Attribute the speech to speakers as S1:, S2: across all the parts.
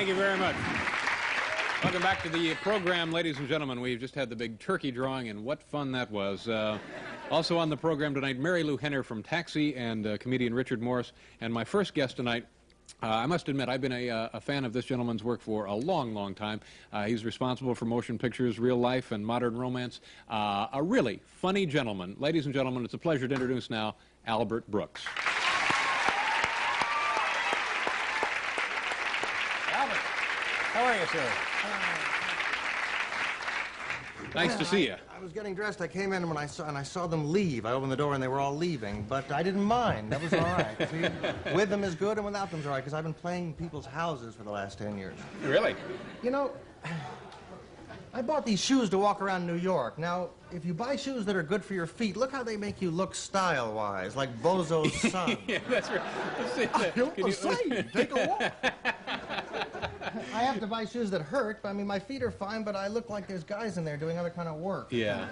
S1: Thank you very much. Welcome back to the program, ladies and gentlemen. We've just had the big turkey drawing, and what fun that was. Also on the program tonight, Mary Lou Henner from Taxi and comedian Richard Morris. And my first guest tonight, I must admit, I've been a fan of this gentleman's work for a long, long time. He's responsible for motion pictures, real life, and modern romance. A really funny gentleman. Ladies and gentlemen, it's a pleasure to introduce now Albert Brooks. Albert, how are you, sir? Nice to see you.
S2: I was getting dressed. I came in and I saw them leave. I opened the door and they were all leaving, but I didn't mind. That was all right. See, with them is good and without them is all right, because I've been playing people's houses for the last 10 years.
S1: Really?
S2: You know, I bought these shoes to walk around New York. Now, if you buy shoes that are good for your feet, look how they make you look style-wise, like Bozo's son.
S1: Yeah, that's right.
S2: Take a walk. I have to buy shoes that hurt. I mean, my feet are fine, but I look like there's guys in there doing other kind of work.
S1: Yeah.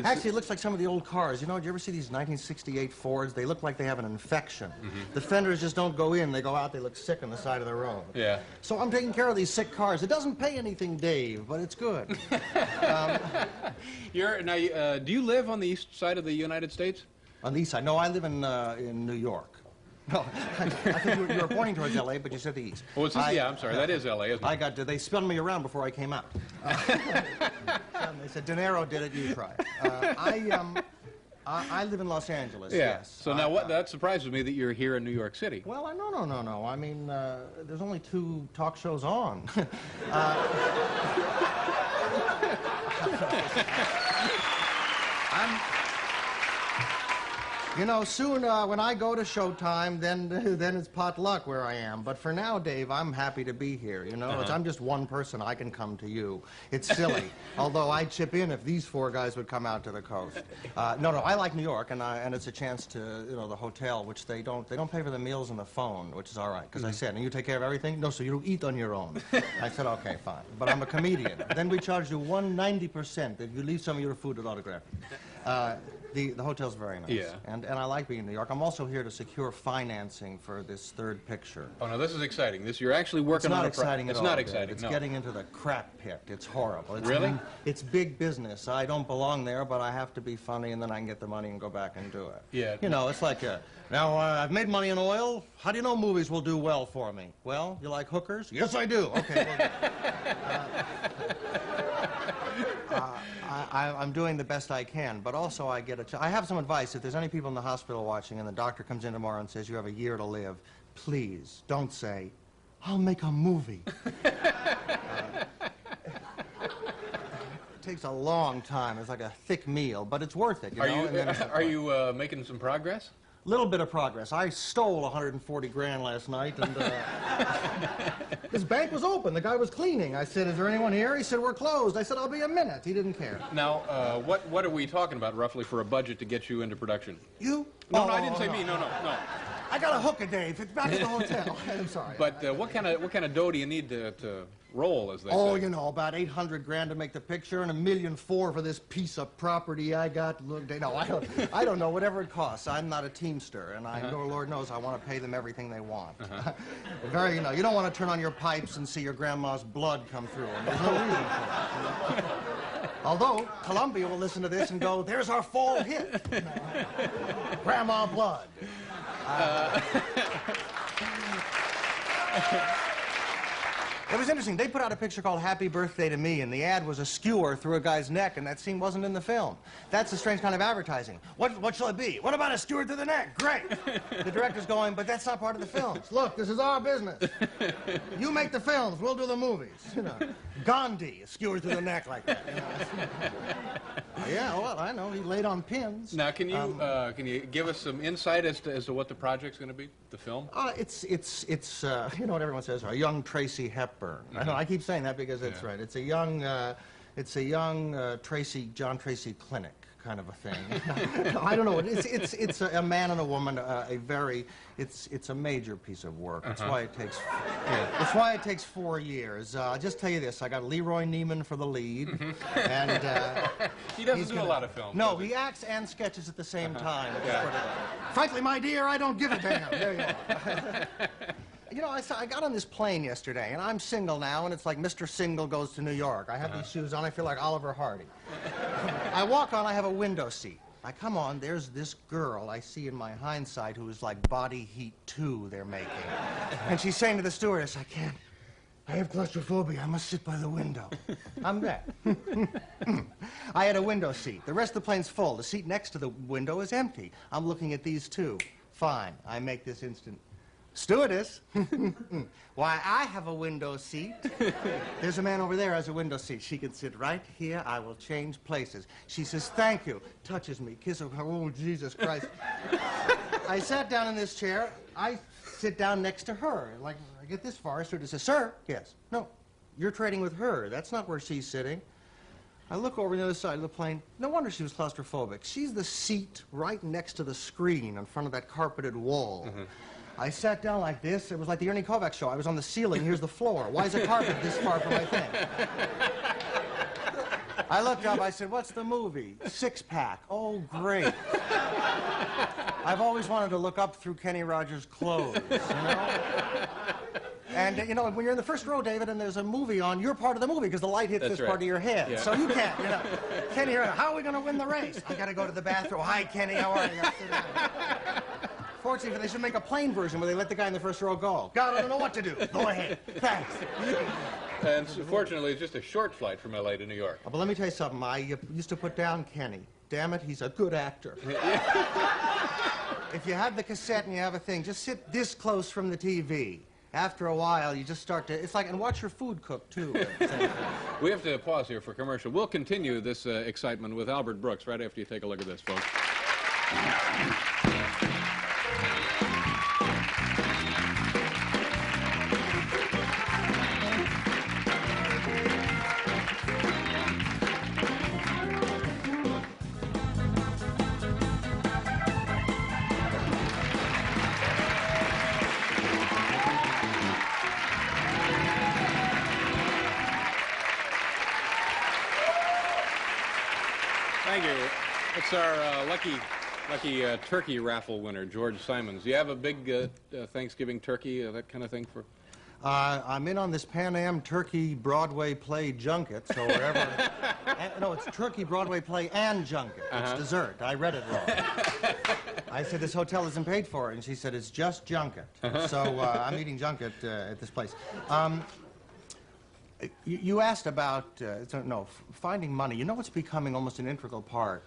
S2: Actually, it looks like some of the old cars. You know, did you ever see these 1968 Fords? They look like they have an infection. The fenders just don't go in. They go out. They look sick on the side of the road.
S1: Yeah.
S2: So I'm taking care of these sick cars. It doesn't pay anything, Dave, but it's good.
S1: Do you live on the east side of the United States?
S2: On the east side? No, I live in New York. No, I think you were pointing towards L.A., but you said the east.
S1: Oh, it's yeah, I'm sorry. That is L.A., isn't it?
S2: They spun me around before I came out. They said, De Niro did it, you try it. I live in Los Angeles,
S1: yeah.
S2: Yes.
S1: So now that surprises me that you're here in New York City.
S2: Well, no. I mean, there's only 2 talk shows on. You know, soon when I go to Showtime, then it's potluck where I am. But for now, Dave, I'm happy to be here. You know, I'm just one person. I can come to you. It's silly. Although I'd chip in if these 4 guys would come out to the coast. No, I like New York, and it's a chance to, you know, the hotel, which they don't pay for the meals and the phone, which is all right. Because I said, and you take care of everything? No, so you eat on your own. I said, okay, fine. But I'm a comedian. Then we charge you 190% if you leave some of your food at autograph. The hotel's very nice.
S1: Yeah.
S2: And I like being in New York. I'm also here to secure financing for this 3rd picture.
S1: Oh, no, this is exciting. You're actually working on
S2: It's not exciting at all.
S1: It's not exciting,
S2: It's getting into the crap pit. It's horrible.
S1: Really?
S2: It's big business. I don't belong there, but I have to be funny, and then I can get the money and go back and do it.
S1: Yeah.
S2: You know, it's like, now, I've made money in oil. How do you know movies will do well for me? Well, you like hookers? Yes, I do. Okay. I'm doing the best I can, but also I have some advice. If there's any people in the hospital watching and the doctor comes in tomorrow and says you have a year to live, please don't say, I'll make a movie. It takes a long time. It's like a thick meal, but it's worth it.
S1: Are you making some progress?
S2: Little bit of progress. I stole 140 grand last night, and his bank was open. The guy was cleaning. I said, is there anyone here? He said, we're closed. I said, I'll be a minute. He didn't care.
S1: Now, what are we talking about roughly for a budget to get you into production?
S2: You?
S1: No, I didn't say me. No.
S2: I got a hooker, Dave. It's back at the hotel. I'm sorry.
S1: But what kind of dough do you need to roll, as they say?
S2: Oh, you know, about 800 grand to make the picture and $1.4 million for this piece of property I got. Look, no, I don't know. Whatever it costs. I'm not a teamster, and I know, Lord knows, I want to pay them everything they want. You know, you don't want to turn on your pipes and see your grandma's blood come through. And there's no reason for it. Although Columbia will listen to this and go, "There's our fall hit, Grandma Blood." It was interesting. They put out a picture called Happy Birthday to Me, and the ad was a skewer through a guy's neck, and that scene wasn't in the film. That's a strange kind of advertising. What shall it be? What about a skewer through the neck? Great. The director's going, but that's not part of the films. Look, this is our business. You make the films, we'll do the movies. You know, Gandhi, a skewer through the neck like that. You know. Yeah, well, I know. He laid on pins.
S1: Now, can you give us some insight as to what the project's going to be, the film?
S2: It's you know what everyone says, a young Tracy Hepburn. I keep saying that because it's right. It's a young John Tracy clinic kind of a thing. I don't know. It's a man and a woman. It's a major piece of work. That's why it takes. That's why it takes 4 years. I'll just tell you this: I got Leroy Neiman for the lead, and
S1: he doesn't do a lot of films.
S2: No, he acts and sketches at the same time. Frankly, my dear, I don't give a damn. There you are. You know, I got on this plane yesterday, and I'm single now, and it's like Mr. Single goes to New York. I have these shoes on, I feel like Oliver Hardy. I walk on, I have a window seat. I come on, there's this girl I see in my hindsight who is like Body Heat 2 they're making. And she's saying to the stewardess, I have claustrophobia, I must sit by the window. I'm there. I had a window seat. The rest of the plane's full. The seat next to the window is empty. I'm looking at these two. Fine, I make this instant. Stewardess, why, I have a window seat. There's a man over there who has a window seat. She can sit right here. I will change places. She says, thank you. Touches me, kisses her. Oh, Jesus Christ. I sat down in this chair. I sit down next to her. Like, I get this far. Stewardess says, sir? Yes. No, you're trading with her. That's not where she's sitting. I look over the other side of the plane. No wonder she was claustrophobic. She's the seat right next to the screen in front of that carpeted wall. I sat down like this. It was like the Ernie Kovacs show. I was on the ceiling. Here's the floor. Why is the carpet this far from my thing? I looked up. I said, what's the movie? Six Pack. Oh, great. I've always wanted to look up through Kenny Rogers' clothes, you know? And, you know, when you're in the first row, David, and there's a movie on, you're part of the movie because the light hits this part of your head. Yeah. So you can't, you know. Kenny, how are we going to win the race? I got to go to the bathroom. Hi, Kenny, how are you? Fortunately, they should make a plain version where they let the guy in the first row go. God, I don't know what to do. Go ahead. Thanks.
S1: And fortunately, it's just a short flight from L.A. to New York.
S2: But let me tell you something. I used to put down Kenny. Damn it, he's a good actor. If you have the cassette and you have a thing, just sit this close from the TV. After a while, you just start to, it's like, and watch your food cook, too.
S1: We have to pause here for commercial. We'll continue this excitement with Albert Brooks right after you take a look at this, folks. Thank you. It's our lucky turkey raffle winner, George Simons. Do you have a big Thanksgiving turkey, that kind of thing for?
S2: I'm in on this Pan Am Turkey Broadway play junket, so wherever... no, it's Turkey Broadway play and junket. It's dessert. I read it wrong. I said, this hotel isn't paid for, and she said, it's just junket. So I'm eating junket at this place. You asked about, finding money. You know what's becoming almost an integral part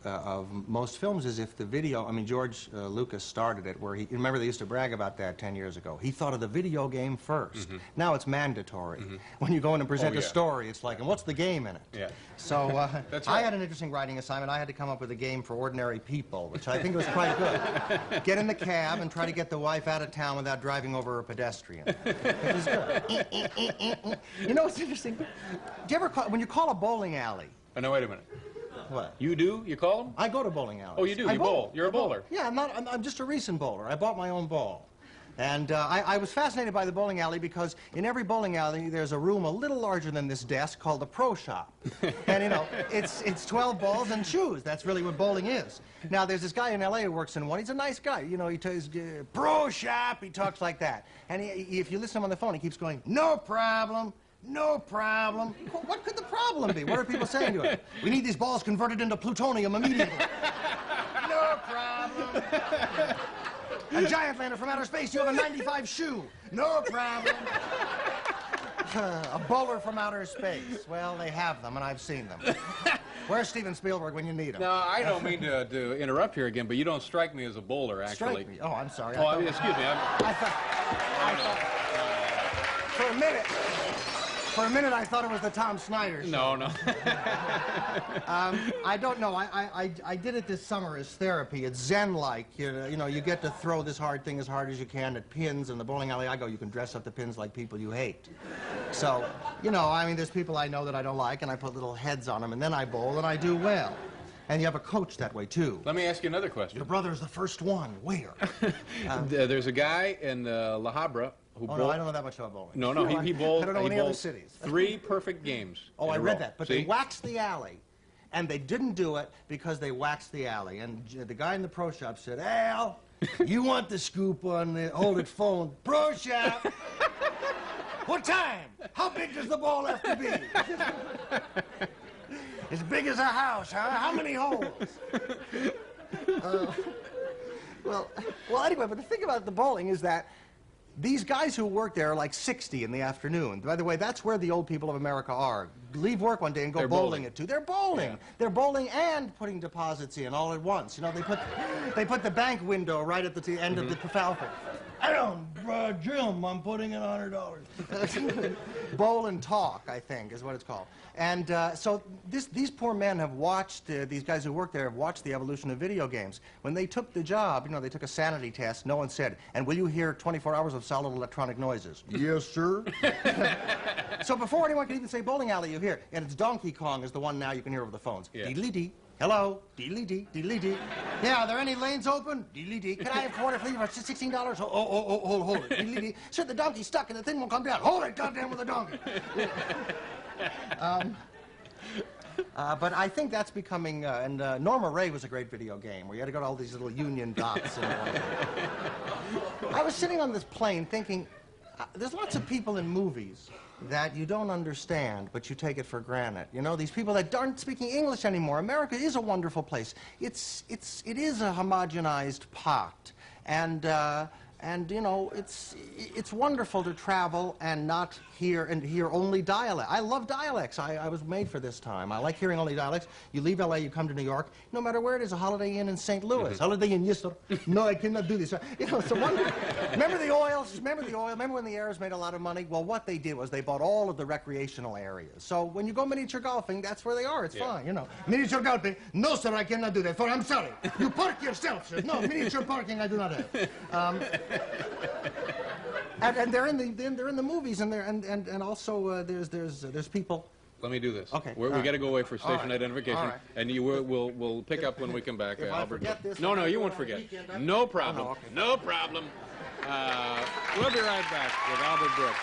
S2: of most films is if the video, I mean, George Lucas started it where he, remember they used to brag about that 10 years ago. He thought of the video game first. Now it's mandatory. When you go in and present a story, it's like, and what's the game in it?
S1: Yeah.
S2: So
S1: That's
S2: I
S1: right.
S2: had an interesting writing assignment. I had to come up with a game for ordinary people, which I think was quite good. Get in the cab and try to get the wife out of town without driving over a pedestrian. It was good. You know what's interesting? Do you ever call, when you call a bowling alley?
S1: Oh, no, wait a minute.
S2: What?
S1: You do? You call them?
S2: I go to bowling alleys.
S1: Oh, you do? You bowl. You're a bowler.
S2: Yeah, I'm just a recent bowler. I bought my own ball. And I was fascinated by the bowling alley because in every bowling alley there's a room a little larger than this desk called the pro shop. And, you know, it's 12 balls and shoes. That's really what bowling is. Now, there's this guy in L.A. who works in one. He's a nice guy. You know, he tells pro shop. He talks like that. And if you listen to him on the phone, he keeps going, no problem. No problem. What could the problem be? What are people saying to him? We need these balls converted into plutonium immediately. No problem. A giant lander from outer space. You have a 95 shoe. No problem. A bowler from outer space. Well, they have them, and I've seen them. Where's Steven Spielberg when you need him?
S1: No, I don't mean to interrupt here again, but you don't strike me as a bowler, actually.
S2: Strike me. Oh, I'm sorry.
S1: Oh, excuse me.
S2: I thought for a minute, I thought it was the Tom Snyder show.
S1: No.
S2: I don't know. I did it this summer as therapy. It's Zen-like. You know, you get to throw this hard thing as hard as you can at pins. In the bowling alley I go, you can dress up the pins like people you hate. So, you know, I mean, there's people I know that I don't like, and I put little heads on them, and then I bowl, and I do well. And you have a coach that way, too.
S1: Let me ask you another question.
S2: Your brother's the first one. Where?
S1: There's a guy in La Habra who bowled...
S2: no, I don't know that much about bowling.
S1: No, he bowled...
S2: I don't know any other cities.
S1: 3 perfect games.
S2: Oh, I read that. But they waxed the alley, And they didn't do it because they waxed the alley. And the guy in the pro shop said, Al, you want the scoop on the hold it phone? Pro shop. What time? How big does the ball have to be? As big as a house, huh? How many holes? Well, anyway, but the thing about the bowling is that these guys who work there are like 60 in the afternoon. By the way, that's where the old people of America are. Leave work one day and go bowling at 2. They're bowling. Yeah. They're bowling and putting deposits in all at once. You know, they put the bank window right at the end of the falcon. I don't, Jim, I'm putting in $100. Bowl and talk, I think, is what it's called. And so these poor men have watched, these guys who work there have watched the evolution of video games. When they took the job, you know, they took a sanity test. No one said, and will you hear 24 hours of solid electronic noises? Yes, sir. So before anyone can even say bowling alley, you hear, and it's Donkey Kong is the one now you can hear over the phones. Yeah. Deedly-dee. Hello, deedly-dee, deedly-dee. Yeah, are there any lanes open? Deedly-dee. Can I have quarter fleet for $16? Hold it. Deedly-dee. Sir, the donkey's stuck and the thing won't come down. Hold it, goddamn, with the donkey. But I think that's becoming, and Norma Ray was a great video game where you had to go to all these little union dots. I was sitting on this plane thinking, there's lots of people in movies that you don't understand, but you take it for granted. You know, these people that aren't speaking English anymore. America is a wonderful place. It is a homogenized pot. And you know, it's wonderful to travel and not hear only dialect. I love dialects. I was made for this time. I like hearing only dialects. You leave LA, you come to New York, no matter where it is, a Holiday Inn in St. Louis. Holiday Inn, yes, sir. No, I cannot do this. You know, it's a wonderful. Remember the oil? Remember when the heirs made a lot of money? Well, what they did was they bought all of the recreational areas. So when you go miniature golfing, that's where they are. It's fine, you know. Miniature golfing? No, sir, I cannot do that. For I'm sorry. You park yourself, sir. No, miniature parking I do not have. And they're in the movies, and also there's people.
S1: Let me do this.
S2: Okay.
S1: We got to go away for station identification, and we'll pick up when we come back. Albert. No, you won't forget. No problem.
S2: Oh, no, okay.
S1: No problem. We'll be right back with Albert Brooks.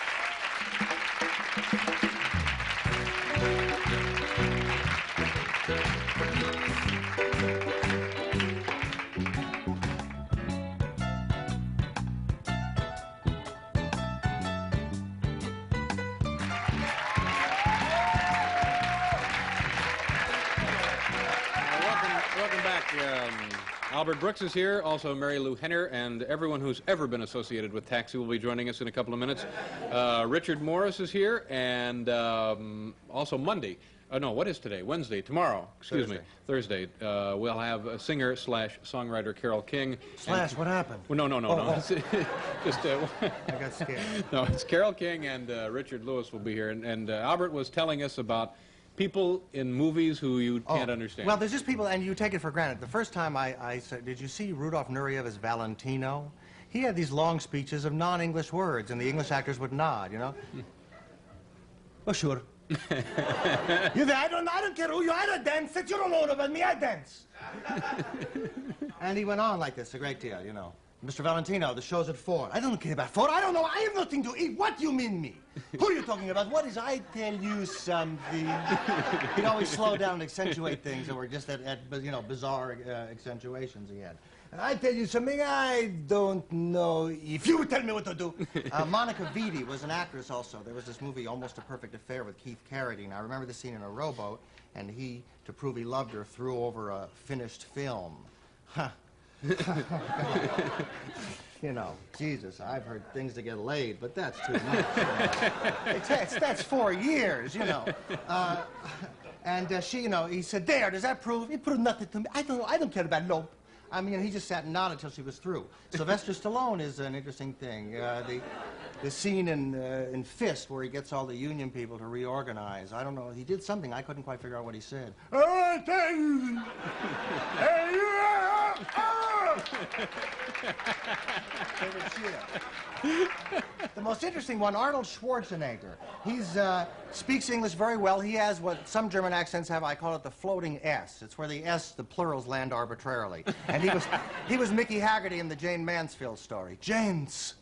S1: Welcome back. Albert Brooks is here, also Mary Lou Henner, and everyone who's ever been associated with Taxi will be joining us in a couple of minutes. Richard Morris is here, and also Monday. No, what is today? Wednesday. Tomorrow. Excuse me. Thursday. We'll have a singer/songwriter Carole King.
S2: What happened?
S1: Well, no. Just.
S2: I got scared.
S1: No, it's Carole King and Richard Lewis will be here, and Albert was telling us about people in movies who you can't understand.
S2: Well, there's just people, and you take it for granted. The first time I said, did you see Rudolph Nureyev as Valentino? He had these long speeches of non-English words, and the English actors would nod, you know? Oh, sure. You say, I don't care who you are, I don't dance. You don't know about me, I dance. And he went on like this a great deal, you know. Mr. Valentino, the show's at 4. I don't care about 4. I don't know. I have nothing to eat. What do you mean me? Who are you talking about? What is I tell you something? He'd always slow down and accentuate things that were just at you know, bizarre accentuations he had. I tell you something, I don't know if you tell me what to do. Monica Vitti was an actress also. There was this movie, Almost a Perfect Affair, with Keith Carradine. I remember the scene in a rowboat, and he, to prove he loved her, threw over a finished film. Huh. You know, Jesus, I've heard things to get laid, but that's too much. That's 4 years, you know. And she, you know, he said, there, does that prove? It proved nothing to me. I don't care about Lope. I mean, he just sat and nodded until she was through. Sylvester Stallone is an interesting thing. The scene in Fist where he gets all the union people to reorganize. I don't know. He did something. I couldn't quite figure out what he said. The most interesting one, Arnold Schwarzenegger. He speaks English very well. He has what some German accents have. I call it the floating S. It's where the S, the plurals, land arbitrarily. And he was Mickey Haggerty in the Jane Mansfield story. Janes.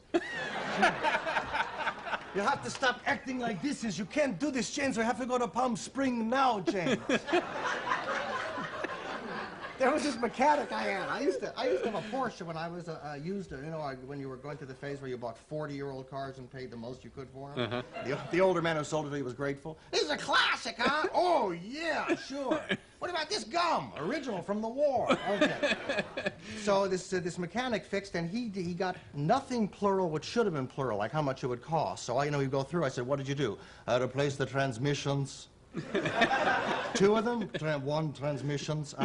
S2: You have to stop acting like this. You can't do this, James. We have to go to Palm Spring now, James. There was this mechanic I had. I used to have a Porsche when I was when you were going through the phase where you bought 40-year-old cars and paid the most you could for them. The older man who sold it to you was grateful. This is a classic, huh? Oh, yeah, sure. What about this gum? Original from the war. Okay. So this mechanic fixed, and he got nothing plural, which should have been plural, like how much it would cost. So you go through. I said, what did you do? I replaced the transmissions. 2 of them, 1 transmissions,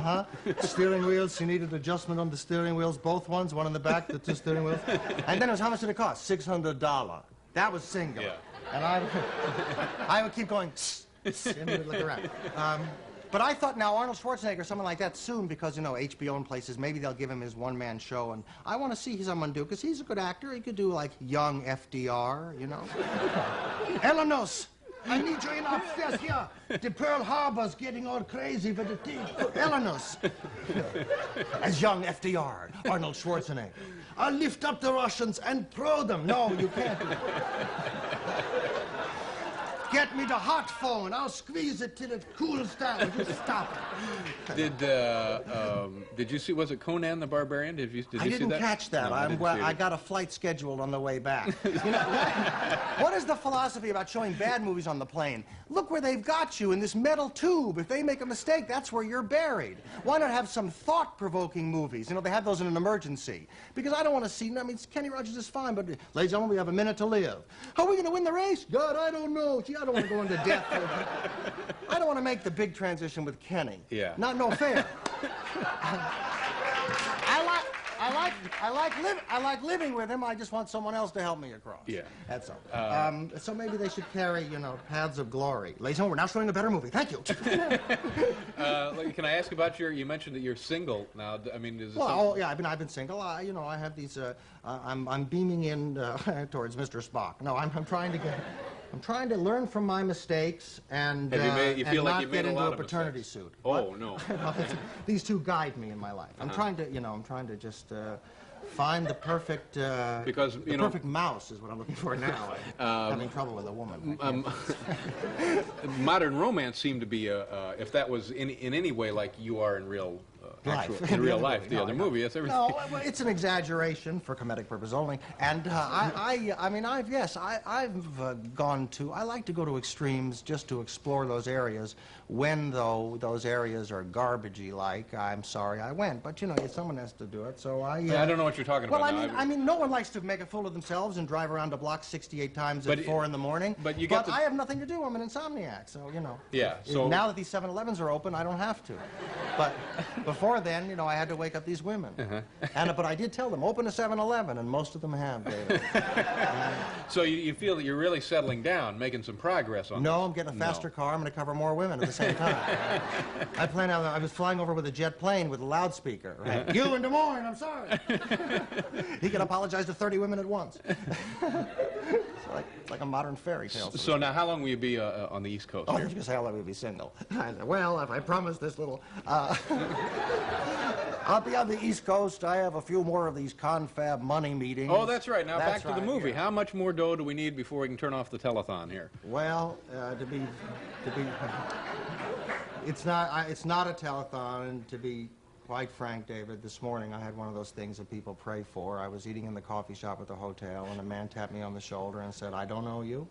S2: steering wheels, she needed adjustment on the steering wheels, both ones, one in the back, the 2 steering wheels. And then it was, how much did it cost? $600. That was singular. Yeah. And I would keep going, and he would look around. But I thought now Arnold Schwarzenegger or someone like that soon, because, HBO and places, maybe they'll give him his one-man show, and I want to see someone do, because he's a good actor. He could do, like, young FDR, Eleanos. I need you in upstairs here. The Pearl Harbor's getting all crazy for the tea. Eleanos. As young FDR, Arnold Schwarzenegger. I'll lift up the Russians and throw them. No, you can't. Get me the hot phone. I'll squeeze it till it cools down. Just stop it.
S1: Did you see, was it Conan the Barbarian? Did you see that?
S2: I didn't catch that.
S1: No,
S2: I got a flight scheduled on the way back. What is the philosophy about showing bad movies on the plane? Look where they've got you, in this metal tube. If they make a mistake, that's where you're buried. Why not have some thought-provoking movies? They have those in an emergency. Because I don't want to see, Kenny Rogers is fine, but, ladies and gentlemen, we have a minute to live. How are we going to win the race? God, I don't know. Gee, I don't want to go into death. I don't want to make the big transition with Kenny.
S1: Yeah.
S2: No fair. I like living with him. I just want someone else to help me across.
S1: Yeah.
S2: That's all. So maybe they should carry, paths of glory. Ladies and gentlemen, we're now showing a better movie. Thank you.
S1: Can I ask about you mentioned that you're single now. I mean, is this
S2: yeah, I've been single. I have these, I'm beaming in towards Mr. Spock. No, I'm trying to learn from my mistakes and not get into a paternity suit.
S1: Oh,
S2: what?
S1: no.
S2: These 2 guide me in my life. I'm trying to just find the perfect perfect mouse is what I'm looking for now. I'm having trouble with a woman.
S1: Modern romance seemed to be if that was in any way like you are in real
S2: life.
S1: In real life, the other movie, yes, everything.
S2: No, it's an exaggeration for comedic purpose only. And I've gone to. I like to go to extremes just to explore those areas. When though those areas are garbagey, like I'm sorry I went, but someone has to do it. So I
S1: don't know what you're talking about.
S2: Well, I mean, no one likes to make a fool of themselves and drive around the block 68 times at 4 in the morning.
S1: But
S2: I have nothing to do. I'm an insomniac, so
S1: Yeah. So
S2: now that these 7-Elevens are open, I don't have to. But before then, I had to wake up these women. But I did tell them, open a 7-Eleven, and most of them have, David.
S1: So you feel that you're really settling down, making some progress on
S2: No, I'm getting a faster car. I'm going to cover more women at the same time. I was flying over with a jet plane with a loudspeaker. Right? You in Des Moines, I'm sorry. He can apologize to 30 women at once. It's like a modern fairy tale.
S1: So now, how long will you be on the East Coast?
S2: Oh, you're going to say how long will you be single? I said, well, if I promise this little... I'll be on the East Coast. I have a few more of these confab money meetings.
S1: Oh, that's right. Now back to the movie. Yeah. How much more dough do we need before we can turn off the telethon here?
S2: Well, it's not a telethon, and to be quite frank, David, this morning I had one of those things that people pray for. I was eating in the coffee shop at the hotel, and a man tapped me on the shoulder and said, I don't know you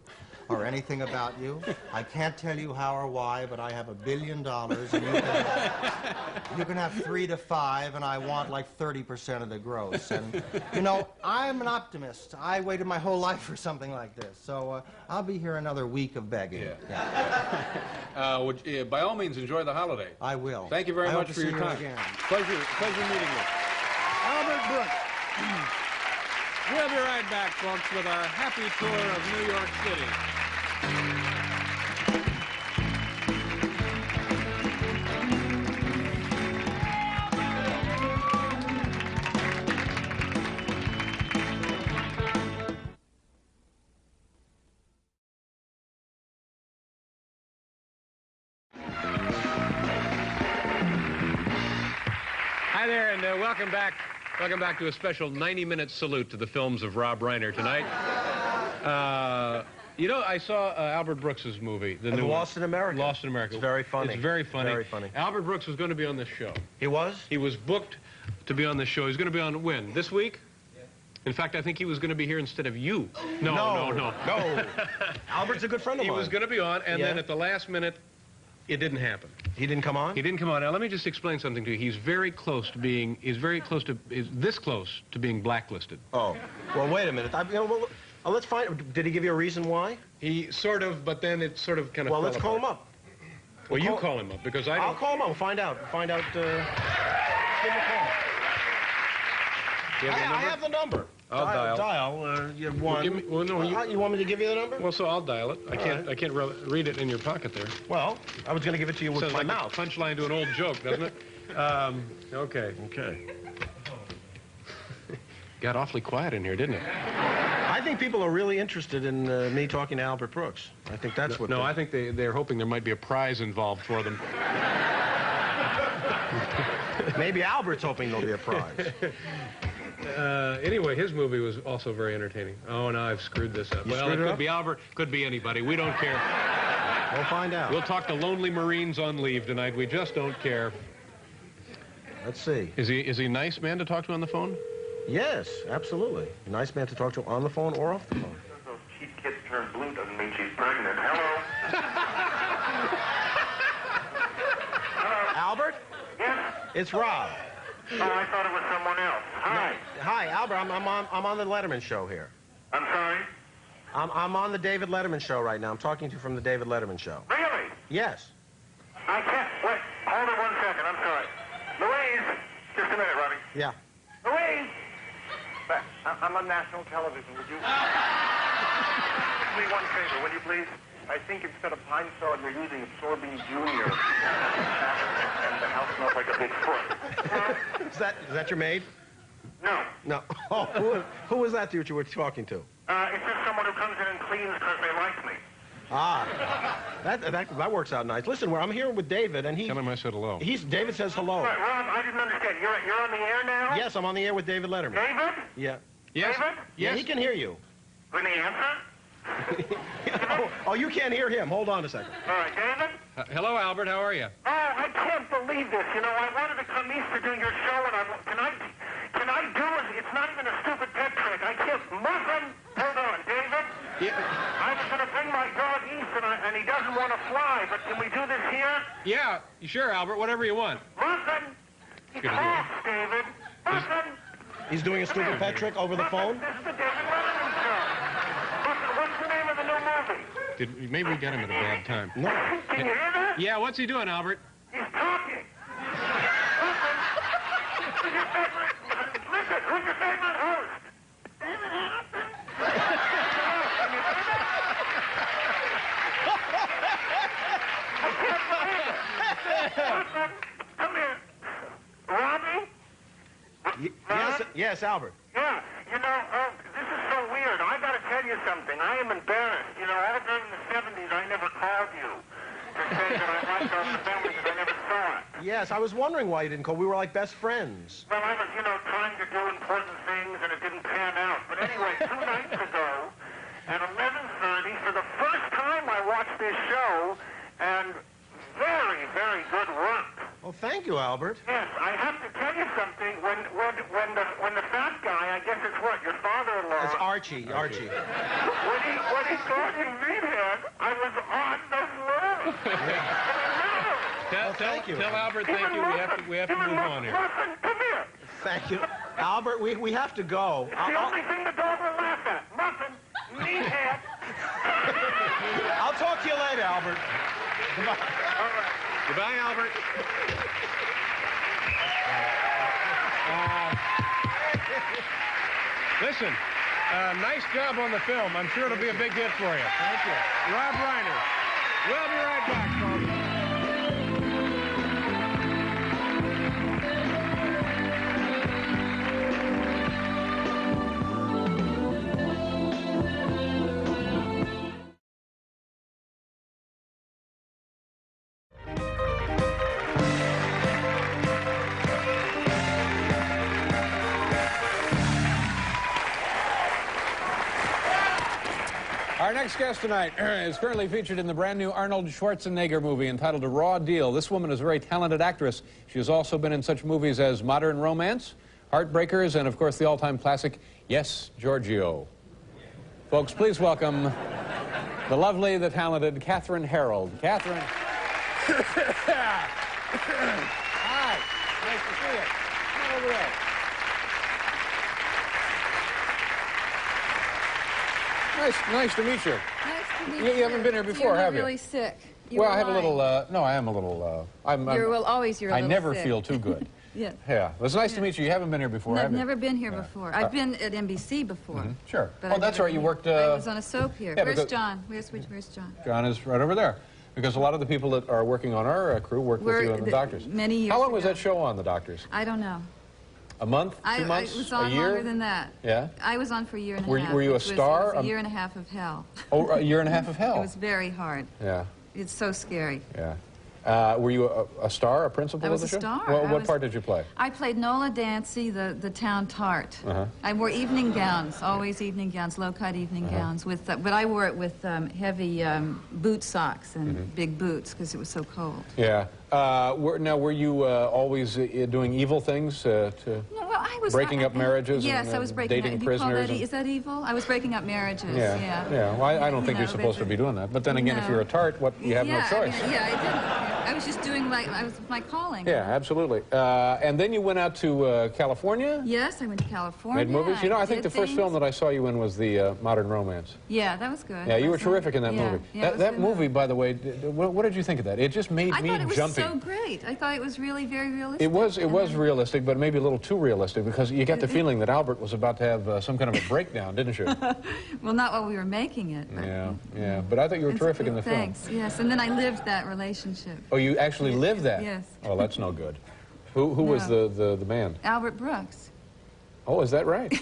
S2: or anything about you. I can't tell you how or why, but I have $1 billion, and you can have 3 to 5, and I want like 30% of the gross. And, I'm an optimist. I waited my whole life for something like this. So I'll be here another week of begging.
S1: Yeah. By all means, enjoy the holiday.
S2: I will.
S1: Thank you very much for your time.
S2: Again.
S1: Pleasure meeting you.
S2: Albert Brooks.
S1: We'll be right back, folks, with our happy tour of New York City. Hi there, and welcome back. Welcome back to a special 90-minute salute to the films of Rob Reiner tonight. You know, I saw Albert Brooks's movie, the new
S3: Lost in America.
S1: Lost in America.
S3: It's very funny.
S1: It's very funny.
S3: Very funny.
S1: Albert Brooks was going to be on this show.
S3: He was?
S1: He was booked to be on this show. He's going to be on when? This week? Yeah. In fact, I think he was going to be here instead of you. No.
S3: Albert's a good friend of mine.
S1: He was going to be on, and then at the last minute, it didn't happen.
S3: He didn't come on?
S1: He didn't come on. Now, let me just explain something to you. He's very close to being, this close to being blacklisted.
S3: Oh. Well, wait a minute. Let's find, did he give you a reason why?
S1: He sort of, but then it sort of kind of
S3: Well, let's call him up.
S1: Well, you call him up, because I don't...
S3: I'll call him up. We'll find out. Give him a call. I have the number.
S1: I'll dial.
S3: You want? You want me to give you the number?
S1: Well, so I'll dial it. I can't read it in your pocket there.
S3: Well, I was going to give it to you with my mouth.
S1: Sounds like a punchline to an old joke, doesn't it? Okay. Got awfully quiet in here, didn't it?
S3: I think people are really interested in me talking to Albert Brooks. I think that's what.
S1: No, I think they're hoping there might be a prize involved for them.
S3: Maybe Albert's hoping there'll be a prize.
S1: Anyway, his movie was also very entertaining. Oh, now I've screwed this up. Well, it could be Albert, could be anybody. We don't care.
S3: We'll find out.
S1: We'll talk to lonely Marines on leave tonight. We just don't care.
S3: Let's see.
S1: Is he a nice man to talk to on the phone?
S3: Yes, absolutely. A nice man to talk to on the phone or off the phone.
S4: Those cheap kids turn blue doesn't mean she's pregnant. Hello?
S3: Albert?
S4: Yes?
S3: It's Rob.
S4: Oh, I thought it was someone else. Hi.
S3: No. Hi, Albert. I'm on the Letterman show here.
S4: I'm sorry?
S3: I'm on the David Letterman show right now. I'm talking to you from the David Letterman show.
S4: Really?
S3: Yes.
S4: I can't. Wait. Hold it 1 second. I'm sorry. Louise. Just a minute, Robbie.
S3: Yeah.
S4: Louise. I'm on national television. Would you... do me one favor, will you please? I think instead of pine saw, you're using Sorbine Jr. And the house smells like a big foot.
S3: Is that your maid?
S4: No.
S3: No. Oh, who was that you were talking to?
S4: It's just someone who comes in and cleans because they like me.
S3: Ah. That works out nice. Listen, I'm here with David, and
S1: Tell him I said hello.
S3: David says hello.
S4: Right, Rob, I didn't understand. You're on the air now?
S3: Yes, I'm on the air with David Letterman.
S4: David?
S3: Yeah.
S1: Yes.
S4: David?
S3: Yeah, he can hear you.
S4: Can he answer?
S3: Oh, you can't hear him. Hold on a second.
S4: All right, David?
S1: Hello, Albert. How are you?
S4: Oh, I can't believe this. You know, I wanted to come east to do your show, and can I do it? It's not even a stupid pet trick. I can't. Muffin? Hold on, David?
S1: Yeah.
S4: I was going to bring my dog east, and he doesn't want to fly, but can we do this here?
S1: Yeah, sure, Albert. Whatever you want.
S4: Muffin? He talks, David. Muffin?
S3: He's doing a stupid pet trick over the phone?
S4: This is the David Letterman show. Muffin, what's the name of the new movie?
S1: Maybe we got him at a bad time.
S3: No.
S4: Can you hear that?
S1: Yeah, what's he doing, Albert?
S4: He's talking. Muffin, who's your favorite? Listen, who's your favorite host? David Letterman. Can you hear that? I can't believe it. Muffin, come here. Robbie?
S3: Yes, Albert.
S4: Yeah, you know, this is so weird. I got to tell you something. I am embarrassed. You know, all during the 70s, I never called you to say that I liked our family because I never saw it.
S3: Yes, I was wondering why you didn't call. We were like best friends.
S4: Well, I was, you know, trying to do important things, and it didn't pan out. But anyway, 2 nights ago, at 11:30, for the first time I watched this show, and very, very good work.
S3: Well, thank you, Albert.
S4: Yes, I have to tell you something. When the fat guy, I guess it's what, your father-in-law.
S3: It's Archie.
S4: When he called you meathead, I was on the floor.
S3: Thank you.
S1: Tell Albert thank you. We have to move on here.
S4: Muffin, come here.
S3: Thank you. Albert, we have to go.
S4: It's the only thing the dog will laugh at. Muffin, meathead.
S3: I'll talk to you later, Albert. Goodbye.
S4: All right.
S1: Goodbye, Albert. Listen, nice job on the film. I'm sure it'll be a big hit for you.
S3: Thank you.
S1: Rob Reiner. We'll be right back, folks. Our next guest tonight is currently featured in the brand new Arnold Schwarzenegger movie entitled A Raw Deal. This woman is a very talented actress. She has also been in such movies as Modern Romance, Heartbreakers, and of course the all-time classic, Yes, Giorgio. Folks, please welcome the lovely, the talented Kathryn Harrold. Kathryn. Hi. Nice to see you. Come over there. Nice to meet you.
S5: Nice to meet
S1: You haven't been here before, have you?
S5: You're really sick.
S1: Well, I have a little, no, I am a little,
S5: You're a little sick.
S1: I never feel too good.
S5: Yeah.
S1: Yeah. Well, it's nice to meet you. You haven't been here before,
S5: No,
S1: have
S5: I've
S1: you?
S5: never been here before. I've been at NBC before.
S1: Sure.
S5: But
S1: Oh, that's right. You worked...
S5: I was on a soap here.
S1: yeah,
S5: Where's
S1: because-
S5: John? Where's John?
S1: John is right over there. Because a lot of the people that are working on our crew work with you on The Doctors.
S5: Many years
S1: How long was
S5: ago.
S1: that show on, The Doctors?
S5: I don't know.
S1: A month? 2 months?
S5: I was
S1: a
S5: on
S1: year?
S5: longer than that.
S1: Yeah?
S5: I was on for a year and a
S1: Were
S5: half.
S1: you a
S5: which
S1: star?
S5: It was a year and a half of hell.
S1: Oh, a year and a half of hell.
S5: It was very hard.
S1: Yeah.
S5: It's so scary.
S1: Yeah. Were you a star, a principal
S5: I was
S1: of the
S5: a
S1: show?
S5: star.
S1: Well,
S5: I
S1: what
S5: was-
S1: part did you play?
S5: I played Nola Dancy, the town tart.
S1: Uh-huh.
S5: I wore evening gowns, always evening gowns, low-cut evening gowns. With, but I wore it with heavy boot socks and big boots because it was so cold.
S1: Yeah. Now, were you always doing evil things to...
S5: No, well, I was
S1: Breaking up marriages
S5: Yes,
S1: and,
S5: I was breaking
S1: dating
S5: up. Do you call
S1: prisoners
S5: that,
S1: and-
S5: is that evil? I was breaking up marriages. Yeah.
S1: Yeah. Well, I don't think
S5: You
S1: you're
S5: know,
S1: supposed to be doing that. But then again, if
S5: No.
S1: you're a tart, you have no
S5: Yeah,
S1: choice.
S5: I mean, yeah, I didn't. I was just doing my calling.
S1: Yeah, absolutely. And then you went out to California,
S5: Yes, I went to California.
S1: made movies. You know, I think the
S5: did
S1: first film
S5: things.
S1: that I saw you in was the Modern Romance.
S5: Yeah, that was good.
S1: Yeah, you were
S5: wasn't it?
S1: terrific in that
S5: Yeah,
S1: movie.
S5: yeah, it was a
S1: that
S5: good
S1: movie, by the way, what did you think of that? It just made
S5: I
S1: me
S5: thought it was
S1: jumpy.
S5: so great. I thought it was really very realistic.
S1: It was realistic, but maybe a little too realistic because you got the feeling that Albert was about to have some kind of a breakdown, didn't you?
S5: Well, not while we were making it. But,
S1: Yeah. But I thought you were terrific in the film.
S5: Thanks. Yes, and then I lived that relationship.
S1: Oh, you actually lived that?
S5: Yes.
S1: Oh, that's no good. Who was the man?
S5: Albert Brooks.
S1: Oh, is that right?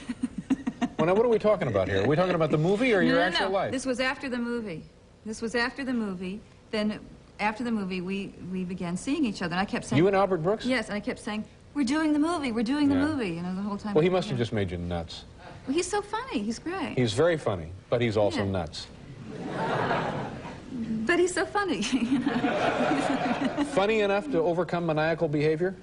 S1: Well, now, what are we talking about here? Are we talking about the movie or your actual
S5: No.
S1: life?
S5: This was after the movie. This was after the movie. Then, after the movie, we began seeing each other. And I kept saying...
S1: You and Albert Brooks?
S5: Yes, and I kept saying, we're doing the movie, we're doing the
S1: Yeah.
S5: movie. You know, the whole time.
S1: Well, he must have just made you nuts.
S5: Well, he's so funny. He's great.
S1: He's very funny, but he's also
S5: Yeah.
S1: nuts.
S5: But he's so funny. You know?
S1: Funny enough to overcome maniacal behavior?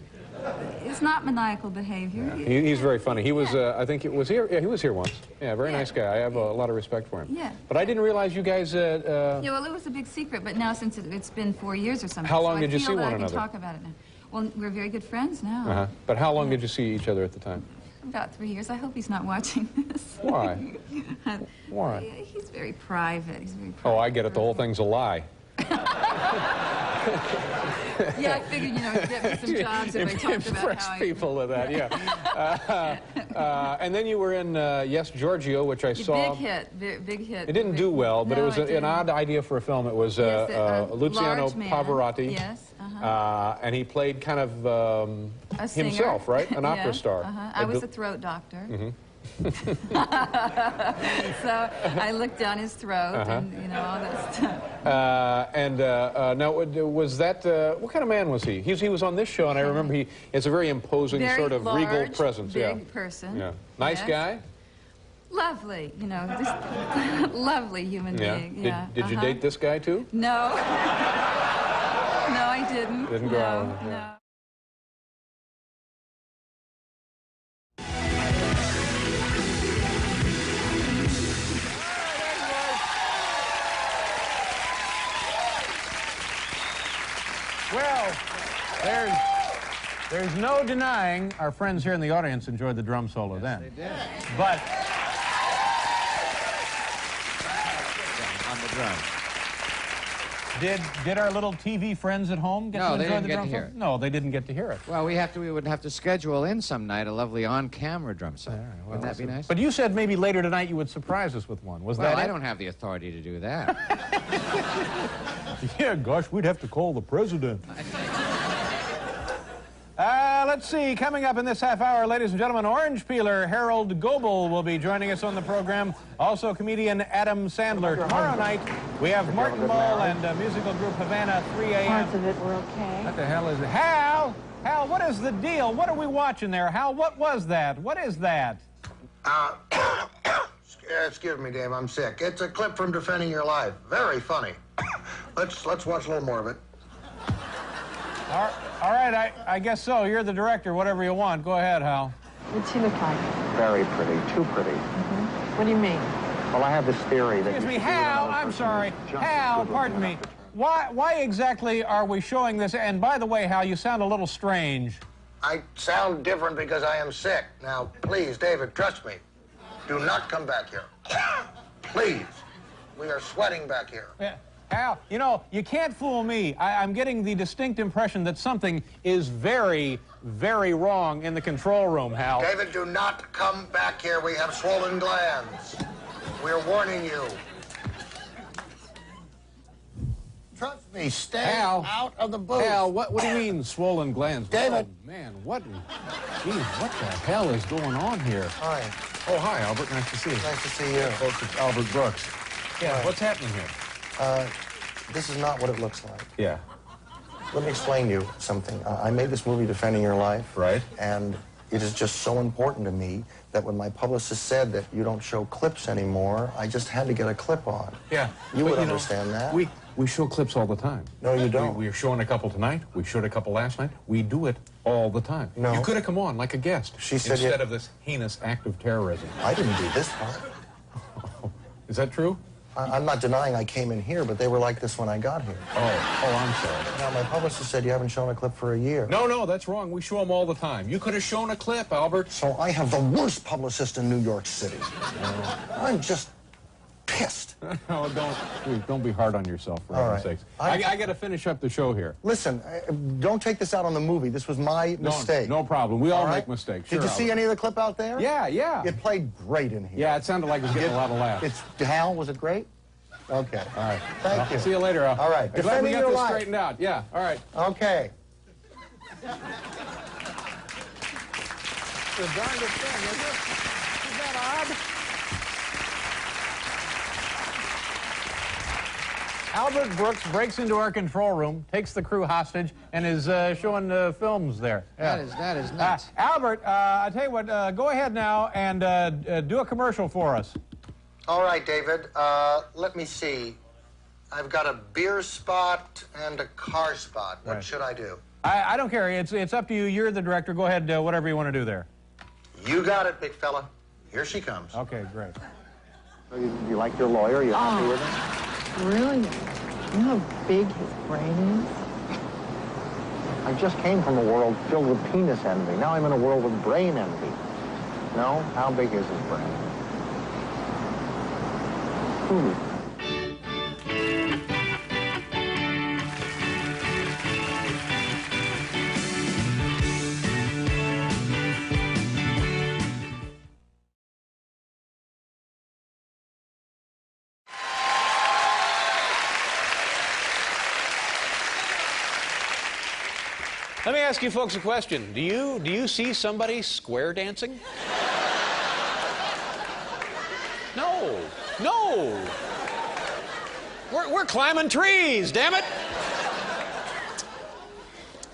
S5: It's not maniacal behavior.
S1: He's very funny. He was, I think it was here. Yeah, he was here once. Yeah, very nice guy. I have a lot of respect for him.
S5: Yeah.
S1: But I didn't realize you guys...
S5: Yeah, well, it was a big secret, but now since it's been 4 years or something,
S1: How long
S5: so
S1: did you
S5: I feel
S1: see
S5: that
S1: one
S5: I can
S1: another?
S5: talk about it now. Well, we're very good friends now.
S1: Uh-huh. But how long did you see each other at the time?
S5: About 3 years. I hope he's not watching this.
S1: Why? Why?
S5: He's very private. He's very private.
S1: Oh, I get it. The whole thing's a lie.
S5: Yeah, I figured, you know, he'd get me some jobs if I talked about
S1: Impress
S5: how I...
S1: people with that, yeah. And then you were in Yes, Giorgio, which I saw.
S5: Big hit, big hit.
S1: It didn't do well, but
S5: No,
S1: it was
S5: it
S1: an odd
S5: didn't.
S1: idea for a film. It was
S5: Yes,
S1: Luciano
S5: large man.
S1: Pavarotti.
S5: Yes,
S1: And he played kind of
S5: A singer.
S1: himself, right? An opera
S5: Yeah,
S1: star.
S5: I was a throat doctor. So I looked down his throat and, you know, all that stuff.
S1: Now, was that, what kind of man was he? He was on this show, and I remember he has a very imposing
S5: Very
S1: sort of
S5: large,
S1: regal presence.
S5: big person.
S1: Yeah. Nice
S5: Yes.
S1: guy?
S5: Lovely, you know, just lovely human being. Yeah.
S1: Did you date this guy, too?
S5: No. No, I didn't.
S1: Didn't go
S5: no,
S1: out with him,
S5: no.
S1: Well, there's no denying our friends here in the audience enjoyed the drum solo then. They did. But
S6: On the drum.
S1: did our little TV friends at home get
S6: No,
S1: to
S6: they
S1: enjoy
S6: didn't
S1: the
S6: get
S1: drum
S6: to hear
S1: solo?
S6: it.
S1: No, they didn't get to hear it.
S6: Well, we would have to schedule in some night a lovely on-camera drum set. Wouldn't that be nice?
S1: But you said maybe later tonight you would surprise us with one. Was
S6: well,
S1: that
S6: I
S1: it?
S6: don't have the authority to do that.
S1: Yeah, gosh, we'd have to call the president. Let's see, coming up in this half hour, ladies and gentlemen, orange peeler Harold Goebel will be joining us on the program. Also, comedian Adam Sandler. Tomorrow night, we have Martin Mull and musical group Havana, 3 a.m.
S7: Parts of it were okay.
S1: What the hell is it? Hal, what is the deal? What are we watching there? Hal, what was that? What is that?
S8: Excuse
S2: Excuse me, Dave, I'm sick. It's a clip from Defending Your Life. Very funny. Let's watch a little more of it.
S1: All right, I guess so. You're the director, whatever you want. Go ahead, Hal.
S7: What's she look like?
S3: Very pretty, too pretty.
S7: What do you mean?
S3: Well, I have this theory that...
S1: Excuse me, Hal, I'm sorry. Hal, pardon me. Why exactly are we showing this? And by the way, Hal, you sound a little strange.
S2: I sound different because I am sick. Now, please, David, trust me. Do not come back here. Please. We are sweating back here.
S1: Yeah. Hal, you know, you can't fool me. I'm getting the distinct impression that something is very, very wrong in the control room, Hal.
S2: David, do not come back here. We have swollen glands. We're warning you. Trust me, stay out of the booth.
S1: Hal, what do you mean, swollen glands?
S2: David.
S1: Oh, man, what the hell is going on here?
S2: Hi.
S1: Oh, hi, Albert. Nice to see you.
S2: Nice to see you.
S1: Folks, it's Albert Brooks. Yeah, what's happening here?
S2: This is not what it looks like.
S1: Yeah.
S2: Let me explain to you something. I made this movie, Defending Your Life.
S1: Right.
S2: And it is just so important to me that when my publicist said that you don't show clips anymore, I just had to get a clip on.
S1: Yeah.
S2: You would understand that.
S1: We show clips all the time.
S2: No, you don't.
S1: We're showing a couple tonight. We showed a couple last night. We do it all the time.
S2: No.
S1: You could have come on like a guest.
S2: She said
S1: instead of this heinous act of terrorism.
S2: I didn't do this part.
S1: Is that true?
S2: I'm not denying I came in here, but they were like this when I got here.
S1: Oh, I'm sorry.
S2: Now, my publicist said you haven't shown a clip for a year.
S1: No, that's wrong. We show them all the time. You could have shown a clip, Albert.
S2: So I have the worst publicist in New York City. I'm just pissed.
S1: No, don't be hard on yourself, for heaven's sakes. I got to finish up the show here.
S2: Listen, don't take this out on the movie. This was my mistake.
S1: No problem. We all make mistakes.
S2: Did you see any of the clip out there?
S1: Yeah.
S2: It played great in here.
S1: Yeah, it sounded like it was getting a lot of laughs.
S2: Hal, was it great? Okay. All right. Thank you.
S1: See you later, Al.
S2: All right.
S1: I'm glad we
S2: Defending
S1: got
S2: Your
S1: this
S2: Life.
S1: straightened out. Yeah, all right.
S2: Okay.
S1: The darndest thing, isn't it? Isn't that odd? Albert Brooks breaks into our control room, takes the crew hostage, and is showing films there.
S6: Yeah. That is nuts.
S1: Albert, I tell you what, go ahead now and do a commercial for us.
S2: All right, David. Let me see. I've got a beer spot and a car spot. What should I do?
S1: I don't care. It's up to you. You're the director. Go ahead, whatever you want to do there.
S2: You got it, big fella. Here she comes.
S1: Okay, great.
S3: You like your lawyer? You happy with him?
S7: Really? You know how big his brain is?
S3: I just came from a world filled with penis envy. Now I'm in a world with brain envy. No? How big is his brain?
S1: Let me ask you folks a question. Do you see somebody square dancing? No. We're climbing trees, damn it.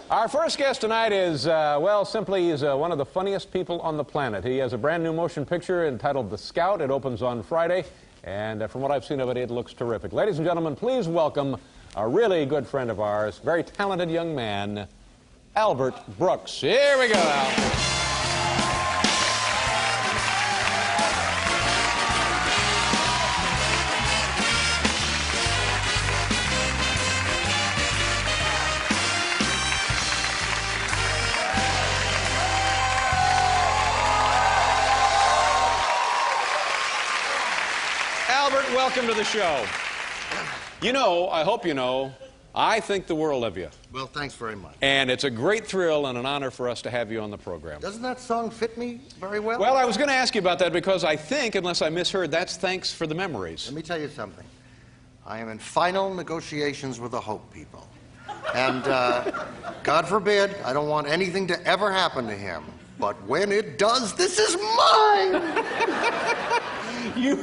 S1: Our first guest tonight is, well, simply he's one of the funniest people on the planet. He has a brand new motion picture entitled The Scout. It opens on Friday, and from what I've seen of it, it looks terrific. Ladies and gentlemen, please welcome a really good friend of ours, very talented young man, Albert Brooks. Here we go, Al. Albert, welcome to the show. You know, I hope you know, I think the world of you.
S2: Well, thanks very much.
S1: And it's a great thrill and an honor for us to have you on the program.
S2: Doesn't that song fit me very well?
S1: Well, I was going to ask you about that because I think, unless I misheard, that's Thanks for the Memories.
S2: Let me tell you something. I am in final negotiations with the Hope people. And God forbid, I don't want anything to ever happen to him. But when it does, this is mine!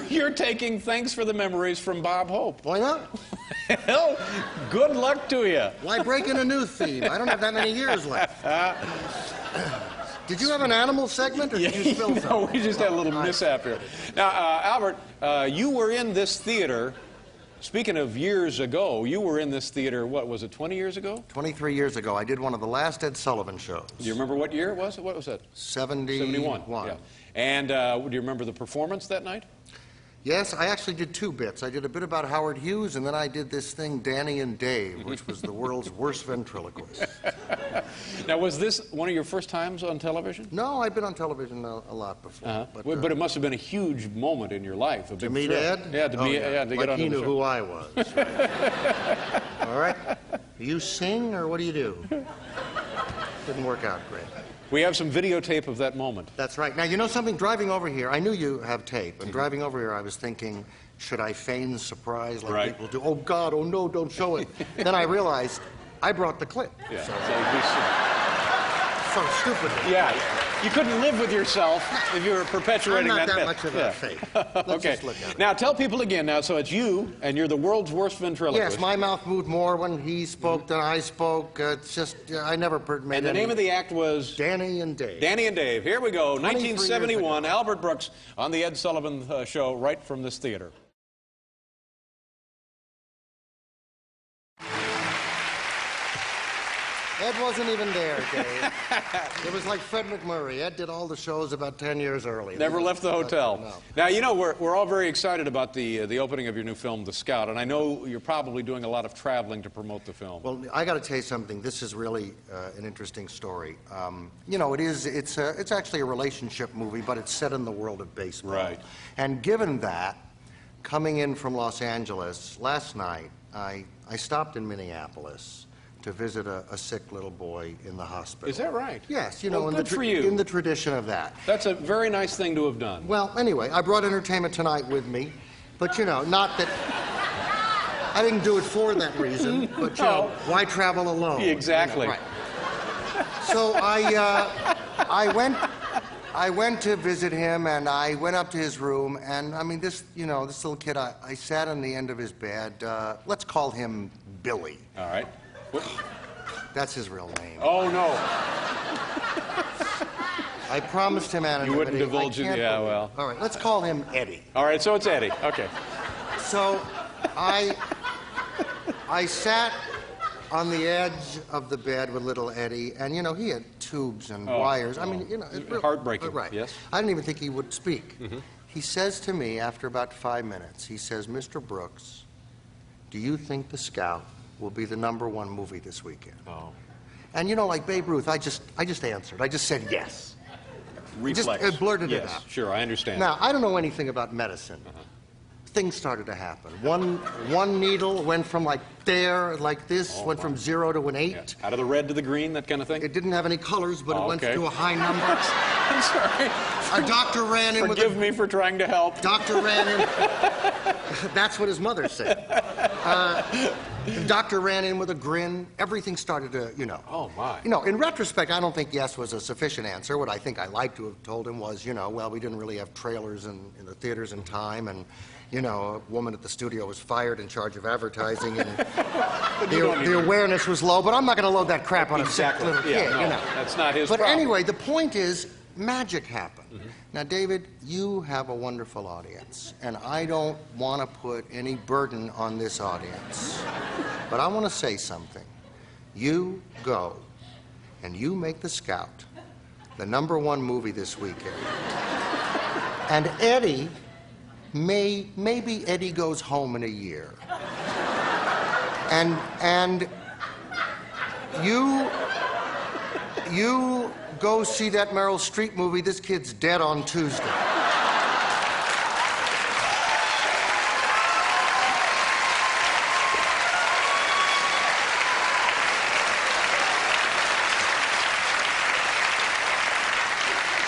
S1: You're taking Thanks for the Memories from Bob Hope.
S2: Why not?
S1: Well, good luck to you.
S2: Why break in a new theme? I don't have that many years left. Did you have an animal segment, or did you spill something?
S1: No, we just had a little mishap here. Now, Albert, you were in this theater. Speaking of years ago, you were in this theater, what was it, 20 years ago?
S2: 23 years ago. I did one of the last Ed Sullivan shows.
S1: Do you remember what year it was? What was that?
S2: 71.
S1: Yeah. And do you remember the performance that night?
S2: Yes, I actually did 2 bits. I did a bit about Howard Hughes, and then I did this thing, Danny and Dave, which was the world's worst ventriloquist.
S1: Now, was this one of your first times on television?
S2: No, I've been on television a lot before.
S1: But it must have been a huge moment in your life.
S2: To meet Ed?
S1: Yeah, to
S2: like
S1: get on
S2: he
S1: the
S2: knew
S1: show.
S2: who I was. All right? Do you sing, or what do you do? Didn't work out great.
S1: We have some videotape of that moment.
S2: That's right. Now, you know something? Driving over here, I knew you have tape, and driving over here, I was thinking, should I feign surprise like people do? Oh, God, oh, no, don't show it. Then I realized I brought the clip.
S1: Yeah.
S2: So stupid.
S1: Yeah. You couldn't live with yourself if you were perpetuating
S2: I'm not
S1: that
S2: that
S1: myth.
S2: much of a fake. Let's
S1: Okay.
S2: just look at it.
S1: Now, tell people again now, so it's you, and you're the world's worst ventriloquist.
S2: Yes, my mouth moved more when he spoke than I spoke. It's just, I never made
S1: And the name of the act was?
S2: Danny and Dave.
S1: Danny and Dave. Here we go.
S2: 23
S1: 1971, Albert Brooks on the Ed Sullivan Show, right from this theater.
S2: Ed wasn't even there, Dave. It was like Fred McMurray. Ed did all the shows about 10 years early.
S1: Never left the hotel.
S2: No.
S1: Now, you know, we're all very excited about the opening of your new film, The Scout, and I know you're probably doing a lot of traveling to promote the film.
S2: Well, I got to tell you something. This is really an interesting story. You know, it's actually a relationship movie, but it's set in the world of baseball.
S1: Right.
S2: And given that, coming in from Los Angeles last night, I stopped in Minneapolis to visit a sick little boy in the hospital.
S1: Is that right?
S2: Yes, you know,
S1: Well, good for you.
S2: in the tradition of that.
S1: That's a very nice thing to have done.
S2: Well, anyway, I brought Entertainment Tonight with me, but you know, not that I didn't do it for that reason, but you know, why travel alone?
S1: Exactly.
S2: You know, right. So I went to visit him, and I went up to his room, and I mean, this little kid, I sat on the end of his bed. Let's call him Billy.
S1: All right.
S2: That's his real name.
S1: Oh, no.
S2: I promised him anonymity.
S1: You wouldn't divulge it? Yeah, well.
S2: All right, let's call him Eddie.
S1: All right, so it's Eddie. Okay.
S2: So I sat on the edge of the bed with little Eddie, and you know, he had tubes and wires. I mean, you know, it's real,
S1: heartbreaking.
S2: Right.
S1: Yes.
S2: I didn't even think he would speak. He says to me after about 5 minutes, he says, "Mr. Brooks, do you think The Scout will be the #1 movie this weekend?"
S1: Oh.
S2: And you know, like Babe Ruth, I just answered. I just said yes.
S1: Reflex.
S2: Just blurted it
S1: yes,
S2: out.
S1: sure, I understand.
S2: Now, I don't know anything about medicine. Things started to happen. One needle went from like there, like this, went from 0 to an 8.
S1: Yeah. Out of the red to the green, that kind of thing?
S2: It didn't have any colors, but it went
S1: okay.
S2: to a high number.
S1: I'm sorry.
S2: Our doctor ran in
S1: Forgive me for trying to help.
S2: Doctor ran in. That's what his mother said. The doctor ran in with a grin. Everything started to, you know.
S1: Oh, my.
S2: You know, in retrospect, I don't think yes was a sufficient answer. What I think I like to have told him was, you know, well, we didn't really have trailers in the theaters in time, and, you know, a woman at the studio was fired in charge of advertising, and the awareness was low. But I'm not going to load that crap on a sick little kid,
S1: no,
S2: you know.
S1: That's not his
S2: But
S1: problem.
S2: anyway, the point is, magic happened. Now, David, you have a wonderful audience, and I don't want to put any burden on this audience. But I want to say something. You go, and you make The Scout the #1 movie this weekend. And Eddie, maybe Eddie goes home in a year. And you go see that Meryl Streep movie, This Kid's Dead, on Tuesday.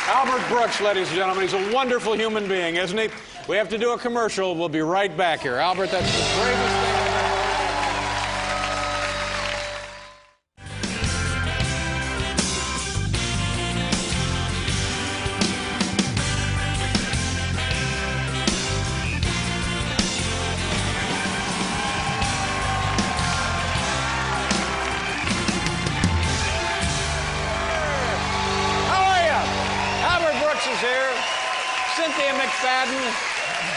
S1: Albert Brooks, ladies and gentlemen. He's a wonderful human being, isn't he? We have to do a commercial. We'll be right back here. Albert, that's the bravest thing I've ever heard. How are you? Cynthia McFadden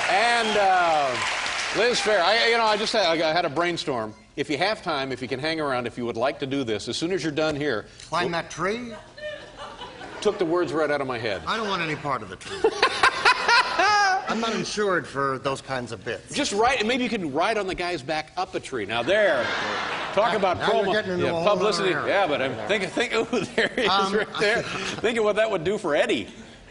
S1: and Liz Fair. I had a brainstorm. If you have time, if you can hang around, if you would like to do this, as soon as you're done here...
S2: Climb that tree?
S1: Took the words right out of my head.
S2: I don't want any part of the tree. I'm not insured for those kinds of bits.
S1: Just ride, maybe you can ride on the guy's back up a tree. Now there, talk about
S2: now
S1: promo,
S2: you're getting into a whole
S1: publicity.
S2: other area.
S1: Yeah, but I'm thinking, oh, there he is right there. Thinking what that would do for Eddie.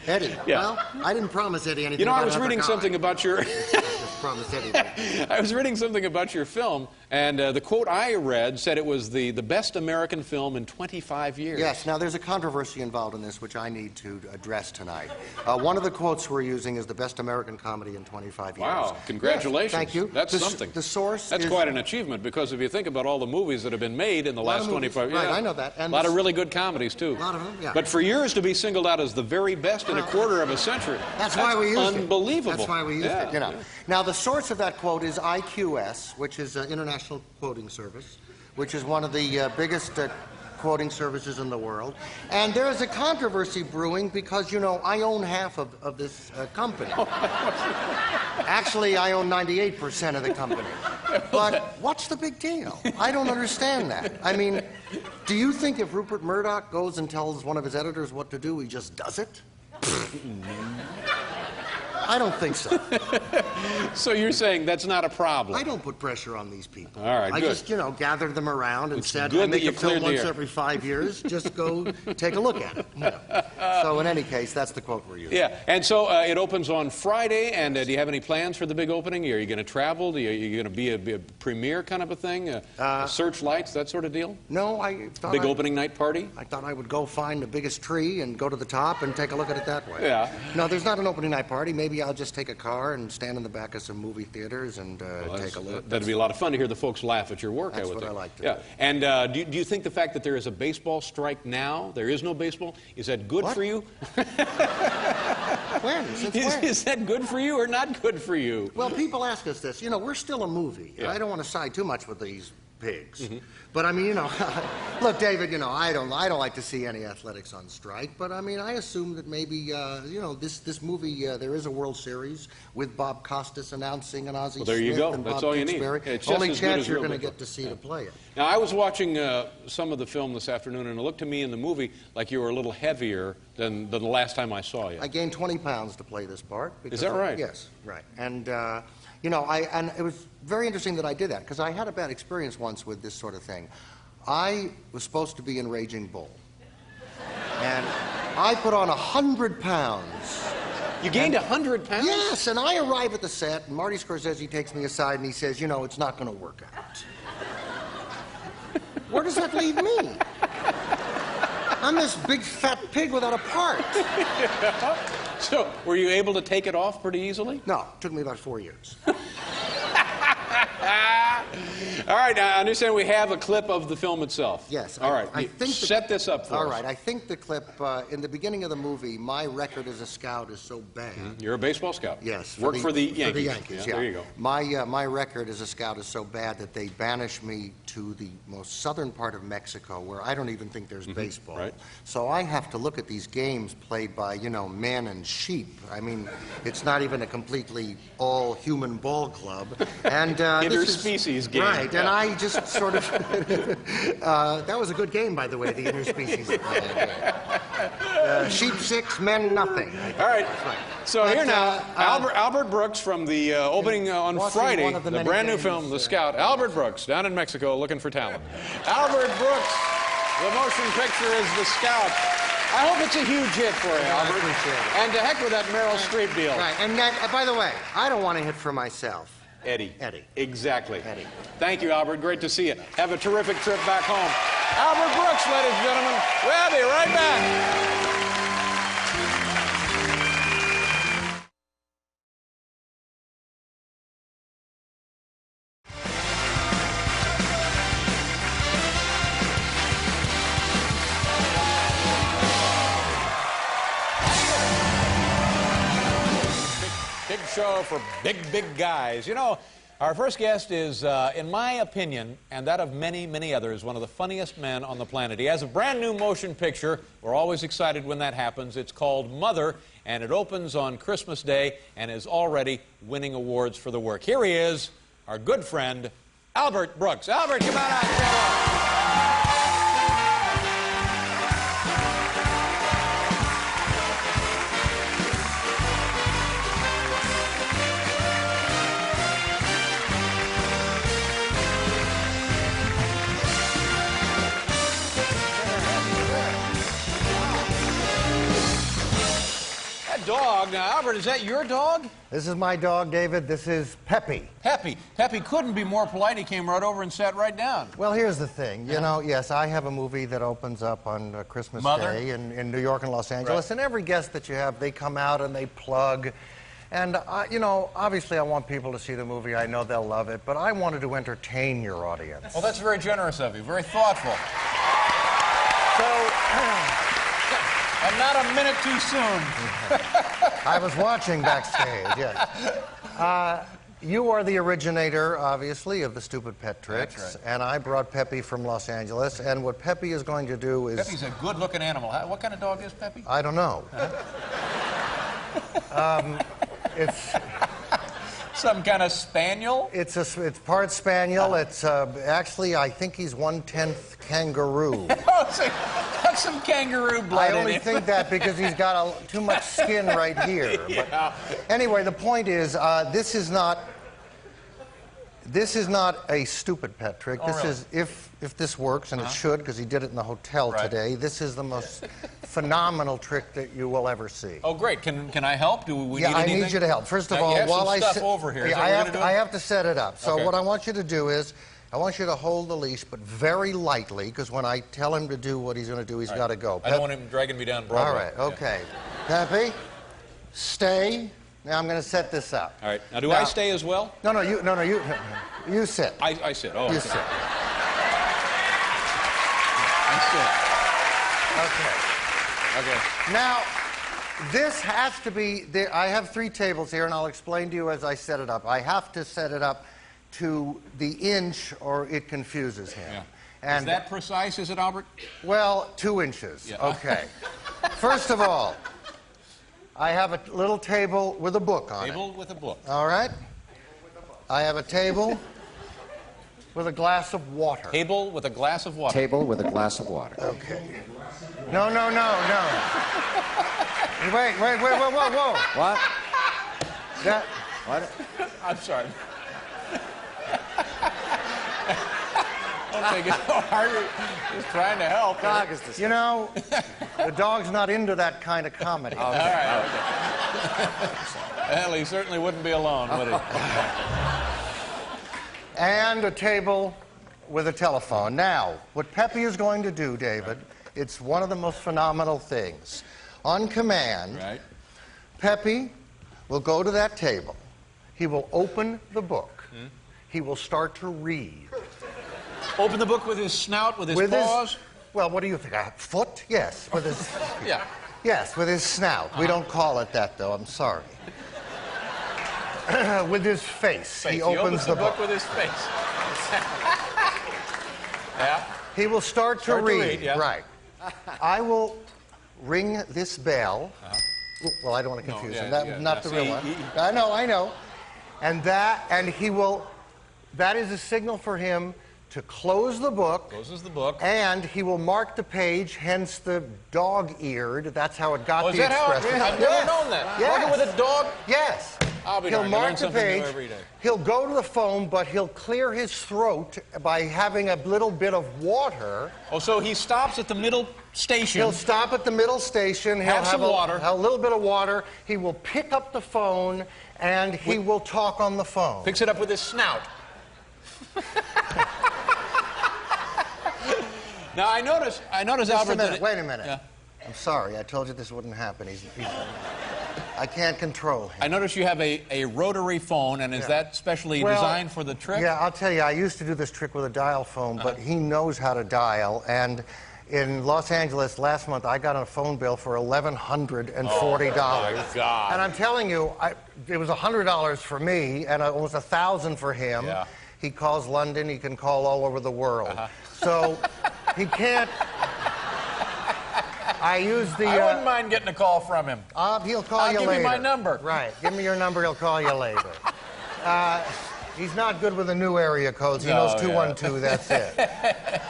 S2: Eddie?
S1: Yeah.
S2: Well, I didn't promise Eddie anything.
S1: You know,
S2: about
S1: I was reading something about your...
S2: Just promised Eddie.
S1: I was reading something about your film, and the quote I read said it was the best American film in 25 years.
S2: Yes. Now, there's a controversy involved in this, which I need to address tonight. One of the quotes we're using is the best American comedy in 25 years.
S1: Wow, congratulations.
S2: Yes, thank you.
S1: That's something.
S2: The source
S1: That's
S2: is...
S1: quite an achievement, because if you think about all the movies that have been made in the last 25 years...
S2: Right, I know that.
S1: And a lot of really good comedies, too.
S2: A lot of them, yeah.
S1: But for yours to be singled out as the very best in a quarter of a century...
S2: That's why we used it.
S1: Unbelievable.
S2: That's why we used it, you know. Now, the source of that quote is IQS, which is an international quoting service, which is one of the biggest quoting services in the world. And there is a controversy brewing because, you know, I own half of this company. Actually, I own 98% of the company. But what's the big deal? I don't understand that. I mean, do you think if Rupert Murdoch goes and tells one of his editors what to do, he just does it? I don't think so.
S1: So you're saying that's not a problem?
S2: I don't put pressure on these people.
S1: All right,
S2: I
S1: good.
S2: just, you know, gathered them around and said,
S1: good
S2: I make
S1: that you
S2: a film
S1: cleared the
S2: once
S1: air.
S2: every 5 years. Just go take a look at it. You know. So in any case, that's the quote we're using.
S1: Yeah, and so it opens on Friday, and do you have any plans for the big opening? Are you going to travel? Are you going to be a premiere kind of a thing? Searchlights, that sort of deal?
S2: No, I thought
S1: Big opening night party?
S2: I thought I would go find the biggest tree and go to the top and take a look at it that way.
S1: Yeah.
S2: No, there's not an opening night party. Maybe I'll just take a car and stand in the back of some movie theaters and take a look.
S1: That'd be a lot of fun to hear the folks laugh at your work,
S2: That's
S1: I would
S2: what
S1: think.
S2: I like to
S1: yeah.
S2: do.
S1: And do you think the fact that there is a baseball strike now, there is no baseball, is that good
S2: What?
S1: for you?
S2: When? Since when?
S1: Is that good for you or not good for you?
S2: Well, people ask us this. You know, we're still a movie.
S1: Yeah.
S2: I don't want to side too much with these pigs. But I mean, you know, look, David, you know, I don't like to see any athletics on strike. But I mean, I assume that maybe, you know, this movie, there is a World Series with Bob Costas announcing and Ozzie
S1: Well, there you
S2: Smith
S1: go.
S2: and
S1: That's
S2: Bob
S1: all you need.
S2: Tewksbury.
S1: Yeah, it's just
S2: Only
S1: as good
S2: chance
S1: as
S2: you're
S1: real
S2: going to
S1: baseball.
S2: get to see to play it.
S1: Now, I was watching some of the film this afternoon, and it looked to me in the movie like you were a little heavier than the last time I saw you.
S2: I gained 20 pounds to play this part.
S1: Is that right?
S2: Yes, right. And, you know, and it was very interesting that I did that because I had a bad experience once with this sort of thing. I was supposed to be in Raging Bull. And I put on 100 pounds.
S1: You gained 100 pounds?
S2: Yes, and I arrive at the set, and Marty Scorsese takes me aside and he says, you know, it's not going to work out. Where does that leave me? I'm this big fat pig without a part.
S1: So, were you able to take it off pretty easily?
S2: No, it took me about 4 years.
S1: All right, I understand we have a clip of the film itself.
S2: Yes.
S1: All right,
S2: I think
S1: set this up for us.
S2: All right, I think the clip, in the beginning of the movie, my record as a scout is so bad.
S1: You're a baseball scout.
S2: Yes.
S1: Work for the Yankees.
S2: For the Yankees, yeah.
S1: There you go.
S2: My record as a scout is so bad that they banish me to the most southern part of Mexico where I don't even think there's baseball.
S1: right.
S2: So I have to look at these games played by, you know, men and sheep. I mean, it's not even a completely all-human ball club. And
S1: Interspecies game.
S2: Right,
S1: yeah.
S2: and I just sort of... that was a good game, by the way, the interspecies game. Sheep 6, men nothing.
S1: All right.
S2: Right.
S1: So
S2: But,
S1: here now, Albert Brooks from the opening on
S2: watching
S1: Friday,
S2: one of the
S1: the
S2: many
S1: brand new
S2: games,
S1: film, The Scout. Albert Brooks, down in Mexico, looking for talent. Albert Brooks, the motion picture is The Scout. I hope it's a huge hit for you,
S2: I
S1: Albert.
S2: appreciate it.
S1: And to heck with that Meryl Streep deal.
S2: Right, and that, by the way, I don't want to hit for myself.
S1: Eddie.
S2: Eddie.
S1: Exactly.
S2: Eddie.
S1: Thank you, Albert. Great to see you. Have a terrific trip back home. Albert Brooks, ladies and gentlemen. We'll be right back. Big show for big guys. You know, Our first guest is, in my opinion, and that of many, many others, one of the funniest men on the planet. He has a brand new motion picture. We're always excited when that happens. It's called Mother, and it opens on Christmas Day and is already winning awards for the work. Here he is, our good friend, Albert Brooks. Albert, come on out. Dog. Now, Albert, is that your dog?
S2: This is my dog, David. This is Peppy.
S1: Peppy. Peppy couldn't be more polite. He came right over and sat right down.
S2: Well, here's the thing. You know, yes, I have a movie that opens up on Christmas Day in New York and Los Angeles. Right. And every guest that you have, they come out and they plug. And, you know, obviously I want people to see the movie. I know they'll love it. But I wanted to entertain your audience.
S1: Well, that's very generous of you. Very thoughtful.
S2: So...
S1: And not a minute too soon.
S2: I was watching backstage, yes. You are the originator, obviously, of the Stupid Pet Tricks.
S1: That's right.
S2: And I brought Peppy from Los Angeles. And what Peppy is going to do is...
S1: Peppy's a good-looking animal. What kind of dog is Peppy?
S2: I don't know. It's...
S1: Some kind of spaniel?
S2: It's part spaniel. It's actually, I think he's 1/10 kangaroo.
S1: Got some kangaroo blood in
S2: I only
S1: him.
S2: think that because he's got too much skin right here. But anyway, the point is, this is not a stupid pet trick.
S1: Oh,
S2: this
S1: really?
S2: is if this works, and it should, because he did it in the hotel today. This is the most phenomenal trick that you will ever see.
S1: Oh, great! Can I help? Do we need
S2: I
S1: anything?
S2: need you to help. First of
S1: Now,
S2: all,
S1: you have
S2: while
S1: some
S2: I
S1: stuff over here. Is that what we're gonna do?
S2: I have to set it up. So
S1: Okay.
S2: what I want you to do is, I want you to hold the leash, but very lightly, because when I tell him to do what he's going to do, he's got to go.
S1: I don't want him dragging me down Broadway.
S2: All right, okay. Peppy, stay. Now I'm going to set this up.
S1: All right. Now, do I stay as well?
S2: No, you sit.
S1: I sit. Oh,
S2: You
S1: okay.
S2: sit.
S1: I sit.
S2: Okay.
S1: Okay.
S2: Now, this has to be, I have 3 tables here, and I'll explain to you as I set it up. I have to set it up to the inch, or it confuses him.
S1: Yeah.
S2: And,
S1: is that precise, is it, Albert?
S2: well, 2 inches.
S1: Yeah.
S2: Okay. First of all, I have a little table with a book on it.
S1: Table with a book.
S2: All right? I have a table with a glass of water.
S1: Table with a glass of water.
S6: Table with a glass of water.
S2: Okay. No. Wait, whoa.
S6: What?
S2: That,
S6: What?
S1: I'm sorry. Don't take it so hard. Just trying to help.
S6: Dog is disgusting.
S2: you know, the dog's not into that kind of comedy.
S1: All right. Okay. Well, he certainly wouldn't be alone, would he?
S2: And a table with a telephone. Now, what Peppy is going to do, David, it's one of the most phenomenal things. On command,
S1: Right.
S2: Peppy will go to that table. He will open the book. He will start to read.
S1: Open the book with his snout, with his paws?
S2: Well, what do you think? A foot? Yes, with his...
S1: Yeah.
S2: Yes, with his snout. We don't call it that, though. I'm sorry. With his face. He opens the book
S1: with his face. Yeah.
S2: He will start to read.
S1: Yeah.
S2: Right. I will ring this bell. Well, I don't want to confuse him. Not the real one. I know. And he will... That is a signal for him to close the book.
S1: Closes the book.
S2: And he will mark the page, hence the dog-eared. That's how it got
S1: Oh,
S2: the
S1: is that how?
S2: expression.
S1: I've never known that.
S2: Yes.
S1: Walking with a dog?
S2: Yes.
S1: I'll be
S2: He'll
S1: darned. I learn
S2: mark the
S1: something new
S2: page.
S1: every day.
S2: He'll go to the phone, but he'll clear his throat by having a little bit of water.
S1: Oh, so he stops at the middle station.
S2: He'll stop at the middle station. He'll
S1: Have some water.
S2: a little bit of water. He will pick up the phone, and he will talk on the phone.
S1: Picks it up with his snout. Now, I notice,
S2: Just
S1: Albert,
S2: a minute. Wait a minute.
S1: Yeah.
S2: I'm sorry. I told you this wouldn't happen. I can't control him.
S1: I notice you have a rotary phone, and is that specially designed for the trick?
S2: Yeah, I'll tell you, I used to do this trick with a dial phone, but he knows how to dial, and In Los Angeles last month, I got a phone bill for $1,140.
S8: Oh, my God.
S2: And I'm telling you, it was $100 for me, and it was $1,000 for him.
S8: Yeah.
S2: He calls London. He can call all over the world. So he can't. I use the.
S8: I wouldn't mind getting a call from him.
S2: He'll call you later.
S8: I'll give you my number.
S2: Right. Give me your number. He'll call you later. He's not good with the new area codes. He knows 212. That's it.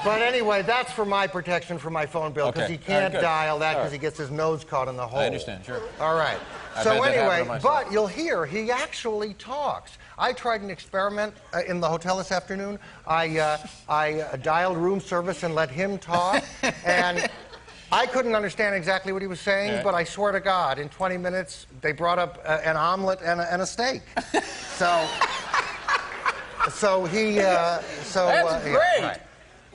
S2: But anyway, that's for my protection for my phone bill because he can't dial that because he gets his nose caught in the hole.
S8: I understand. Sure.
S2: All right. So anyway, but you'll hear he actually talks. I tried an experiment in the hotel this afternoon. I dialed room service and let him talk, and I couldn't understand exactly what he was saying, but I swear to God, in 20 minutes, they brought up an omelet and a steak. So he. That's
S8: great.
S2: Right.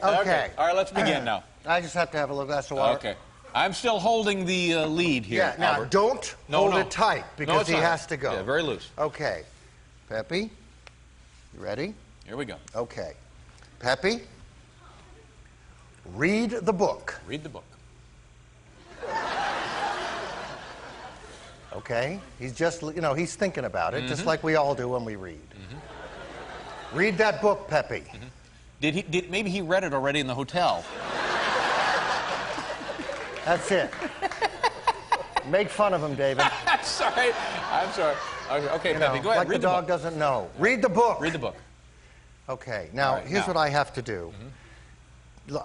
S2: Okay.
S8: All right, let's begin now.
S2: I just have to have a little glass of water.
S8: Okay. I'm still holding the lead here.
S2: Yeah. Now,
S8: Albert.
S2: don't hold it tight because he has to go.
S8: Yeah, very loose.
S2: Okay. Peppy, you ready?
S8: Here we go.
S2: Okay. Peppy, read the book.
S8: Read the book.
S2: Okay. He's just, he's thinking about it, just like we all do when we read. Read that book, Peppy.
S8: Maybe he read it already in the hotel.
S2: That's it. Make fun of him, David.
S8: I'm sorry. Okay, Peppy, go ahead.
S2: Like
S8: read
S2: the dog doesn't know. Read the book.
S8: Read the book.
S2: Okay. Now, here's what I have to do.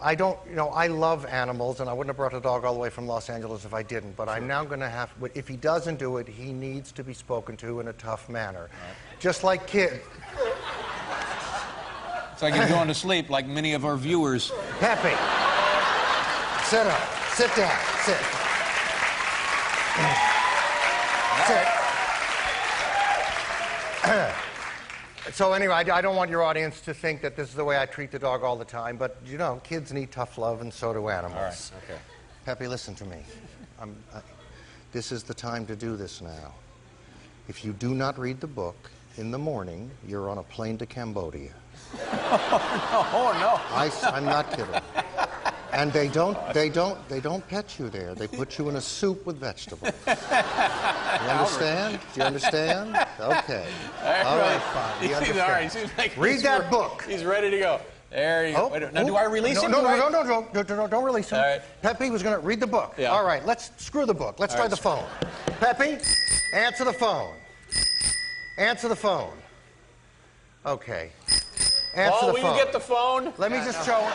S2: I don't, I love animals, and I wouldn't have brought a dog all the way from Los Angeles if I didn't, but I'm now going to have, if he doesn't do it, he needs to be spoken to in a tough manner. Just like kids.
S8: It's like he's going to sleep, like many of our viewers.
S2: Peppy, sit up. Sit down. Sit. Sit. So anyway, I don't want your audience to think that this is the way I treat the dog all the time, but, kids need tough love, and so do animals.
S8: All right, okay.
S2: Peppy, listen to me. This is the time to do this now. If you do not read the book in the morning, you're on a plane to Cambodia.
S8: Oh, no.
S2: I'm not kidding. And they don't pet you there. They put you in a soup with vegetables. You understand? Do you understand? Okay. All right, fine. You understand.
S8: All right, seems like
S2: read that book.
S8: He's ready to go. There you go. Now, do I release him?
S2: No, don't release him.
S8: All right.
S2: Peppy was going to read the book.
S8: Yeah.
S2: All right, let's screw the book. Let's try the phone. Peppy, answer the phone. Answer the phone. Okay. Answer the phone.
S8: Will you get the phone?
S2: Let me just show him.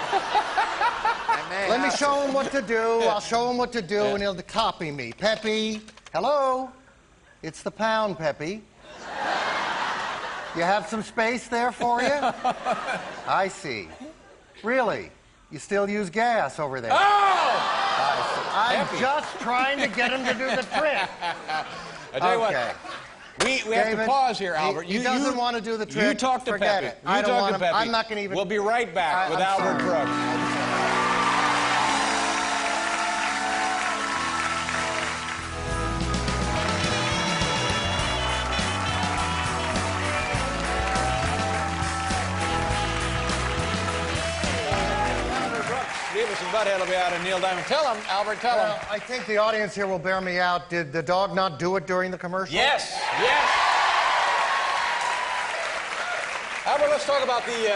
S2: Let me show him what to do. I'll show him what to do, and he'll copy me. Peppy, hello? It's the pound, Peppy. You have some space there for you? I see. Really? You still use gas over there?
S8: Oh!
S2: I'm just trying to get him to do the trick.
S8: I tell you what. We have to pause here, Albert.
S2: He doesn't want to do the trick.
S8: You talk to
S2: Forget
S8: Peppy.
S2: it. I don't want him.
S8: Peppy.
S2: I'm not going to even...
S8: We'll be right back with Albert Brooks. Beavis and Butthead will be out in Neil Diamond. Tell him, Albert, tell him.
S2: I think the audience here will bear me out. Did the dog not do it during the commercial?
S8: Yes, yes. Albert, let's talk about the,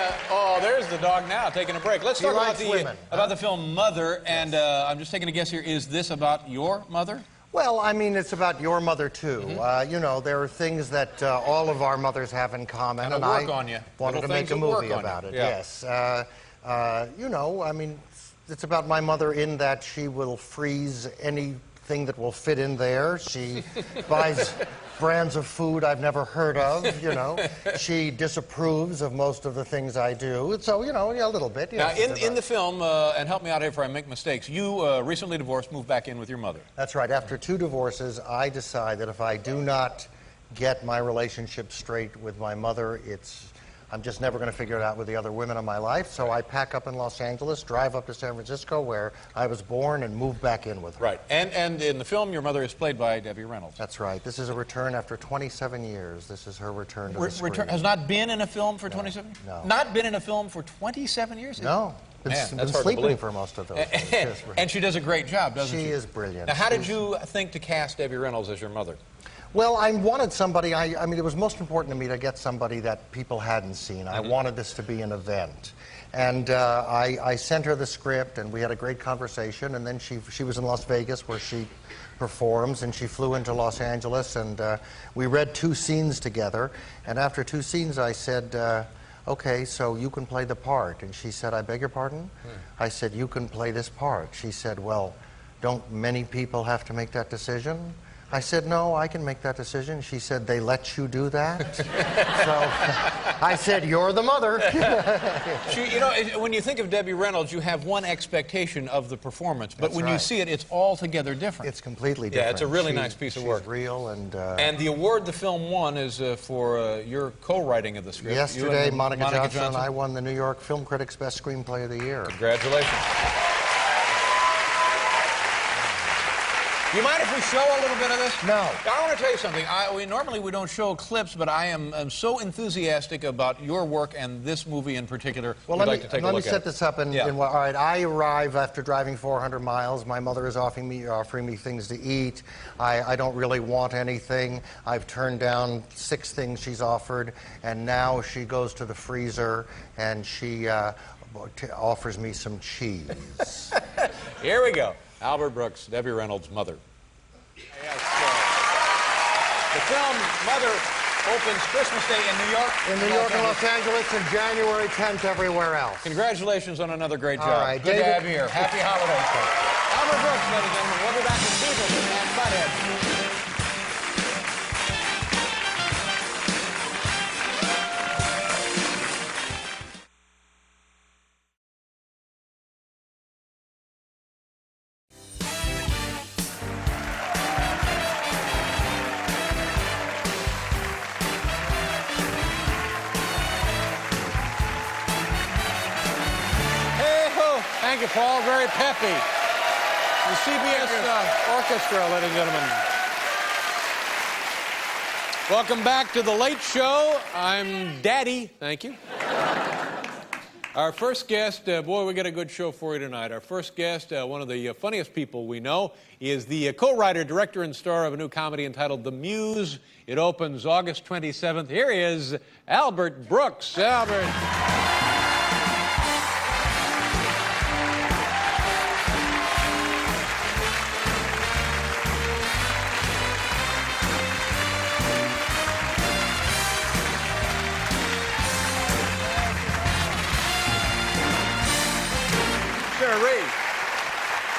S8: there's the dog now taking a break. Let's talk about the film Mother, and I'm just taking a guess here. Is this about your mother?
S2: Well, I mean, it's about your mother, too. There are things that all of our mothers have in common, and I wanted to make a movie about it, yes. I mean, it's about my mother in that she will freeze anything that will fit in there. She buys brands of food I've never heard of, She disapproves of most of the things I do. So, a little bit.
S8: Now, in the film, and help me out here if I make mistakes, you recently divorced, moved back in with your mother.
S2: That's right. After 2 divorces, I decide that if I do not get my relationship straight with my mother, I'm just never going to figure it out with the other women in my life. So I pack up in Los Angeles, drive up to San Francisco, where I was born, and move back in with her.
S8: Right. And in the film, your mother is played by Debbie Reynolds.
S2: That's right. This is a return after 27 years. This is her return to the screen.
S8: Has not been in a film for 27 years?
S2: No.
S8: Not been in a film for 27 years?
S2: No. Been sleeping for most of those days.
S8: And she does a great job, doesn't she?
S2: She is brilliant.
S8: Now, how did you think to cast Debbie Reynolds as your mother?
S2: Well, I wanted somebody, I mean, it was most important to me to get somebody that people hadn't seen. I wanted this to be an event. And I sent her the script, and we had a great conversation, and then she was in Las Vegas, where she performs, and she flew into Los Angeles, and we read 2 scenes together, and after 2 scenes I said, okay, so you can play the part. And she said, I beg your pardon? I said, you can play this part. She said, well, don't many people have to make that decision? I said, no, I can make that decision. She said, they let you do that? So I said, you're the mother.
S8: You know, when you think of Debbie Reynolds, you have one expectation of the performance, but when you see it, it's altogether different.
S2: It's completely different.
S8: Yeah, it's a really nice piece of work.
S2: She's real, and...
S8: And the award the film won is for your co-writing of the script.
S2: Yesterday, Monica Johnson and I won the New York Film Critics' Best Screenplay of the Year.
S8: Congratulations. You mind if we show a little bit of this?
S2: No.
S8: I want to tell you something. Normally we don't show clips, but I am so enthusiastic about your work and this movie in particular.
S2: Well, let me set this up. All right, I arrive after driving 400 miles. My mother is offering me things to eat. I don't really want anything. I've turned down 6 things she's offered, and now she goes to the freezer and she offers me some cheese.
S8: Here we go. Albert Brooks, Debbie Reynolds' mother. Yes, the film Mother opens Christmas Day in New York.
S2: In New York and Los Angeles, and January 10th everywhere else.
S8: Congratulations on another great job.
S2: All right,
S8: Good to have you here. Happy holidays. Albert Brooks, ladies and gentlemen. We'll be back in Beavis and Butthead. Thank you, Paul. Very peppy. The CBS Orchestra, ladies and gentlemen. Welcome back to The Late Show. I'm Daddy. Thank you. Our first guest, boy, we got a good show for you tonight. Our first guest, one of the funniest people we know, is the co-writer, director, and star of a new comedy entitled The Muse. It opens August 27th. Here he is, Albert Brooks. Albert.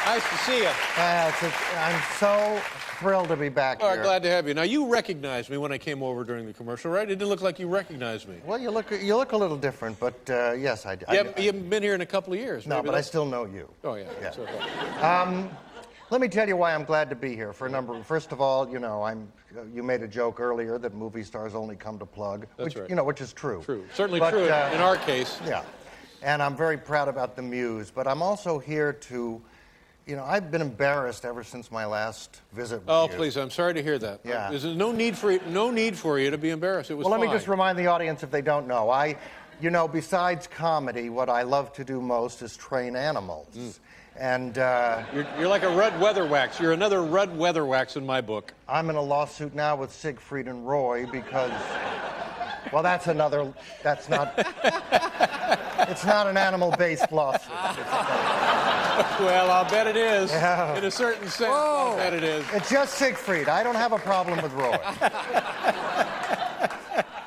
S8: Nice to see you.
S2: I'm so thrilled to be back here.
S8: Glad to have you. Now, you recognized me when I came over during the commercial, right? It didn't look like you recognized me.
S2: Well, you look a little different, but yes, I do.
S8: You haven't been here in a couple of years.
S2: No, but I still know you.
S8: Oh, yeah.
S2: Yeah. Let me tell you why I'm glad to be here. First of all, you know, you made a joke earlier that movie stars only come to plug.
S8: That's right.
S2: You know, which is true.
S8: True. Certainly true in our case.
S2: Yeah. And I'm very proud about the Muse, but I'm also here to... You know, I've been embarrassed ever since my last visit with you.
S8: Oh, please, I'm sorry to hear that.
S2: Yeah.
S8: There's no need for you to be embarrassed. It was
S2: Well, let me just remind the audience, if they don't know, you know, besides comedy, what I love to do most is train animals. And
S8: you're like a Rudd Weatherwax. You're another Rudd Weatherwax in my book.
S2: I'm in a lawsuit now with Siegfried and Roy because, well, it's not an animal-based lawsuit.
S8: Well, I'll bet it is. Yeah. In a certain sense, I'll bet it is.
S2: It's just Siegfried. I don't have a problem with Roy.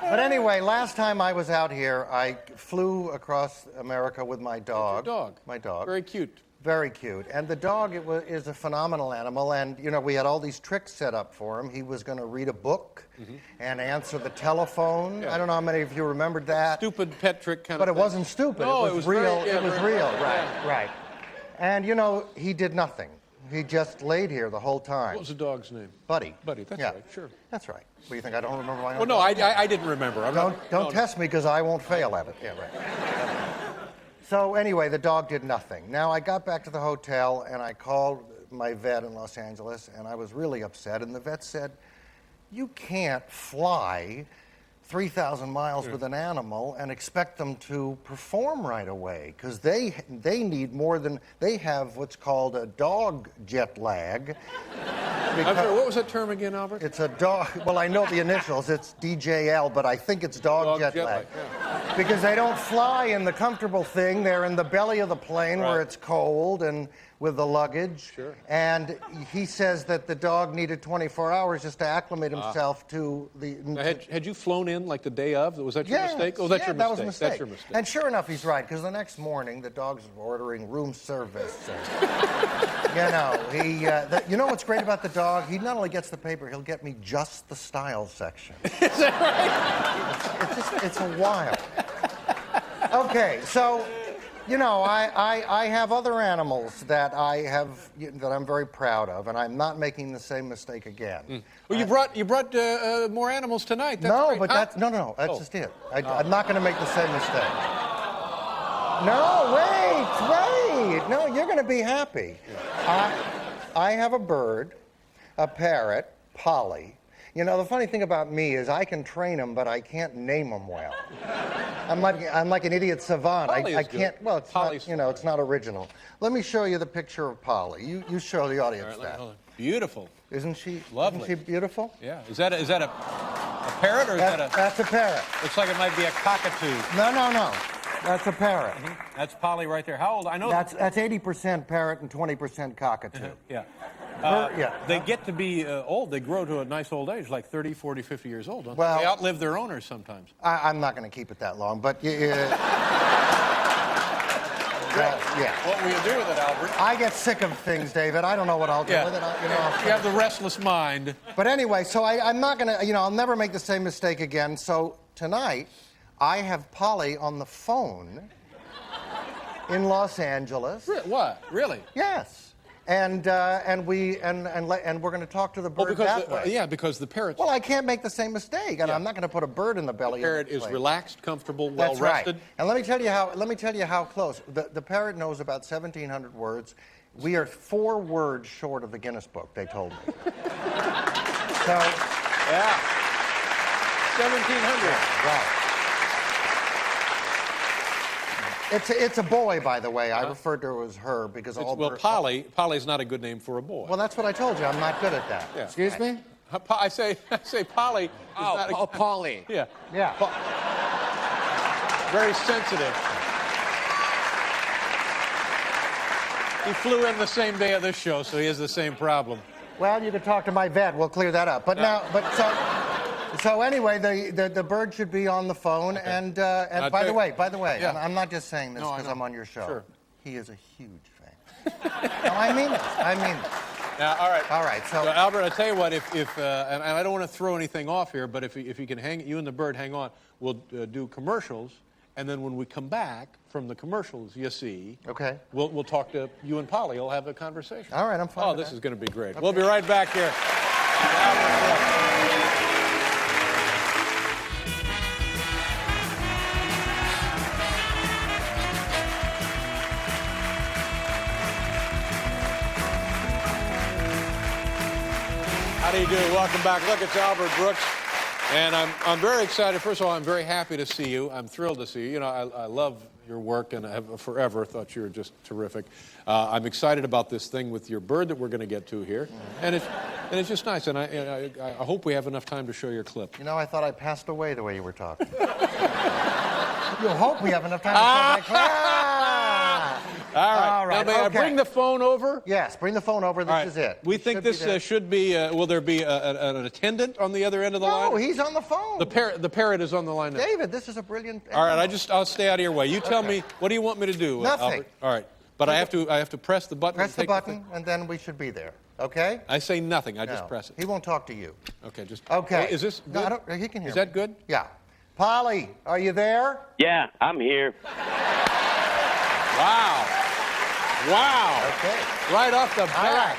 S2: But anyway, last time I was out here, I flew across America with my dog.
S8: Your dog?
S2: My dog.
S8: Very cute.
S2: Very cute. And the dog is a phenomenal animal, and, you know, we had all these tricks set up for him. He was going to read a book and answer the telephone. Yeah. I don't know how many of you remembered that.
S8: Stupid pet trick kind
S2: but
S8: of
S2: it wasn't stupid.
S8: No,
S2: it was real.
S8: It was
S2: real. Right. And, you know, he did nothing. He just laid here the whole time.
S8: What was the dog's name?
S2: Buddy.
S8: Buddy, that's right, sure.
S2: That's right. What do you think, I don't remember my own
S8: Well, no, I didn't remember.
S2: Don't test me, because I won't fail at it. Yeah, right. So anyway, the dog did nothing. Now, I got back to the hotel, and I called my vet in Los Angeles, and I was really upset. And the vet said, you can't fly 3,000 miles with an animal and expect them to perform right away, because they need more than, they have what's called a dog jet lag.
S8: What was that term again, Albert?
S2: It's a dog, well, I know the initials, it's DJL, but I think it's dog jet lag.
S8: Yeah.
S2: Because they don't fly in the comfortable thing, they're in the belly of the plane where it's cold and with the luggage.
S8: Sure.
S2: And he says that the dog needed 24 hours just to acclimate himself to the...
S8: Now, had you flown in like the day of? Was that your mistake? Oh, that's your mistake.
S2: That was a mistake.
S8: That's your mistake.
S2: And sure enough, he's right, because the next morning, the dog's ordering room service. You know what's great about the dog? He not only gets the paper, he'll get me just the style section.
S8: Is that right?
S2: It's a while. Okay, so... You know, I have other animals that that I'm very proud of, and I'm not making the same mistake again.
S8: Well, you brought more animals tonight. That's
S2: no,
S8: great.
S2: but that's that's just it. I'm not going to make the same mistake. No, wait. No, you're going to be happy. I have a bird, a parrot, Polly. You know, the funny thing about me is I can train them, but I can't name them well. I'm like an idiot savant. I can't. Well, it's not, it's not original. Let me show you the picture of Polly. You show the audience that.
S8: Beautiful.
S2: Isn't she?
S8: Lovely.
S2: Isn't she beautiful?
S8: Yeah. Is that a parrot or is that a?
S2: That's a parrot.
S8: Looks like it might be a cockatoo.
S2: No. That's a parrot.
S8: That's Polly right there. How old? I know.
S2: That's 80% parrot and 20% cockatoo.
S8: Yeah.
S2: Yeah.
S8: They get to be old. They grow to a nice old age, like 30, 40, 50 years old, don't they?
S2: Well,
S8: They outlive their owners sometimes.
S2: I'm not going to keep it that long, but yeah.
S8: What will you do with it, Albert?
S2: I get sick of things, David. I don't know what I'll do with it.
S8: You have the restless mind.
S2: But anyway, so I'm not going to, I'll never make the same mistake again. So tonight, I have Polly on the phone in Los Angeles.
S8: What? Really?
S2: Yes. And we're going to talk to the bird that way.
S8: Yeah, because the parrot's...
S2: Well, I can't make the same mistake, and I'm not going to put a bird in the belly.
S8: The parrot is relaxed, comfortable,
S2: That's
S8: well-rested.
S2: Right. And let me tell you how close. The parrot knows about 1,700 words. We are 4 words short of the Guinness Book, they told me. So...
S8: Yeah. 1,700.
S2: Right. It's a boy, by the way. I referred to her as her because
S8: Polly's not a good name for a boy.
S2: Well, that's what I told you. I'm not good at that.
S8: Yeah.
S6: Excuse me?
S8: I say Polly.
S6: Polly.
S8: Yeah.
S2: Yeah.
S8: Very sensitive. He flew in the same day of this show, so he has the same problem.
S2: Well, you can talk to my vet. We'll clear that up. But so anyway, the bird should be on the phone. Okay. And by the way,
S8: yeah.
S2: I'm not just saying this because I'm on your show.
S8: Sure.
S2: He is a huge fan. No, I mean it.
S8: Now, all right.
S2: So
S8: Albert, I tell you what, if and I don't want to throw anything off here, but if you can you and the bird hang on, we'll do commercials, and then when we come back from the commercials, you see,
S2: okay,
S8: we'll talk to you and Polly. You'll have a conversation.
S2: All right, I'm fine.
S8: Oh, this is going to be great. Okay. We'll be right back here. How do you do? Welcome back. Look, it's Albert Brooks, and I'm very excited. First of all, I'm very happy to see you. I'm thrilled to see you. You know, I love your work, and I have forever thought you were just terrific. I'm excited about this thing with your bird that we're going to get to here, and it's just nice. And I hope we have enough time to show your clip.
S2: You know, I thought I passed away the way you were talking. You hope we have enough time to show that clip.
S8: All right. Now, may I bring the phone over?
S2: Yes, bring the phone over. This is it.
S8: We think this should be, will there be an attendant on the other end of the line?
S2: No, he's on the phone.
S8: The parrot is on the line now.
S2: David, this is a brilliant...
S8: All right, I'll stay out of your way. You tell me, what do you want me to do,
S2: Nothing.
S8: Albert? All right. But I have to press the button.
S2: Press the button, and then we should be there. Okay?
S8: I say nothing. I just press it.
S2: He won't talk to you.
S8: Okay, just...
S2: Okay.
S8: Is this good?
S2: No, he can hear
S8: Is that good?
S2: Yeah. Polly, are you there?
S9: Yeah, I'm here.
S8: Wow.
S2: Okay.
S8: Right off the bat.
S2: All right.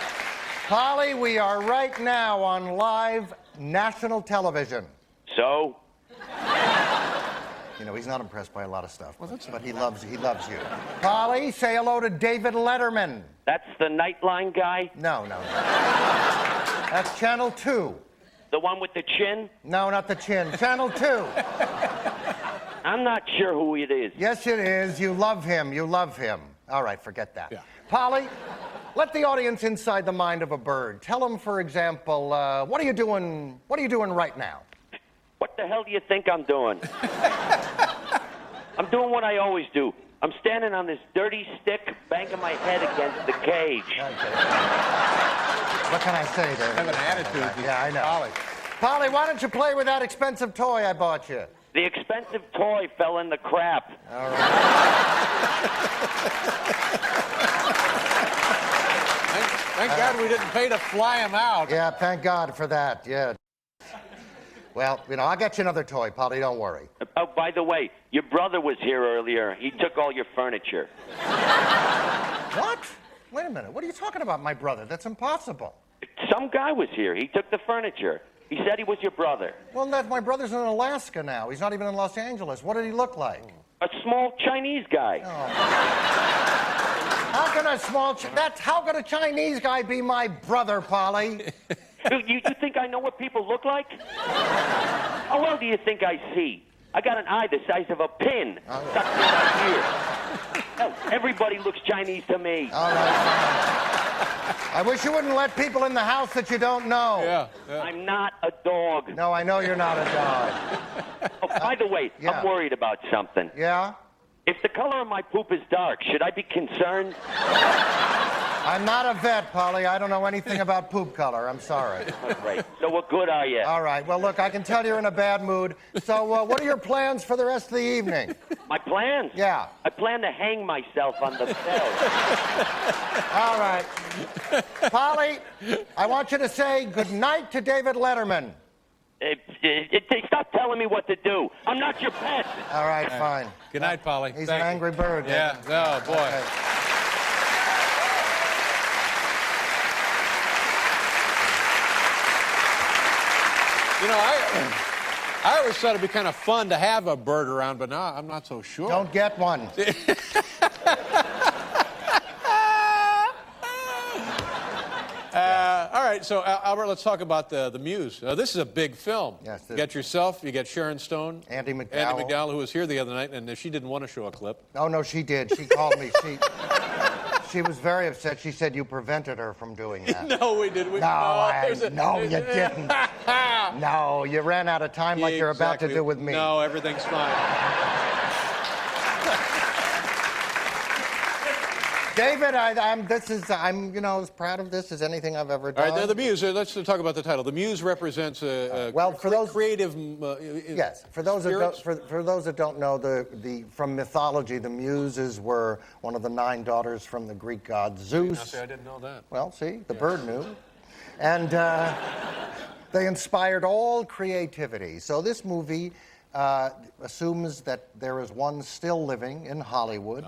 S2: Polly, we are right now on live national television.
S9: So?
S2: You know, he's not impressed by a lot of stuff, but he loves you. Polly, say hello to David Letterman.
S9: That's the Nightline guy?
S2: No. That's Channel 2.
S9: The one with the chin?
S2: No, not the chin. Channel 2.
S9: I'm not sure who it is.
S2: Yes, it is. You love him. You love him. All right, forget that.
S8: Yeah.
S2: Polly, let the audience inside the mind of a bird. Tell them, for example, what are you doing? What are you doing right now?
S9: What the hell do you think I'm doing? I'm doing what I always do. I'm standing on this dirty stick, banging my head against the cage.
S2: Okay. What can I say there?
S8: Have an attitude.
S2: Yeah, I know.
S8: Polly.
S2: Polly, why don't you play with that expensive toy I bought you?
S9: The expensive toy fell in the crap.
S2: All right.
S8: Thank God we didn't pay to fly him out.
S2: Yeah, thank God for that. Yeah. Well, you know, I'll get you another toy, Polly. Don't worry.
S9: Oh, by the way, your brother was here earlier. He took all your furniture.
S2: What? Wait a minute. What are you talking about, my brother? That's impossible.
S9: Some guy was here. He took the furniture. He said he was your brother.
S2: Well, my brother's in Alaska now. He's not even in Los Angeles. What did he look like?
S9: A small Chinese guy.
S2: Oh. How can how could a Chinese guy be my brother, Polly?
S9: You think I know what people look like? How well do you think I see? I got an eye the size of a pin stuck in my ear. Hell, everybody looks Chinese to me.
S2: All right, fine. I wish you wouldn't let people in the house that you don't know.
S8: Yeah.
S9: I'm not a dog.
S2: No, I know you're not a dog.
S9: Oh, by the way,
S2: yeah.
S9: I'm worried about something.
S2: Yeah?
S9: If the color of my poop is dark, should I be concerned?
S2: I'm not a vet, Polly. I don't know anything about poop color. I'm sorry.
S9: Right. So what good are you?
S2: All right. Well, look, I can tell you're in a bad mood. So what are your plans for the rest of the evening?
S9: My plans?
S2: Yeah.
S9: I plan to hang myself on the bed.
S2: All right. Polly, I want you to say good night to David Letterman.
S9: Stop telling me what to do. I'm not your pet.
S2: All right, fine.
S8: Good night, Polly.
S2: He's
S8: Thank
S2: an
S8: you.
S2: angry bird.
S8: Yeah. Oh, boy.
S2: Okay.
S8: You know, I always thought it'd be kind of fun to have a bird around, but now I'm not so sure.
S2: Don't get one.
S8: All right, so Albert, let's talk about the Muse. This is a big film.
S2: Yes.
S8: You got yourself, you got Sharon Stone.
S2: Andy McDowell.
S8: Andy McDowell, who was here the other night, and she didn't want to show a clip.
S2: Oh, no, she did. She called me. She was very upset. She said you prevented her from doing that.
S8: No, we didn't.
S2: No, you didn't. No, you ran out of time like you're about to do with me.
S8: No, everything's fine.
S2: David, I'm you know, as proud of this as anything I've ever done.
S8: All right, now the Muse. Let's talk about the title. The Muse represents creative.
S2: Yes, for those that don't know, from mythology, the Muses were one of the 9 daughters from the Greek god Zeus.
S8: I didn't know that.
S2: Well, see, the bird knew, and they inspired all creativity. So this movie assumes that there is one still living in Hollywood.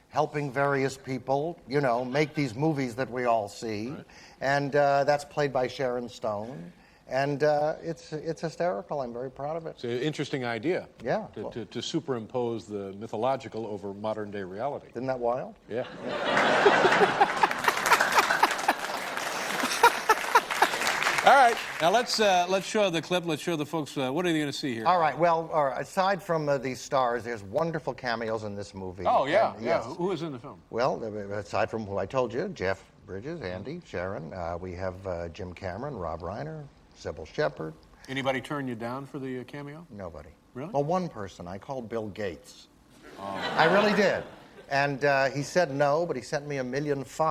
S2: Helping various people, you know, make these movies that we all see. Right. And that's played by Sharon Stone. And it's hysterical. I'm very proud of it.
S8: It's an interesting idea.
S2: Yeah.
S8: To superimpose the mythological over modern day reality.
S2: Isn't that wild?
S8: Yeah. All right, now let's show the clip. Let's show the folks what are they going to see here.
S2: All right. Well, aside from these stars, there's wonderful cameos in this movie.
S8: Oh yeah,
S2: and,
S8: yeah.
S2: Yes.
S8: Who is in the film?
S2: Well, aside from who I told you, Jeff Bridges, Andy, Sharon, we have Jim Cameron, Rob Reiner, Sybil Shepherd.
S8: Anybody turn you down for the cameo?
S2: Nobody.
S8: Really?
S2: Well, one person. I called Bill Gates. Oh. I really did, and he said no, but he sent me $1.5 million.
S8: Pretty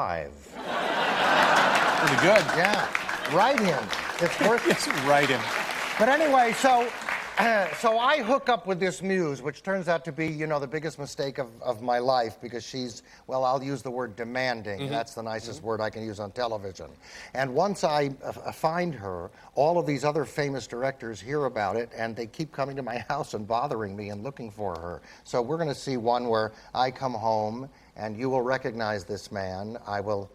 S8: good.
S2: Yeah. Write him. It's worth it.
S8: Yes, write him.
S2: But anyway, so I hook up with this Muse, which turns out to be, you know, the biggest mistake of my life because she's, well, I'll use the word demanding. Mm-hmm. That's the nicest word I can use on television. And once I find her, all of these other famous directors hear about it, and they keep coming to my house and bothering me and looking for her. So we're going to see one where I come home, and you will recognize this man. I will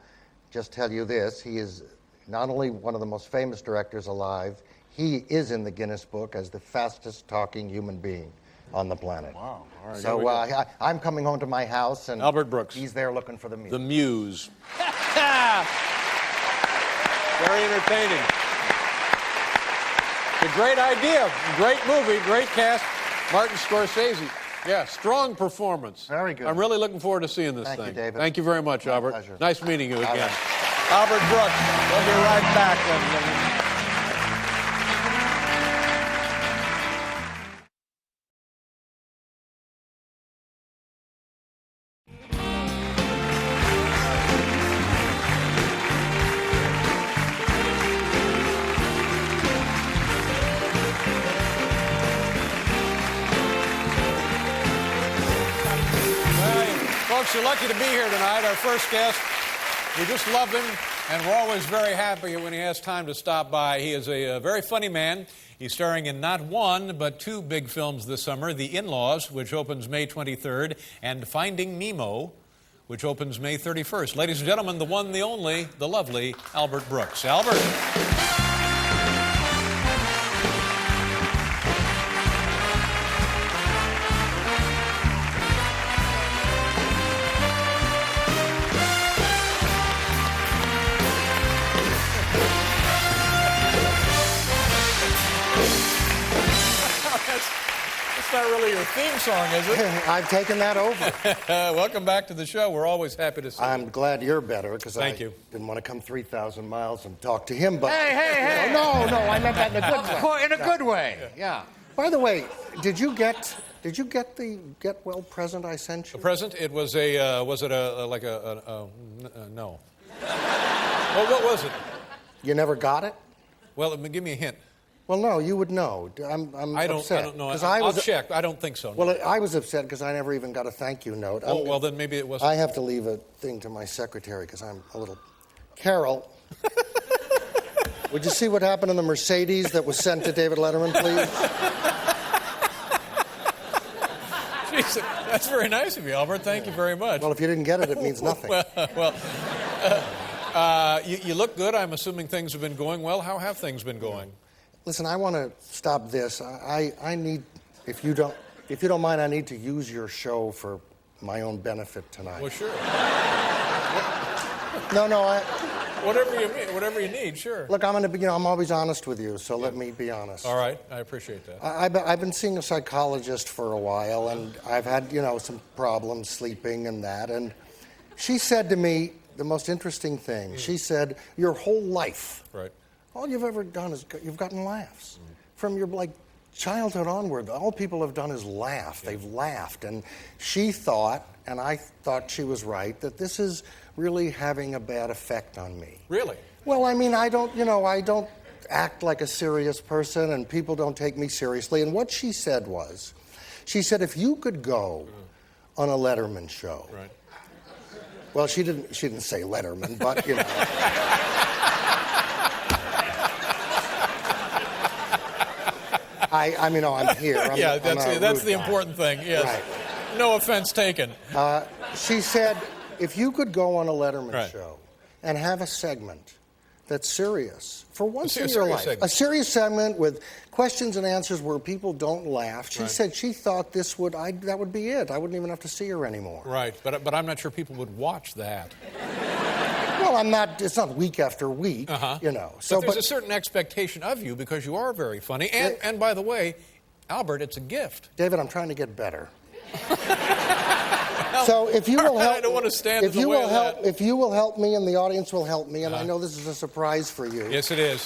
S2: just tell you this. He is not only one of the most famous directors alive, he is in the Guinness Book as the fastest talking human being on the planet.
S8: Wow. All right,
S2: so I'm coming home to my house, and
S8: Albert Brooks.
S2: He's there looking for the Muse.
S8: The Muse. Very entertaining. It's a great idea. Great movie, great cast. Martin Scorsese. Yeah, strong performance.
S2: Very good.
S8: I'm really looking forward to seeing this thing.
S2: Thank you, David.
S8: Thank you very much, Albert.
S2: Pleasure.
S8: Nice meeting you again.
S2: right.
S8: Albert Brooks. We'll be right back. Folks, you're lucky to be here tonight. Our first guest, we just love him, and we're always very happy when he has time to stop by. He is a very funny man. He's starring in not one, but two big films this summer, The In-Laws, which opens May 23rd, and Finding Nemo, which opens May 31st. Ladies and gentlemen, the one, the only, the lovely Albert Brooks. Albert. Not really your theme song, is it?
S2: I've taken that over.
S8: Welcome back to the show. We're always happy to see you.
S2: I'm glad you're better, because I didn't want to come 3,000 miles and talk to him, but...
S6: Hey!
S2: No, I meant that in a good way.
S6: In a good way, yeah.
S2: By the way, did you get the get well present I sent you?
S8: A present? It was a, was it a no. Well, what was it?
S2: You never got it?
S8: Well, give me a hint.
S2: Well, no, you would know. I'm upset.
S8: I don't know.
S2: I'll
S8: check. I don't think so. No.
S2: Well, I was upset because I never even got a thank you note.
S8: Oh, well, then maybe it wasn't.
S2: I have to leave a thing to my secretary because I'm a little... Carol, would you see what happened in the Mercedes that was sent to David Letterman, please?
S8: Jeez, that's very nice of you, Albert. Thank you very much.
S2: Well, if you didn't get it, it means nothing.
S8: You look good. I'm assuming things have been going well. How have things been going?
S2: Listen, I want to stop this. I need, if you don't mind, I need to use your show for my own benefit tonight.
S8: Well, sure.
S2: No,
S8: Whatever you need, sure.
S2: Look, I'm going to be, I'm always honest with you, so let me be honest.
S8: All right, I appreciate that.
S2: I've been seeing a psychologist for a while, and I've had, some problems sleeping and that, and she said to me the most interesting thing. She said, your whole life,
S8: right,
S2: all you've ever done is you've gotten laughs. From your, childhood onward, all people have done is laugh. They've laughed. And she thought, and I thought she was right, that this is really having a bad effect on me.
S8: Really?
S2: Well, I mean, I don't act like a serious person, and people don't take me seriously. And what she said was, she said, if you could go on a Letterman show.
S8: Right.
S2: Well, she didn't say Letterman, but, I'm here.
S8: That's the important thing. Yes.
S2: Right.
S8: No offense taken.
S2: She said, if you could go on a Letterman show and have a segment that's serious for once in your life, a serious segment with questions and answers where people don't laugh. She said she thought that would be it. I wouldn't even have to see her anymore.
S8: Right, but I'm not sure people would watch that.
S2: Well, it's not week after week, So,
S8: but there's a certain expectation of you because you are very funny. And by the way, Albert, it's a gift.
S2: David, I'm trying to get better. So if you will help,
S8: I don't want to stand in the way of that.
S2: If you will help me and the audience will help me, and I know this is a surprise for you.
S8: Yes, it is.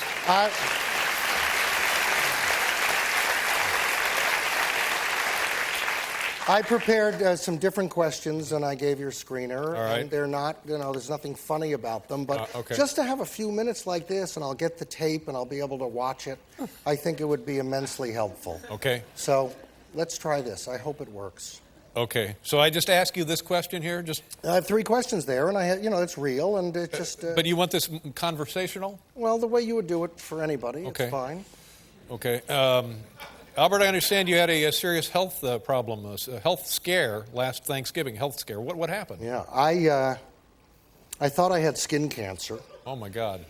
S2: I prepared some different questions, and I gave your screener.
S8: All right.
S2: And they're not, there's nothing funny about them. But just to have a few minutes like this, and I'll get the tape, and I'll be able to watch it, I think it would be immensely helpful.
S8: Okay.
S2: So let's try this. I hope it works.
S8: Okay. So I just ask you this question here?
S2: I have 3 questions there, and it's real, and it just...
S8: But you want this conversational?
S2: Well, the way you would do it for anybody, it's fine.
S8: Okay. Albert, I understand you had a serious health problem, a health scare last Thanksgiving. Health scare. What happened?
S2: Yeah, I thought I had skin cancer.
S8: Oh my God.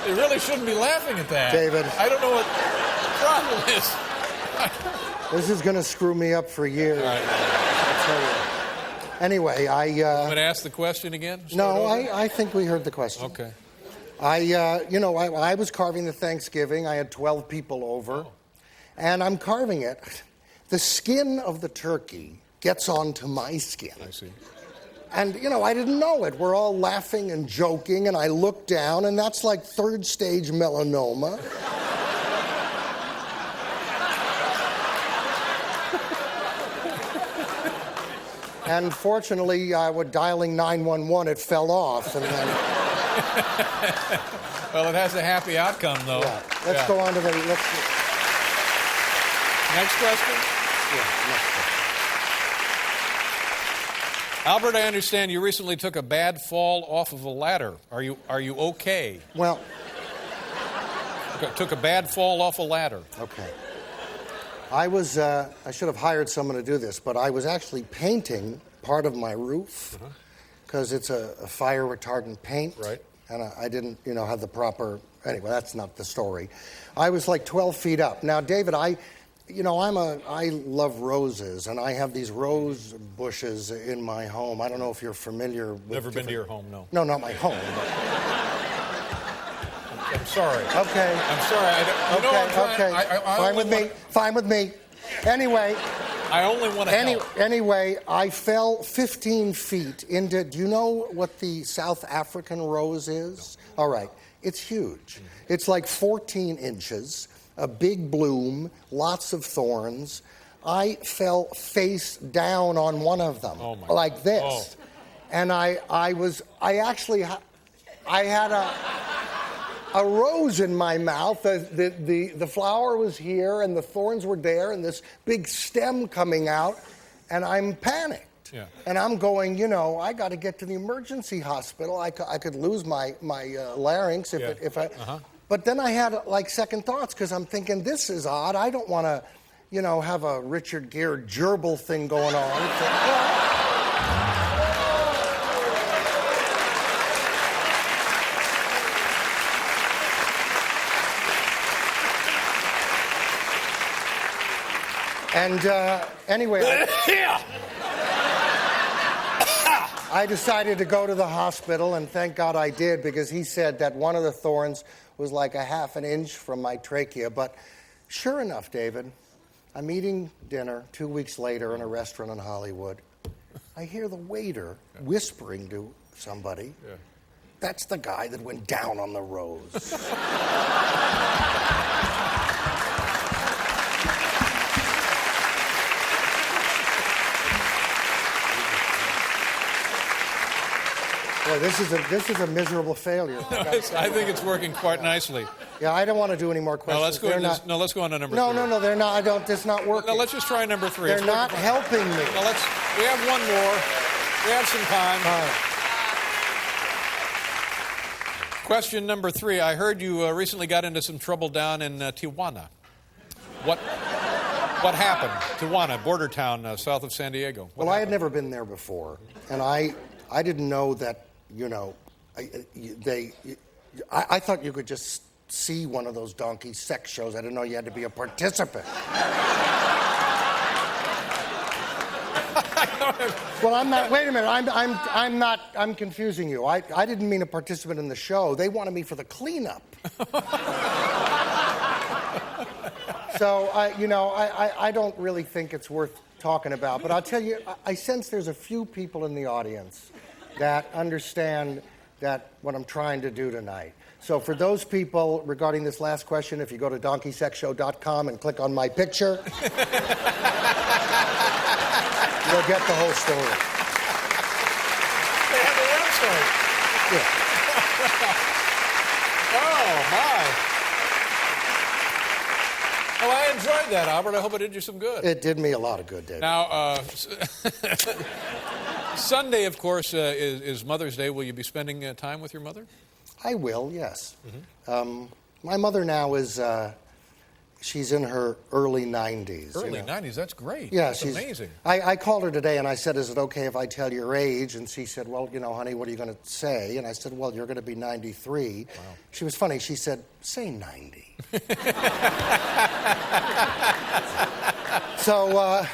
S8: You really shouldn't be laughing at that.
S2: David.
S8: I don't know what the problem is.
S2: This is going to screw me up for years.
S8: All right.
S2: I'll tell you. Anyway,
S8: I'm going to ask the question again?
S2: No, I think we heard the question.
S8: Okay.
S2: I was carving the Thanksgiving. I had 12 people over. And I'm carving it. The skin of the turkey gets onto my skin.
S8: I see.
S2: And, I didn't know it. We're all laughing and joking, and I look down, and that's like third stage melanoma. And fortunately, with dialing 911, it fell off, and then...
S8: Well, it has a happy outcome, though.
S2: Yeah. Let's go on to the...
S8: Next question?
S2: Yeah, next question.
S8: Albert, I understand you recently took a bad fall off of a ladder. Are you okay?
S2: Well...
S8: Took a bad fall off a ladder.
S2: Okay. I should have hired someone to do this, but I was actually painting part of my roof because it's a fire retardant paint.
S8: Right.
S2: And I didn't, have the proper, anyway, that's not the story. I was like 12 feet up. Now, David, I love roses, and I have these rose bushes in my home. I don't know if you're familiar with...
S8: Never been to your home, no.
S2: No, not my home.
S8: I'm sorry.
S2: Okay.
S8: I'm sorry.
S2: Fine with me. Anyway...
S8: I only want to help.
S2: Anyway, I fell 15 feet into... Do you know what the South African rose is? No. All right. It's huge. It's like 14 inches, a big bloom, lots of thorns. I fell face down on one of them, like this.
S8: Oh.
S2: And I had a rose in my mouth. The flower was here, and the thorns were there, and this big stem coming out, and I'm panicked.
S8: Yeah.
S2: And I'm going, I got to get to the emergency hospital. I could lose my larynx if I... But then I had, second thoughts, because I'm thinking, this is odd. I don't want to, have a Richard Gere gerbil thing going on. And anyway, I decided to go to the hospital, and thank God I did, because he said that one of the thorns was like a half an inch from my trachea. But sure enough, David, I'm eating dinner 2 weeks later in a restaurant in Hollywood. I hear the waiter whispering to somebody. Yeah. That's the guy that went down on the rose. Boy, this is a miserable failure.
S8: I think it's working quite nicely.
S2: Yeah, I don't want to do any more questions.
S8: Let's go on to number 3.
S2: No, they're not. It's not working.
S8: No, let's just try number 3.
S2: They're not helping me.
S8: No, we have one more. We have some time.
S2: All right.
S8: Question number 3. I heard you recently got into some trouble down in Tijuana. What happened? Tijuana, border town south of San Diego.
S2: I had never been there before, and I didn't know that. I thought you could just see one of those donkey sex shows. I didn't know you had to be a participant. Well, I'm not. Wait a minute. I'm not. I'm confusing you. I didn't mean a participant in the show. They wanted me for the cleanup. So I don't really think it's worth talking about. But I'll tell you, I sense there's a few people in the audience that understand that what I'm trying to do tonight. So for those people, regarding this last question, if you go to donkeysexshow.com and click on my picture, you'll get the whole story.
S8: They have a website.
S2: Yeah.
S8: Oh, my. Well, I enjoyed that, Albert. I hope it did you some good.
S2: It did me a lot of good, David.
S8: Now, Sunday, of course, is Mother's Day. Will you be spending time with your mother?
S2: I will, yes. Mm-hmm. My mother now is, she's in her early 90s.
S8: Early 90s? That's great.
S2: Yeah,
S8: that's amazing.
S2: I called her today and I said, is it okay if I tell your age? And she said, well, honey, what are you going to say? And I said, well, you're going to be 93. Wow. She was funny. She said, say 90. So,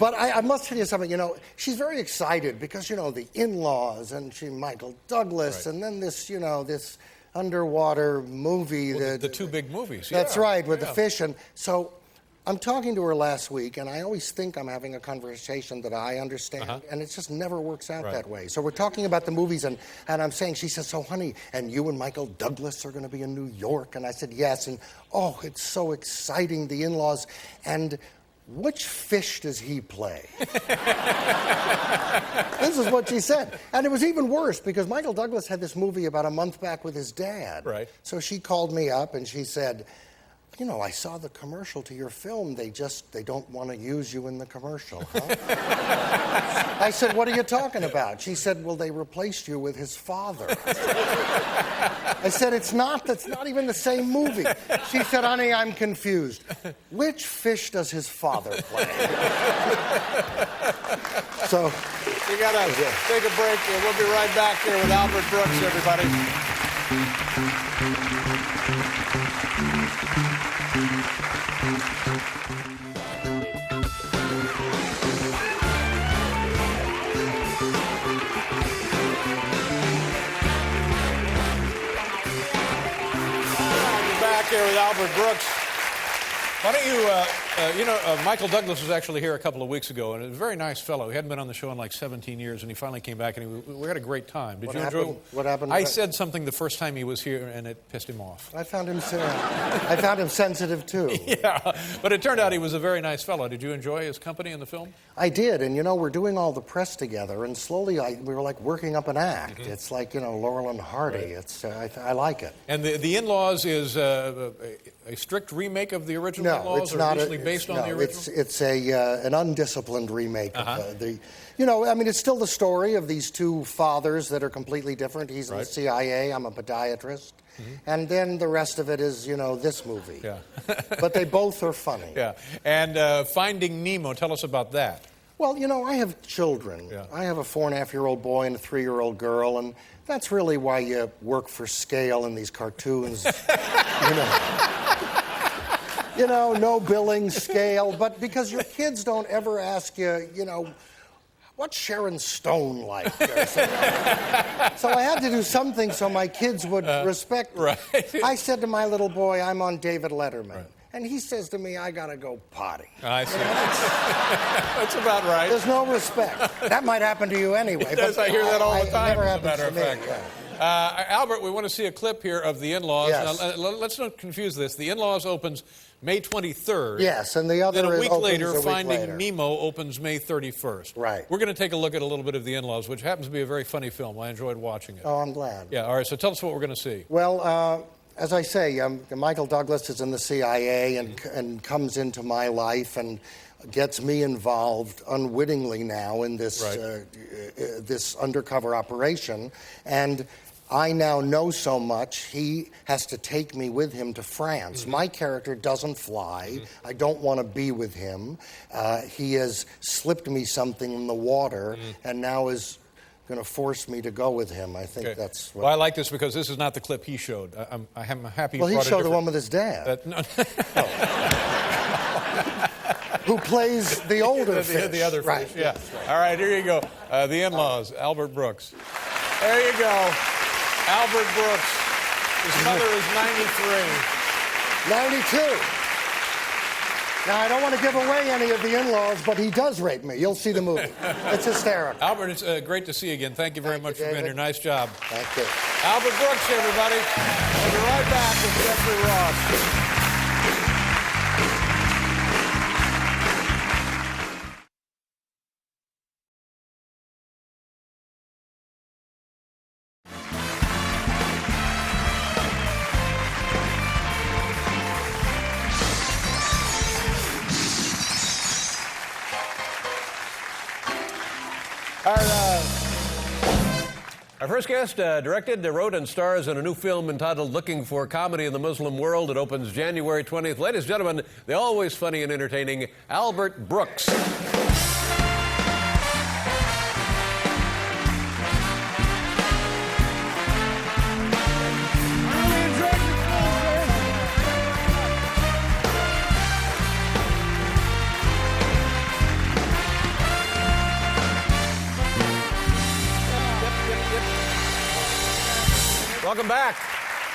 S2: But I must tell you something, you know, she's very excited because, you know, the in-laws and Michael Douglas and then this, you know, this underwater movie.
S8: Well, the two big movies.
S2: That's right, with the fish. And so I'm talking to her last week, and I always think I'm having a conversation that I understand, and it just never works out that way. So we're talking about the movies, and I'm saying, she says, so honey, and you and Michael Douglas are going to be in New York? And I said, yes, and oh, it's so exciting, the in-laws. And which fish does he play? This is what she said. And it was even worse because Michael Douglas had this movie about a month back with his dad.
S8: Right.
S2: So she called me up and she said, you know, I saw the commercial to your film. They don't want to use you in the commercial, huh? I said, what are you talking about? She said, well, they replaced you with his father. I said, that's not even the same movie. She said, honey, I'm confused. Which fish does his father play? So
S8: we got to take a break. We'll be right back here with Albert Brooks, everybody. Here with Albert Brooks. Why don't you, Michael Douglas was actually here a couple of weeks ago, and a very nice fellow. He hadn't been on the show in like 17 years, and he finally came back, and we had a great time. Did you enjoy?
S2: What happened?
S8: I said something the first time he was here, and it pissed him off.
S2: I found him sensitive, too.
S8: Yeah, but it turned out he was a very nice fellow. Did you enjoy his company in the film?
S2: I did, and you know, we're doing all the press together, and slowly we were like working up an act. It's like, you know, Laurel and Hardy. Right. I like it.
S8: And the In-Laws is a strict remake of the original In-Laws?
S2: No, it's not.
S8: Based on the original?
S2: It's an undisciplined remake of the. You know, I mean, it's still the story of these two fathers that are completely different. He's in the CIA. I'm a podiatrist. And then the rest of it is, you know, this movie.
S8: Yeah.
S2: But they both are funny.
S8: Yeah. And Finding Nemo, tell us about that.
S2: Well, you know, I have children. Yeah. I have a 4.5-year-old boy and a 3-year-old girl, and that's really why you work for scale in these cartoons. You know, no billing scale, but because your kids don't ever ask you, you know, what's Sharon Stone like? So I had to do something so my kids would respect me.
S8: Right.
S2: I said to my little boy, I'm on David Letterman. Right. And he says to me, I gotta go potty.
S8: I see. That's about right.
S2: There's no respect. That might happen to you anyway.
S8: It does. I hear that all the time, as a matter of fact.
S2: Yeah.
S8: Albert, we want to see a clip here of The In-Laws.
S2: Yes.
S8: Now, let's not confuse this. The In-Laws opens May 23rd.
S2: Yes, and the other
S8: then a week later, Finding
S2: later.
S8: Nemo opens May 31st.
S2: Right.
S8: We're going to take a look at a little bit of The In-Laws, which happens to be a very funny film. I enjoyed watching it.
S2: Oh, I'm glad.
S8: Yeah, all right, so tell us what we're going to see.
S2: Well, as I say, Michael Douglas is in the CIA and comes into my life and gets me involved unwittingly now in this this undercover operation. And I now know so much, he has to take me with him to France. My character doesn't fly. I don't want to be with him. He has slipped me something in the water and now is going to force me to go with him. I think that's what...
S8: Well, I like this because this is not the clip he showed. I'm happy
S2: Well, he showed the one with his dad. Who plays the older fish.
S8: The other
S2: right.
S8: fish, yeah. All right, here you go. The In-Laws, Albert Brooks. There you go. Albert Brooks. His mother is 93.
S2: 92. Now, I don't want to give away any of the In-Laws, but he does rape me. You'll see the movie. It's hysterical.
S8: Albert, it's great to see you again. Thank you very much for being here. Nice job.
S2: Thank you.
S8: Albert Brooks, everybody. We'll be right back with Jeffrey Ross. Our first guest directed, wrote, and stars in a new film entitled Looking for Comedy in the Muslim World. It opens January 20th. Ladies and gentlemen, the always funny and entertaining Albert Brooks. Welcome back.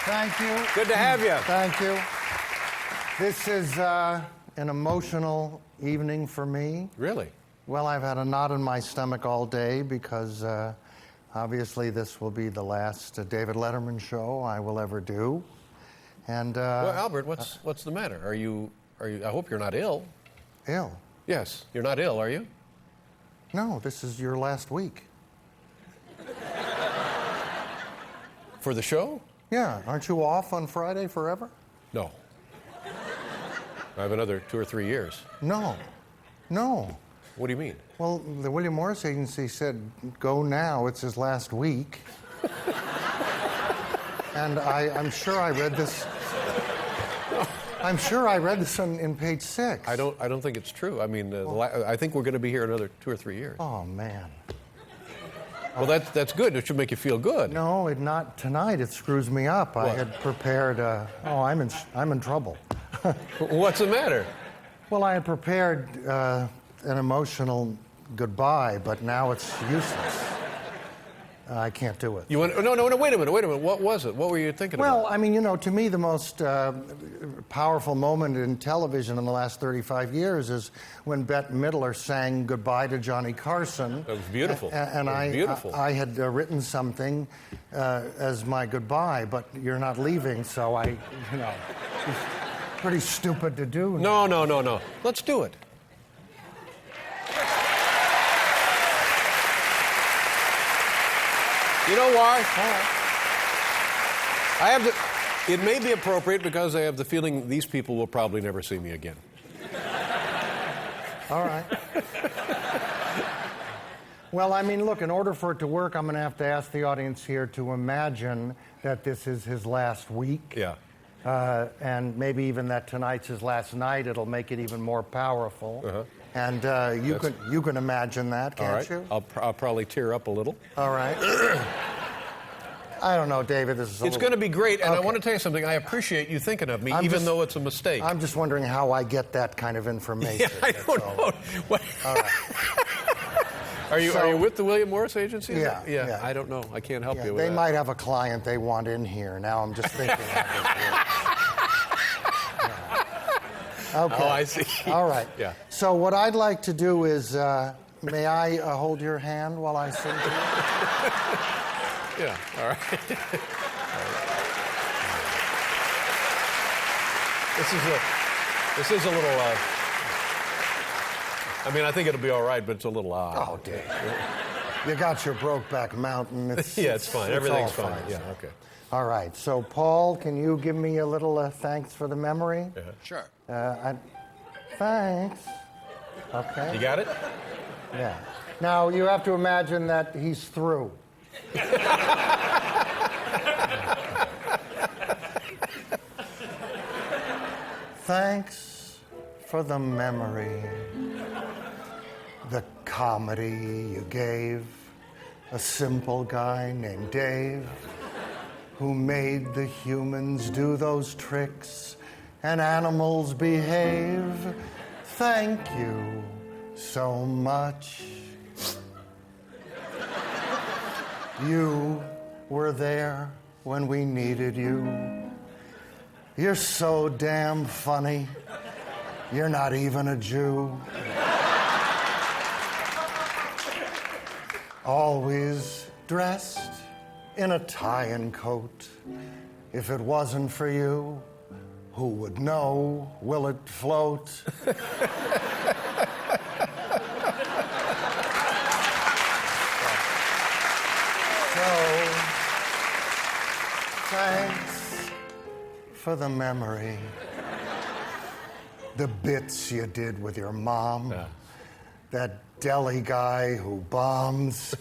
S2: Thank you.
S8: Good to have you.
S2: Thank you. This is an emotional evening for me.
S8: Really?
S2: Well, I've had a knot in my stomach all day because obviously this will be the last David Letterman show I will ever do. And
S8: well, Albert, what's the matter? Are you? I hope you're not ill.
S2: Ill?
S8: Yes, you're not ill, are you?
S2: No, this is your last week.
S8: For the show?
S2: Yeah, aren't you off on Friday forever?
S8: No. I have another 2 or 3 years.
S2: No.
S8: What do you mean?
S2: Well, the William Morris Agency said, go now, it's his last week. And I'm sure I read this. I'm sure I read this in page 6.
S8: I don't think it's true. I mean, I think we're going to be here another 2 or 3 years.
S2: Oh, man.
S8: Well, that's good. It should make you feel good.
S2: No, not tonight. It screws me up.
S8: What?
S2: I had prepared. I'm in trouble.
S8: What's the matter?
S2: Well, I had prepared an emotional goodbye, but now it's useless. I can't do it.
S8: You want? No, wait a minute. What was it? What were you thinking about?
S2: Well, I mean, to me, the most powerful moment in television in the last 35 years is when Bette Midler sang goodbye to Johnny Carson.
S8: That was beautiful.
S2: And I had written something as my goodbye, but you're not leaving, so it's pretty stupid to do.
S8: No. Let's do it. You know why? It may be appropriate because I have the feeling these people will probably never see me again.
S2: All right. Well, I mean, look, in order for it to work, I'm going to have to ask the audience here to imagine that this is his last week.
S8: Yeah.
S2: And maybe even that tonight's his last night. It'll make it even more powerful.
S8: Uh-huh.
S2: And you can imagine that, can't you?
S8: I'll probably tear up a little.
S2: All right. I don't know, David.
S8: It's going to be great, and I want to tell you something. I appreciate you thinking of me, even though it's a mistake.
S2: I'm just wondering how I get that kind of information.
S8: Yeah, I don't know. What? All right. Are you with the William Morris Agency?
S2: Yeah.
S8: I don't know. I can't help you with
S2: they
S8: that.
S2: might have a client they want in here. Now I'm just thinking. Okay.
S8: Oh, I see.
S2: All right.
S8: Yeah.
S2: So what I'd like to do is, may I hold your hand while I sing to you?
S8: Yeah. All right. This is a little. I mean, I think it'll be all right, but it's a little odd.
S2: Oh, Dave. You got your Brokeback Mountain.
S8: It's fine. Everything's
S2: all
S8: fine. Yeah. Okay.
S2: All right. So, Paul, can you give me a little thanks for the memory?
S8: Yeah.
S6: Sure.
S2: Thanks. Okay.
S8: You got it?
S2: Yeah. Now, you have to imagine that he's through. Thanks for the memory, the comedy you gave, a simple guy named Dave who made the humans do those tricks and animals behave. Thank you so much. You were there when we needed you. You're so damn funny. You're not even a Jew. Always dressed in a tie and coat. If it wasn't for you, who would know? Will it float? Thanks for the memory. The bits you did with your mom.
S8: Yeah.
S2: That deli guy who bombs.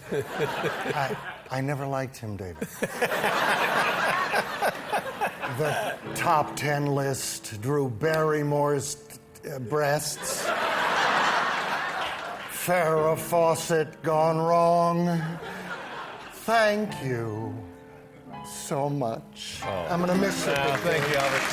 S2: I never liked him, David. The top 10 list, Drew Barrymore's breasts. Farrah Fawcett gone wrong. Thank you so much.
S8: Oh.
S2: I'm going to miss it.
S8: Thank you, Albert.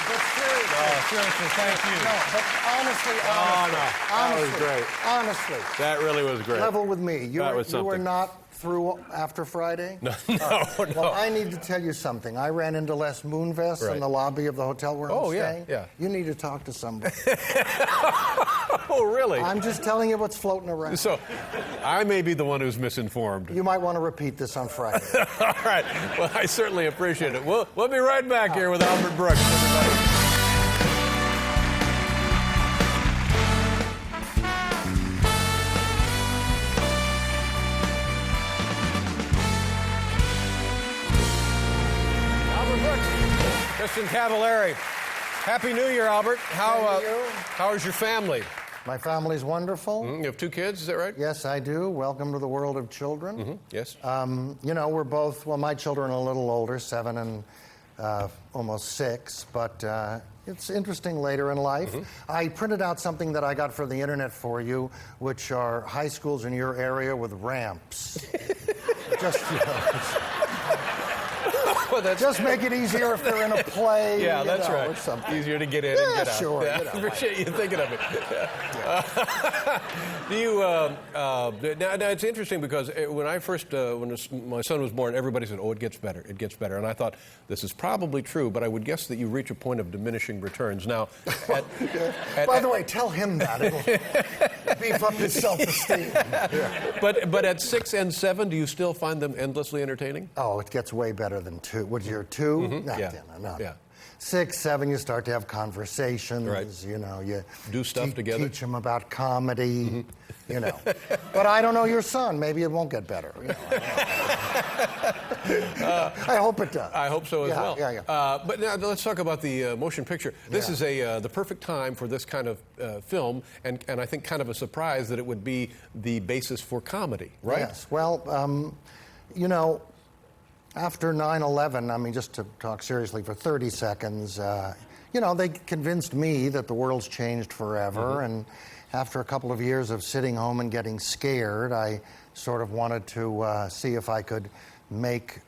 S2: But seriously,
S8: seriously, thank you.
S2: No, but honestly,
S8: That was great.
S2: honestly,
S8: That really was great.
S2: level with me. You
S8: That
S2: were,
S8: was
S2: you were
S8: something.
S2: not through after Friday?
S8: No.
S2: Well, I need to tell you something. I ran into Les Moonves
S8: Right.
S2: in the lobby of the hotel where I'm staying.
S8: Yeah.
S2: You need to talk to somebody.
S8: Oh, really?
S2: I'm just telling you what's floating around.
S8: So, I may be the one who's misinformed.
S2: You might want to repeat this on Friday.
S8: All right. Well, I certainly appreciate it. We'll be right back here with Albert Brooks, everybody. Albert Brooks, Kristen Cavallari. Happy New Year, Albert. How is your family?
S2: My family's wonderful.
S8: You have 2 kids, is that right?
S2: Yes, I do. Welcome to the world of children.
S8: Yes.
S2: You know, we're both, well, my children are a little older, 7 and almost 6, but it's interesting later in life. I printed out something that I got from the internet for you, which are high schools in your area with ramps. Just, you know, just make it easier if they're in a play.
S8: Yeah, that's
S2: or
S8: right.
S2: something.
S8: Easier to get in and get out.
S2: Sure.
S8: Yeah,
S2: You know,
S8: appreciate you thinking of it. Do you? Now it's interesting because when I first, when my son was born, everybody said, "Oh, it gets better. It gets better." And I thought this is probably true, but I would guess that you reach a point of diminishing returns. Now,
S2: by the way, tell him that. It'll beef up his self-esteem.
S8: But at 6 and 7, do you still find them endlessly entertaining?
S2: Oh, it gets way better than 2. Would you 2? No. 6, 7, you start to have conversations.
S8: Right.
S2: You know, you
S8: do stuff together.
S2: Teach them about comedy. You know, but I don't know your son. Maybe it won't get better. You know, I hope it does.
S8: I hope so as well.
S2: Yeah.
S8: But now let's talk about the motion picture. This is the perfect time for this kind of film, and I think kind of a surprise that it would be the basis for comedy, right?
S2: Yes. Well, you know, after 9/11, I mean, just to talk seriously for 30 seconds, you know, they convinced me that the world's changed forever, and after a couple of years of sitting home and getting scared, I sort of wanted to see if I could make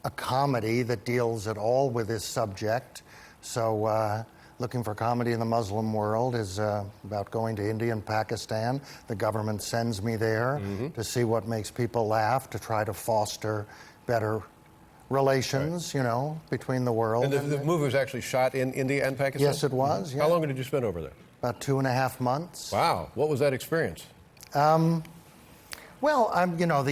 S2: a comedy that deals at all with this subject. So looking for comedy in the Muslim world is about going to India and Pakistan. The government sends me there to see what makes people laugh, to try to foster better relations, you know, between the world.
S8: And the movie was actually shot in India and Pakistan?
S2: Yes, it was. Yeah.
S8: How long did you spend over there?
S2: About 2.5 months.
S8: Wow. What was that experience?
S2: Well, you know,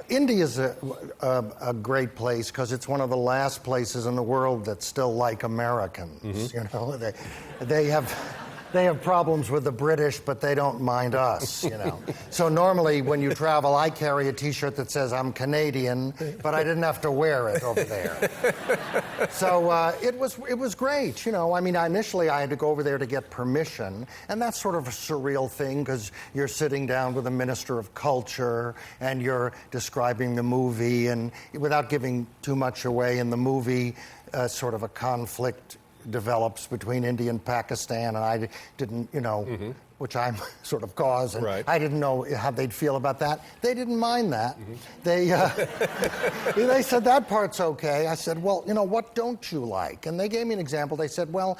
S2: India's a great place because it's one of the last places in the world that's still like Americans. You know, they have problems with the British, but they don't mind us. You know, so normally when you travel, I carry a T-shirt that says I'm Canadian, but I didn't have to wear it over there. So it was great. You know, I mean, initially I had to go over there to get permission, and that's sort of a surreal thing because you're sitting down with a minister of culture and you're describing the movie, and without giving too much away in the movie, sort of a conflict develops between India and Pakistan, and I didn't, you know, which I'm sort of cause, and I didn't know how they'd feel about that. They didn't mind that. They said that part's okay. I said, well, you know, what don't you like? And they gave me an example. They said, well,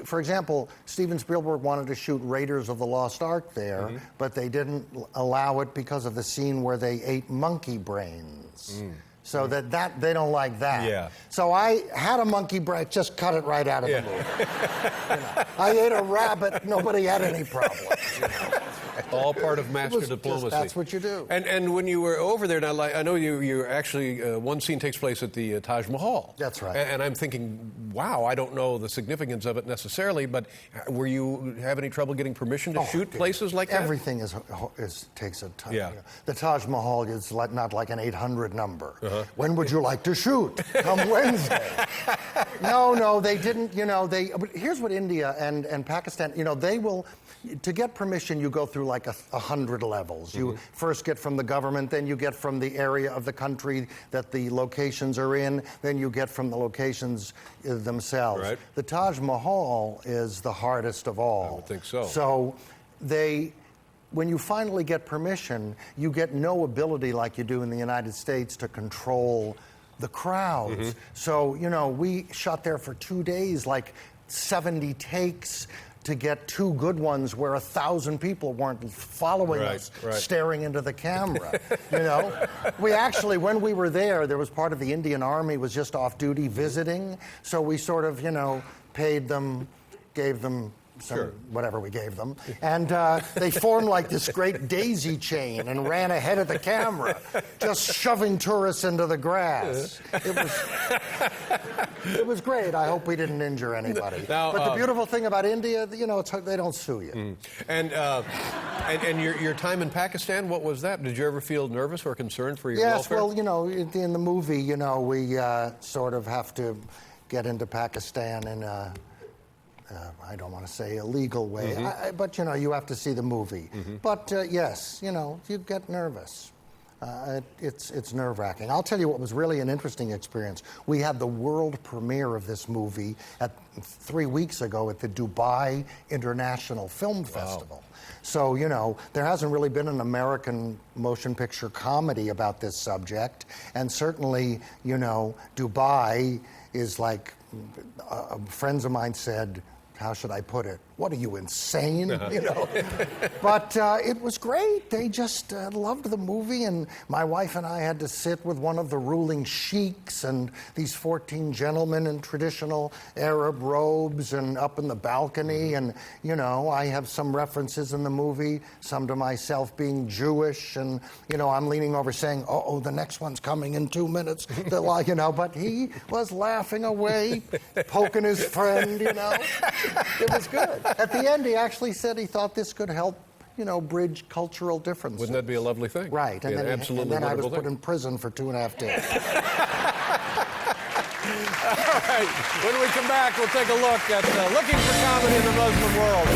S2: for example, Steven Spielberg wanted to shoot Raiders of the Lost Ark there, but they didn't allow it because of the scene where they ate monkey brains. So that they don't like that.
S8: Yeah.
S2: So I had a monkey brain, just cut it right out of the movie. You know, I ate a rabbit, nobody had any problems. You know.
S8: All part of master diplomacy.
S2: That's what you do.
S8: And when you were over there, now I know you actually one scene takes place at the Taj Mahal.
S2: That's right.
S8: And I'm thinking, wow, I don't know the significance of it necessarily, but were you have any trouble getting permission to shoot places like that?
S2: Everything takes a time.
S8: Yeah.
S2: You know. The Taj Mahal is not like an 800 number. When would you like to shoot? Come Wednesday. No, they didn't. You know, here's what India and Pakistan. You know, they will. To get permission, you go through like 100 levels. You first get from the government, then you get from the area of the country that the locations are in, then you get from the locations themselves.
S8: Right.
S2: The Taj Mahal is the hardest of all.
S8: I would think so.
S2: So when you finally get permission, you get no ability like you do in the United States to control the crowds. So, you know, we shot there for 2 days like 70 takes to get 2 good ones where 1,000 people weren't following us, staring into the camera. You know, we actually, when we were there was part of the Indian Army was just off duty visiting, so we sort of, you know, paid them, gave them some, whatever we gave them, and they formed like this great daisy chain and ran ahead of the camera, just shoving tourists into the grass. It was great. I hope we didn't injure anybody.
S8: Now,
S2: but the beautiful thing about India, you know, they don't sue you.
S8: And your time in Pakistan, what was that? Did you ever feel nervous or concerned for your welfare?
S2: Yes, well, you know, in the movie, you know, we sort of have to get into Pakistan in a, I don't want to say illegal way, but, you know, you have to see the movie. But, yes, you know, you get nervous. It's nerve-wracking. I'll tell you what was really an interesting experience. We had the world premiere of this movie 3 weeks ago at the Dubai International Film Festival. So, you know, there hasn't really been an American motion picture comedy about this subject. And certainly, you know, Dubai is like, friends of mine said, how should I put it? What are you, insane? You know? But it was great. They just loved the movie, and my wife and I had to sit with one of the ruling sheiks and these 14 gentlemen in traditional Arab robes and up in the balcony. And, you know, I have some references in the movie, some to myself being Jewish, and, you know, I'm leaning over saying, oh, the next one's coming in 2 minutes. You know, but he was laughing away, poking his friend, you know. It was good. At the end, he actually said he thought this could help, you know, bridge cultural differences.
S8: Wouldn't that be a lovely thing?
S2: Right. And then,
S8: absolutely
S2: and then I was
S8: thing.
S2: put in prison for 2.5 days.
S8: All right. When we come back, we'll take a look at looking for comedy in the Muslim world.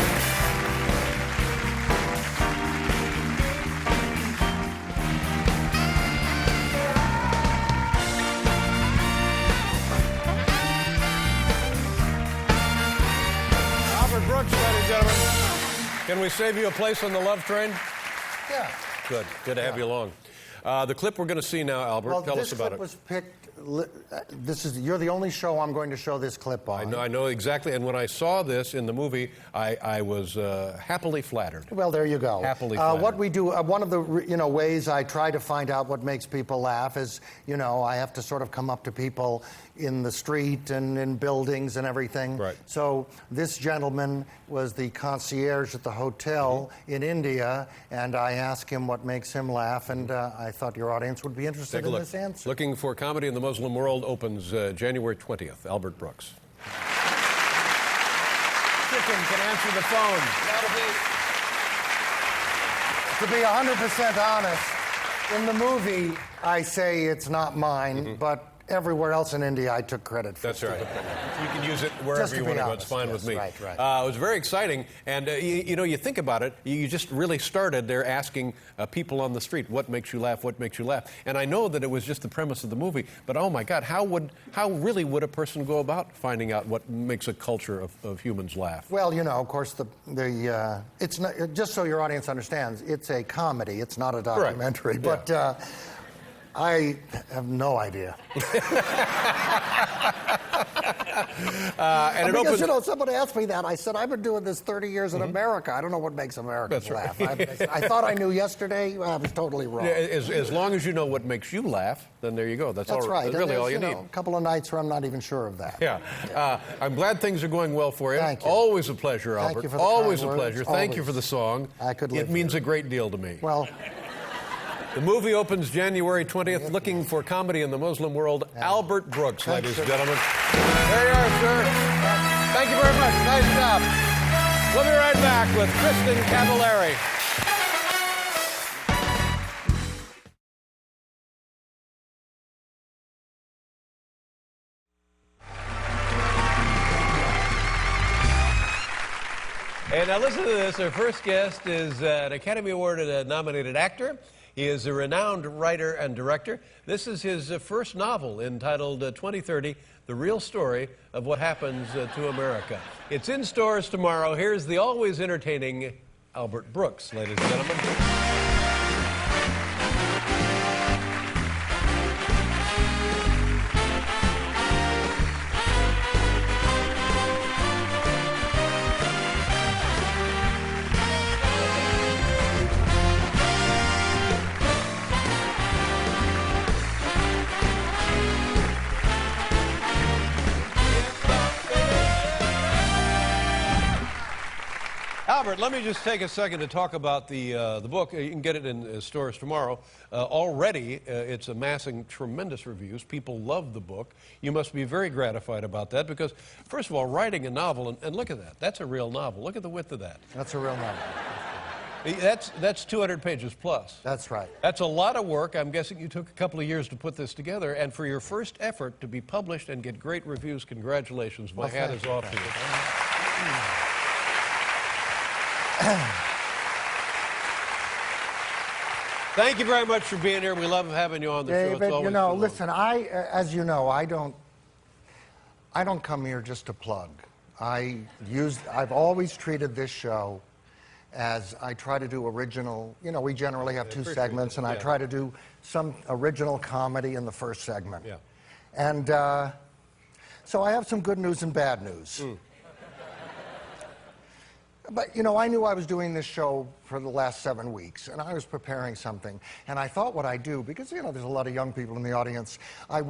S8: Brooks, ladies and gentlemen. Can we save you a place on the love train?
S2: Yeah.
S8: Good. Good to have you along. The clip we're going to see now, Albert, tell us about it.
S2: This clip was picked. You're the only show I'm going to show this clip on.
S8: I know exactly. And when I saw this in the movie, I was happily flattered.
S2: Well, there you go.
S8: Happily flattered.
S2: What we do, one of the ways I try to find out what makes people laugh is, you know, I have to sort of come up to people in the street and in buildings and everything.
S8: Right.
S2: So this gentleman was the concierge at the hotel in India, and I asked him what makes him laugh, and I thought your audience would be interested in this answer.
S8: Looking for Comedy in the Muslim World opens January 20th. Albert Brooks. Chicken can answer the phone.
S2: To be 100% honest, in the movie, I say it's not mine, but everywhere else in India, I took credit for it.
S8: That's right. You can use it wherever you want to go. It's fine with me.
S2: Right.
S8: It was very exciting. And, you know, you think about it, you just really started there asking people on the street, what makes you laugh, what makes you laugh? And I know that it was just the premise of the movie, but oh, my God, how really would a person go about finding out what makes a culture of humans laugh?
S2: Well, you know, of course, it's not, just so your audience understands, it's a comedy. It's not a documentary. Right. But I have no idea. Because, you know, somebody asked me that. I said, I've been doing this 30 years in America. I don't know what makes Americans laugh. I thought I knew yesterday. I was totally wrong.
S8: Yeah, as long as you know what makes you laugh, then there you go. That's all,
S2: right.
S8: That's really all you need.
S2: A couple of nights where I'm not even sure of that.
S8: Yeah. I'm glad things are going well for you.
S2: Thank you.
S8: Always a pleasure, Albert.
S2: Thank you for the
S8: Always
S2: kind
S8: a pleasure.
S2: words.
S8: Thank you for the song.
S2: I could live
S8: It means
S2: here.
S8: a great deal to me.
S2: Well,
S8: the movie opens January 20th. Looking for Comedy in the Muslim World. Albert Brooks, ladies and gentlemen. There you are, sir. Thank you very much. Nice job. We'll be right back with Kristen Cavallari. And now listen to this. Our first guest is an Academy Award-nominated actor. He is a renowned writer and director. This is his first novel entitled 2030, The Real Story of What Happens to America. It's in stores tomorrow. Here's the always entertaining Albert Brooks, ladies and gentlemen.
S10: Albert, let me just take a second to talk about the book. You can get it in stores tomorrow. Already, it's amassing tremendous reviews. People love the book. You must be very gratified about that because, first of all, writing a novel, and look at that. That's a real novel. Look at the width of that.
S2: That's a real novel.
S10: That's 200 pages plus.
S2: That's right.
S10: That's a lot of work. I'm guessing you took a couple of years to put this together. And for your first effort to be published and get great reviews, congratulations. My hat is off to you. Thank you very much for being here. We love having you on the show.
S2: David, you know, listen, as you know, I don't come here just to plug. I've always treated this show as I try to do original, you know, we generally have two segments, and I try to do some original comedy in the first segment.
S10: Yeah.
S2: And so I have some good news and bad news. But, you know, I knew I was doing this show for the last 7 weeks, and I was preparing something. And I thought what I'd do, because, you know, there's a lot of young people in the audience, I've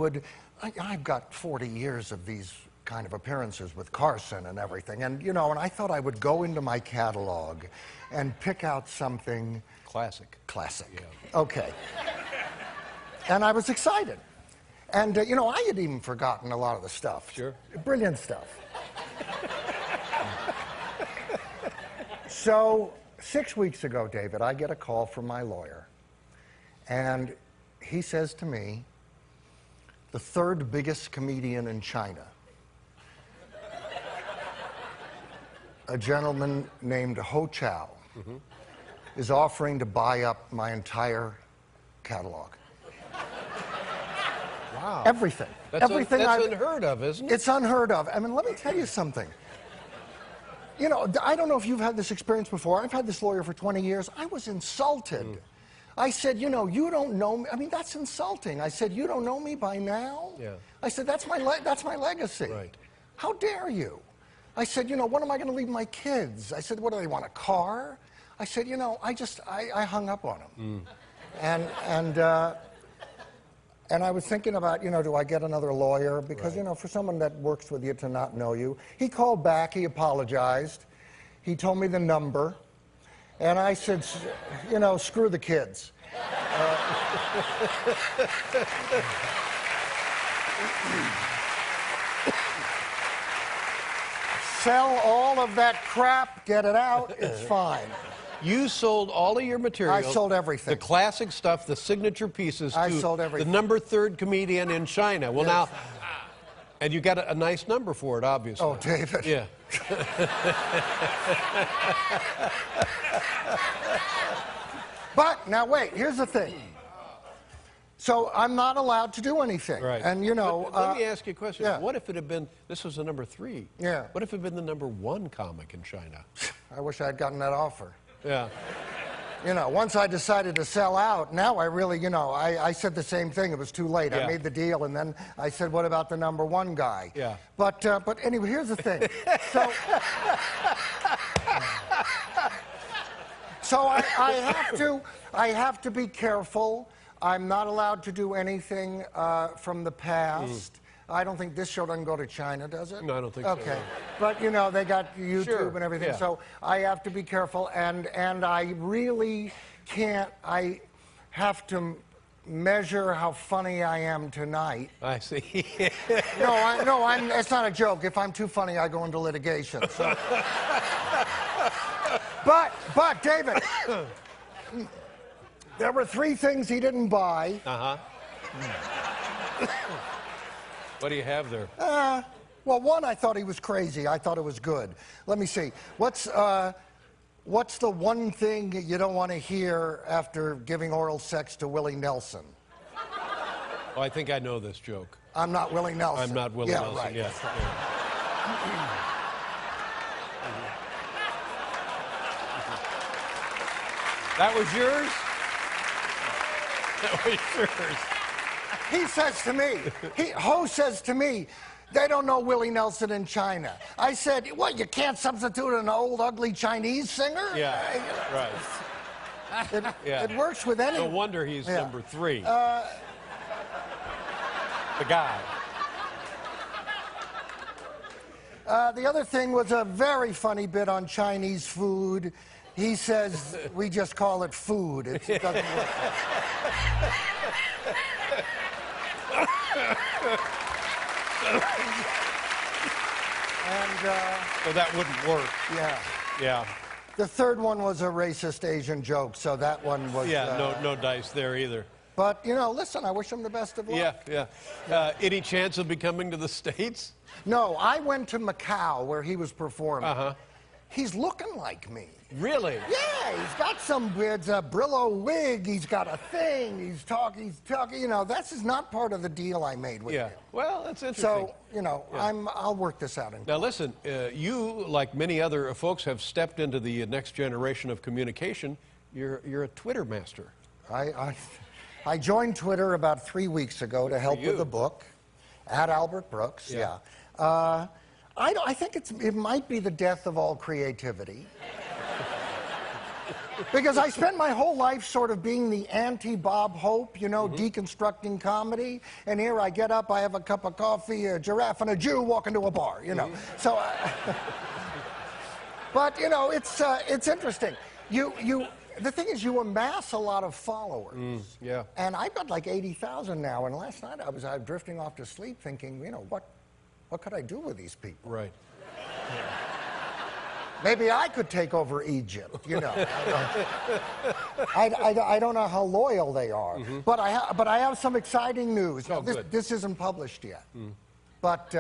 S2: got 40 years of these kind of appearances with Carson and everything. And, you know, and I thought I would go into my catalog and pick out something...
S10: Classic.
S2: Yeah. Okay. And I was excited. And, you know, I had even forgotten a lot of the stuff.
S10: Sure.
S2: Brilliant stuff. So, 6 weeks ago, David, I get a call from my lawyer, and he says to me, the third biggest comedian in China, a gentleman named Ho Chow, is offering to buy up my entire catalog.
S10: Wow.
S2: Everything.
S10: That's unheard of, isn't it?
S2: It's unheard of. I mean, let me tell you something. You know, I don't know if you've had this experience before. I've had this lawyer for 20 years. I was insulted. I said, you know, you don't know me. I mean, that's insulting. I said, you don't know me by now?
S10: Yeah.
S2: I said, that's my legacy.
S10: Right.
S2: How dare you? I said, you know, what am I going to leave my kids? I said, what do they want, a car? I said, you know, I hung up on him. And I was thinking about, you know, do I get another lawyer? Because, you know, for someone that works with you to not know you. He called back, he apologized. He told me the number. And I said, you know, screw the kids. Sell all of that crap, get it out, it's fine.
S10: You sold all of your material.
S2: I sold everything.
S10: The classic stuff, the signature pieces
S2: I
S10: to
S2: sold everything.
S10: the number 3rd comedian in China. Well,
S2: Yes.
S10: now, and you got a nice number for it, obviously.
S2: Oh, David.
S10: Yeah.
S2: But, now wait, here's the thing. So I'm not allowed to do anything.
S10: Right.
S2: And, you know...
S10: But let me ask you a question.
S2: Yeah.
S10: What if it had been, this was the number 3.
S2: Yeah.
S10: What if it had been the number 1 comic in China?
S2: I wish I'd gotten that offer.
S10: Yeah.
S2: You know, once I decided to sell out, now I really, you know, I said the same thing. It was too late.
S10: Yeah.
S2: I made the deal, and then I said, what about the number 1 guy?
S10: Yeah.
S2: But anyway, here's the thing. So I have to be careful. I'm not allowed to do anything from the past. I don't think this show doesn't go to China, does it?
S10: No, I don't think so.
S2: Okay. But, you know, they got YouTube and everything,
S10: yeah.
S2: so I have to be careful, and I really can't. I have to measure how funny I am tonight.
S10: I see.
S2: It's not a joke. If I'm too funny, I go into litigation. So. But, David, there were 3 things he didn't buy.
S10: What do you have there?
S2: Well, one, I thought he was crazy. I thought it was good. Let me see. What's the one thing you don't want to hear after giving oral sex to Willie Nelson?
S10: Oh, I think I know this joke.
S2: I'm not Willie Nelson.
S10: I'm not Willie Nelson.
S2: Right.
S10: Yeah. That was yours? That was yours.
S2: He says to me, Ho says to me, they don't know Willie Nelson in China. I said, what, you can't substitute an old, ugly Chinese singer?
S10: Yeah, right.
S2: It works with any...
S10: No wonder he's number 3. The guy.
S2: The other thing was a very funny bit on Chinese food. He says we just call it food. It doesn't work. And
S10: so that wouldn't work.
S2: yeah.
S10: Yeah.
S2: The third one was a racist Asian joke, so that one was...
S10: Yeah, no dice there either.
S2: But, you know, listen, I wish him the best of luck.
S10: Yeah. Any chance of becoming to the States?
S2: No, I went to Macau where he was performing.
S10: Uh-huh.
S2: He's looking like me.
S10: Really?
S2: Yeah, he's got some weird Brillo wig. He's got a thing. He's talking. You know, this is not part of the deal I made with him.
S10: Well, that's interesting.
S2: So, you know, I'll work this out.
S10: Now, listen, you, like many other folks, have stepped into the next generation of communication. You're a Twitter master.
S2: I joined Twitter about 3 weeks ago to help with the book, at Albert Brooks. Yeah. I think it might be the death of all creativity. Because I spent my whole life sort of being the anti-Bob Hope, you know, deconstructing comedy. And here I get up, I have a cup of coffee, a giraffe and a Jew walk into a bar, you know. So, but, you know, it's interesting. The thing is, you amass a lot of followers.
S10: Yeah.
S2: And I've got like 80,000 now. And last night I was drifting off to sleep thinking, you know, what could I do with these people?
S10: Right.
S2: Maybe I could take over Egypt, you know. I don't know how loyal they are. But I have some exciting news. Now, this isn't published yet. But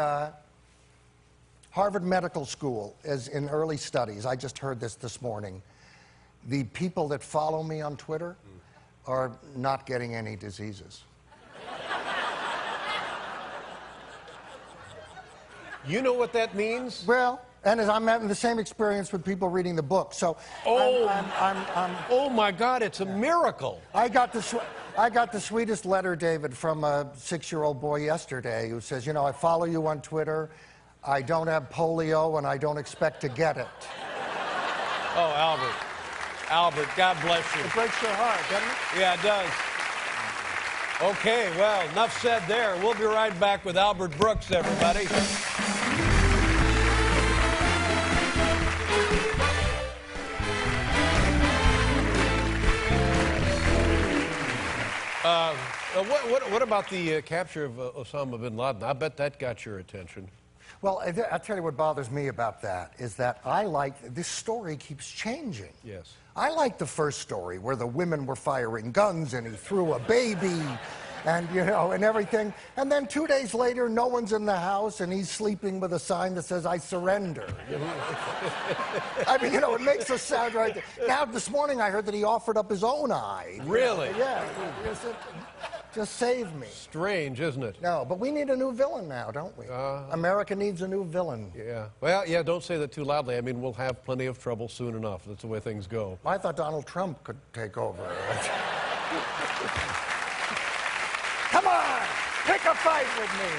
S2: Harvard Medical School is in early studies. I just heard this morning. The people that follow me on Twitter are not getting any diseases.
S10: You know what that means?
S2: Well, and I'm having the same experience with people reading the book. So,
S10: oh my God, it's a miracle.
S2: I got the sweetest letter, David, from a 6-year-old boy yesterday who says, you know, I follow you on Twitter. I don't have polio, and I don't expect to get it.
S10: Oh, Albert. Albert, God bless you.
S2: It breaks your heart, doesn't it?
S10: Yeah, it does. Okay, well, enough said there. We'll be right back with Albert Brooks, everybody. What about the capture of Osama bin Laden? I bet that got your attention.
S2: Well, I'll tell you what bothers me about that is that this story keeps changing.
S10: Yes.
S2: I like the first story where the women were firing guns and he threw a baby and, you know, and everything. And then 2 days later, no one's in the house and he's sleeping with a sign that says, I surrender. You know? I mean, you know, it makes us sound right. Now, this morning I heard that he offered up his own eye.
S10: Really?
S2: Yeah. Just save me.
S10: Strange, isn't it?
S2: No, but we need a new villain now, don't we? America needs a new villain.
S10: Yeah. Well, yeah, don't say that too loudly. I mean, we'll have plenty of trouble soon enough. That's the way things go.
S2: I thought Donald Trump could take over. Come on! Pick a fight with me,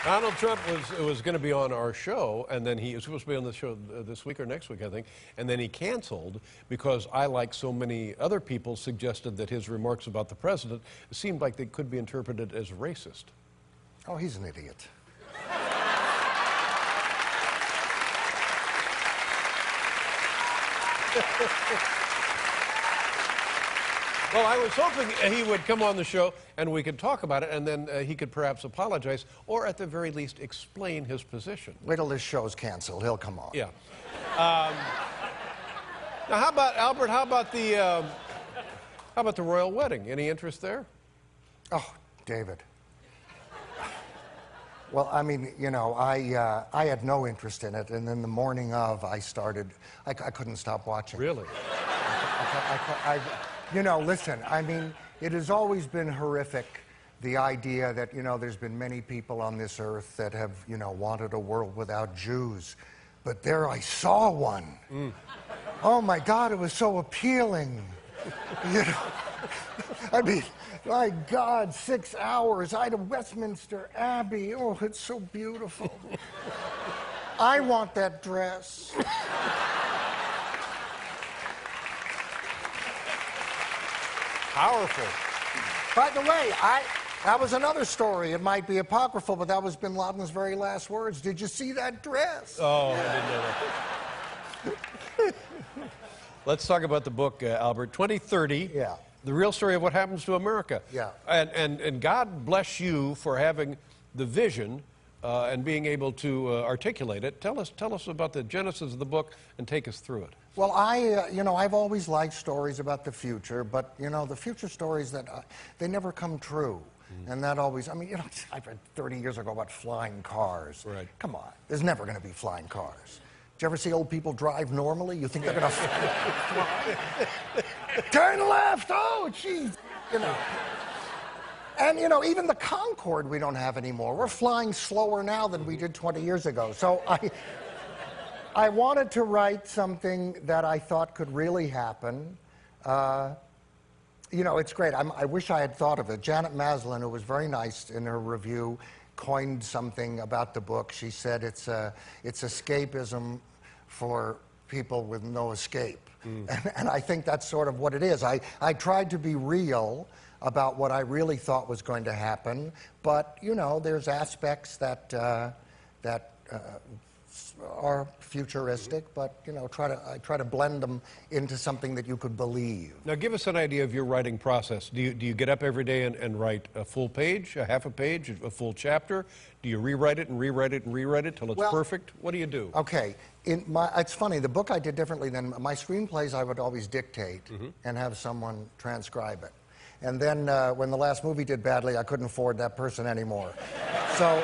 S10: Donald Trump was going to be on our show, and then he was supposed to be on the show this week or next week, I think, and then he canceled because I, like so many other people, suggested that his remarks about the president seemed like they could be interpreted as racist.
S2: Oh, he's an idiot.
S10: Well, I was hoping he would come on the show and we could talk about it, and then he could perhaps apologize or at the very least explain his position.
S2: Wait till this show's canceled. He'll come on.
S10: Yeah. Now, how about, Albert, how about the royal wedding? Any interest there?
S2: Oh, David. Well, I mean, you know, I had no interest in it, and then the morning of, I couldn't stop watching.
S10: Really?
S2: You know, listen, I mean, it has always been horrific, the idea that, you know, there's been many people on this earth that have, you know, wanted a world without Jews. But there I saw one. Oh, my God, it was so appealing. You know, I mean, my God, 6 hours. I had a Westminster Abbey. Oh, it's so beautiful. I want that dress.
S10: Powerful.
S2: By the way, That was another story. It might be apocryphal, but that was bin Laden's very last words. Did you see that dress?
S10: Oh, I didn't know that. Let's talk about the book, Albert. 2030.
S2: Yeah.
S10: The real story of what happens to America.
S2: Yeah.
S10: And God bless you for having the vision and being able to articulate it. Tell us about the genesis of the book and take us through it.
S2: Well, I've always liked stories about the future, but, the future stories they never come true. And that always, I read 30 years ago about flying cars.
S10: Right.
S2: Come on, there's never going to be flying cars. Did you ever see old people drive normally? You think they're going to fly? Turn left, oh, jeez, And, even the Concorde we don't have anymore. We're flying slower now than we did 20 years ago. So I wanted to write something that I thought could really happen. It's great. I wish I had thought of it. Janet Maslin, who was very nice in her review, coined something about the book. She said it's escapism for people with no escape. And I think that's sort of what it is. I tried to be real about what I really thought was going to happen, but, there's aspects that are futuristic, but I try to blend them into something that you could believe.
S10: Now, give us an idea of your writing process. Do you get up every day and write a full page, a half a page, a full chapter? Do you rewrite it and rewrite it and rewrite it till it's perfect? What do you do?
S2: Okay, it's funny. The book I did differently than my screenplays. I would always dictate and have someone transcribe it. And then when the last movie did badly, I couldn't afford that person anymore. So.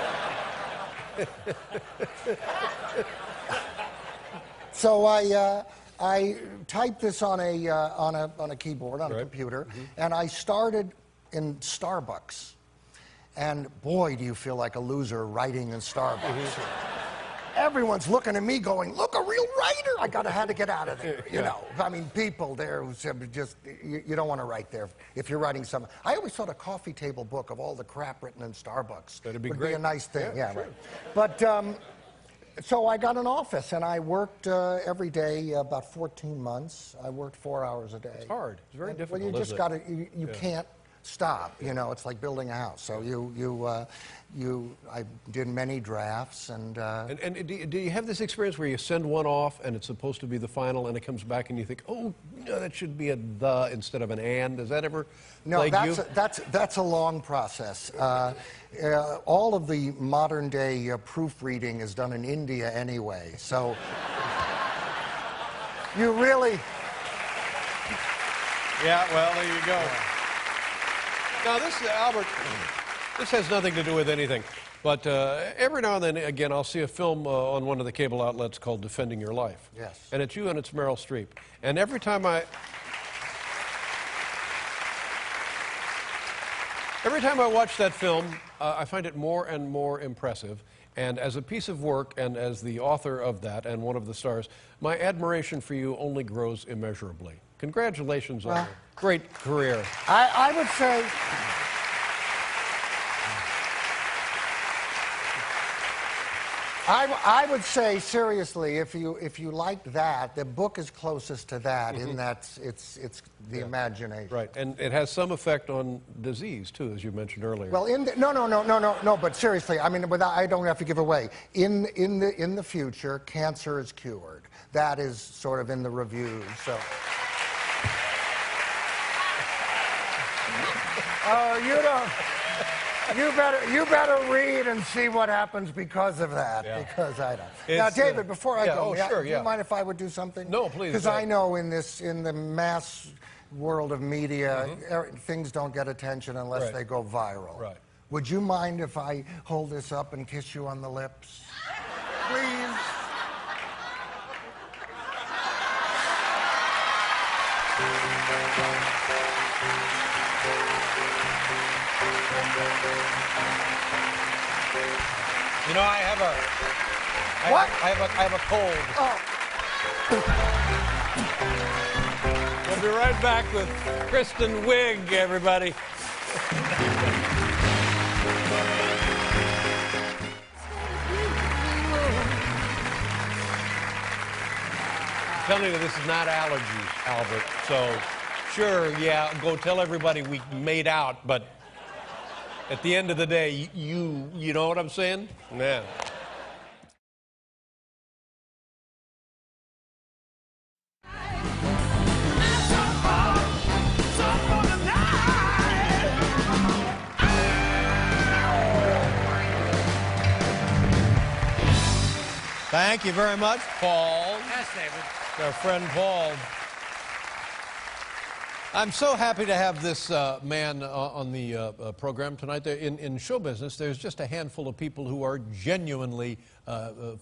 S2: So I typed this on a keyboard, on a computer, and I started in Starbucks. And boy, do you feel like a loser writing in Starbucks. Everyone's looking at me going, look, a real writer. I had to get out of there, people there who said just, you don't want to write there if you're writing something. I always thought a coffee table book of all the crap written in Starbucks would be a nice thing. Yeah, sure. Right. But, so I got an office, and I worked every day about 14 months. I worked 4 hours a day.
S10: It's hard. It's very difficult.
S2: Well, you just got to, you can't stop. It's like building a house. So I did many drafts, and
S10: do you have this experience where you send one off and it's supposed to be the final, and it comes back and you think, oh no, that should be a the instead of an and? Does that ever plague you?
S2: That's a long process. All of the modern day proofreading is done in India anyway, so you really.
S10: Yeah, well, there you go. Now, Albert, this has nothing to do with anything, but every now and then, again, I'll see a film on one of the cable outlets called Defending Your Life.
S2: Yes.
S10: And it's you and it's Meryl Streep. And every time I watch that film, I find it more and more impressive. And as a piece of work, and as the author of that and one of the stars, my admiration for you only grows immeasurably. Congratulations on a great career.
S2: I would say. I would say seriously, if you like that, the book is closest to that in that it's the imagination.
S10: Right, and it has some effect on disease too, as you mentioned earlier.
S2: Well, no. But seriously, I don't have to give away. In the future, cancer is cured. That is sort of in the reviews. So. Oh, you don't. You better read and see what happens because of that. Yeah. Because I don't. Now, David, before I go, do you mind if I would do something?
S10: No, please.
S2: Because I know in the mass world of media, things don't get attention unless they go viral.
S10: Right.
S2: Would you mind if I hold this up and kiss you on the lips? Please.
S10: I have a cold.
S2: Oh.
S10: We'll be right back with Kristen Wiig, everybody. I'm telling you, this is not allergies, Albert. So, sure, go tell everybody we made out, but at the end of the day, you know what I'm saying? Yeah. Thank you very much, Paul.
S6: Yes, David.
S10: Our friend Paul. I'm so happy to have this man on the program tonight. In show business, there's just a handful of people who are genuinely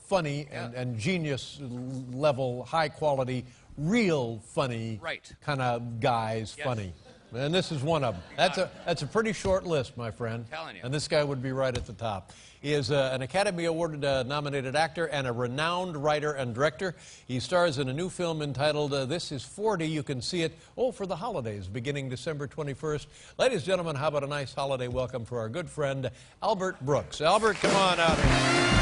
S10: funny and genius level, high quality, real funny kind of guys. Yes. Funny. And this is one of them. That's a pretty short list, my friend.
S6: I'm telling you.
S10: And this guy would be right at the top. He is an Academy Award nominated actor and a renowned writer and director. He stars in a new film entitled This Is 40. You can see it, for the holidays, beginning December 21st. Ladies and gentlemen, how about a nice holiday welcome for our good friend, Albert Brooks. Albert, come on out here.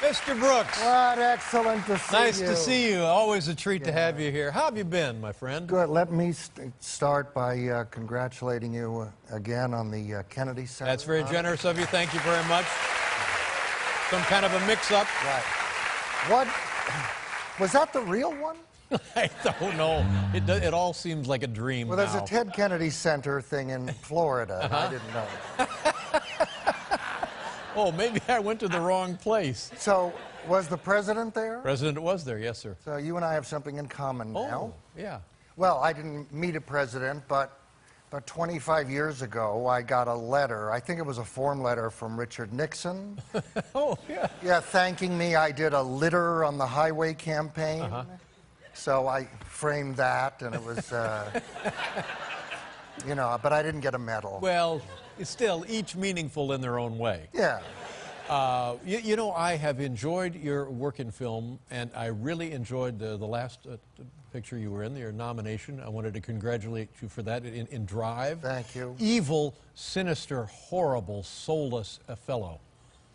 S10: Mr. Brooks.
S2: What excellent to see you.
S10: Nice to see you. Always a treat to have you here. How have you been, my friend?
S2: Good. Let me start by congratulating you again on the Kennedy Center.
S10: That's very generous of you. Thank you very much. Some kind of a mix-up.
S2: Right. What? Was that the real one?
S10: I don't know. It all seems like a dream.
S2: Well, there's
S10: now.
S2: a Ted Kennedy Center thing in Florida. And I didn't know.
S10: Oh, maybe I went to the wrong place.
S2: So, was the president there?
S10: President was there, yes, sir.
S2: So you and I have something in common now.
S10: Oh, yeah.
S2: Well, I didn't meet a president, but about 25 years ago, I got a letter. I think it was a form letter from Richard Nixon.
S10: Oh, yeah.
S2: Yeah, thanking me. I did a litter on the highway campaign. So I framed that, and it was, you know, but I didn't get a medal.
S10: Well, it's still each meaningful in their own way.
S2: Yeah.
S10: You know, I have enjoyed your work in film, and I really enjoyed the last picture you were in, your nomination. I wanted to congratulate you for that in Drive.
S2: Thank you.
S10: Evil, sinister, horrible, soulless fellow.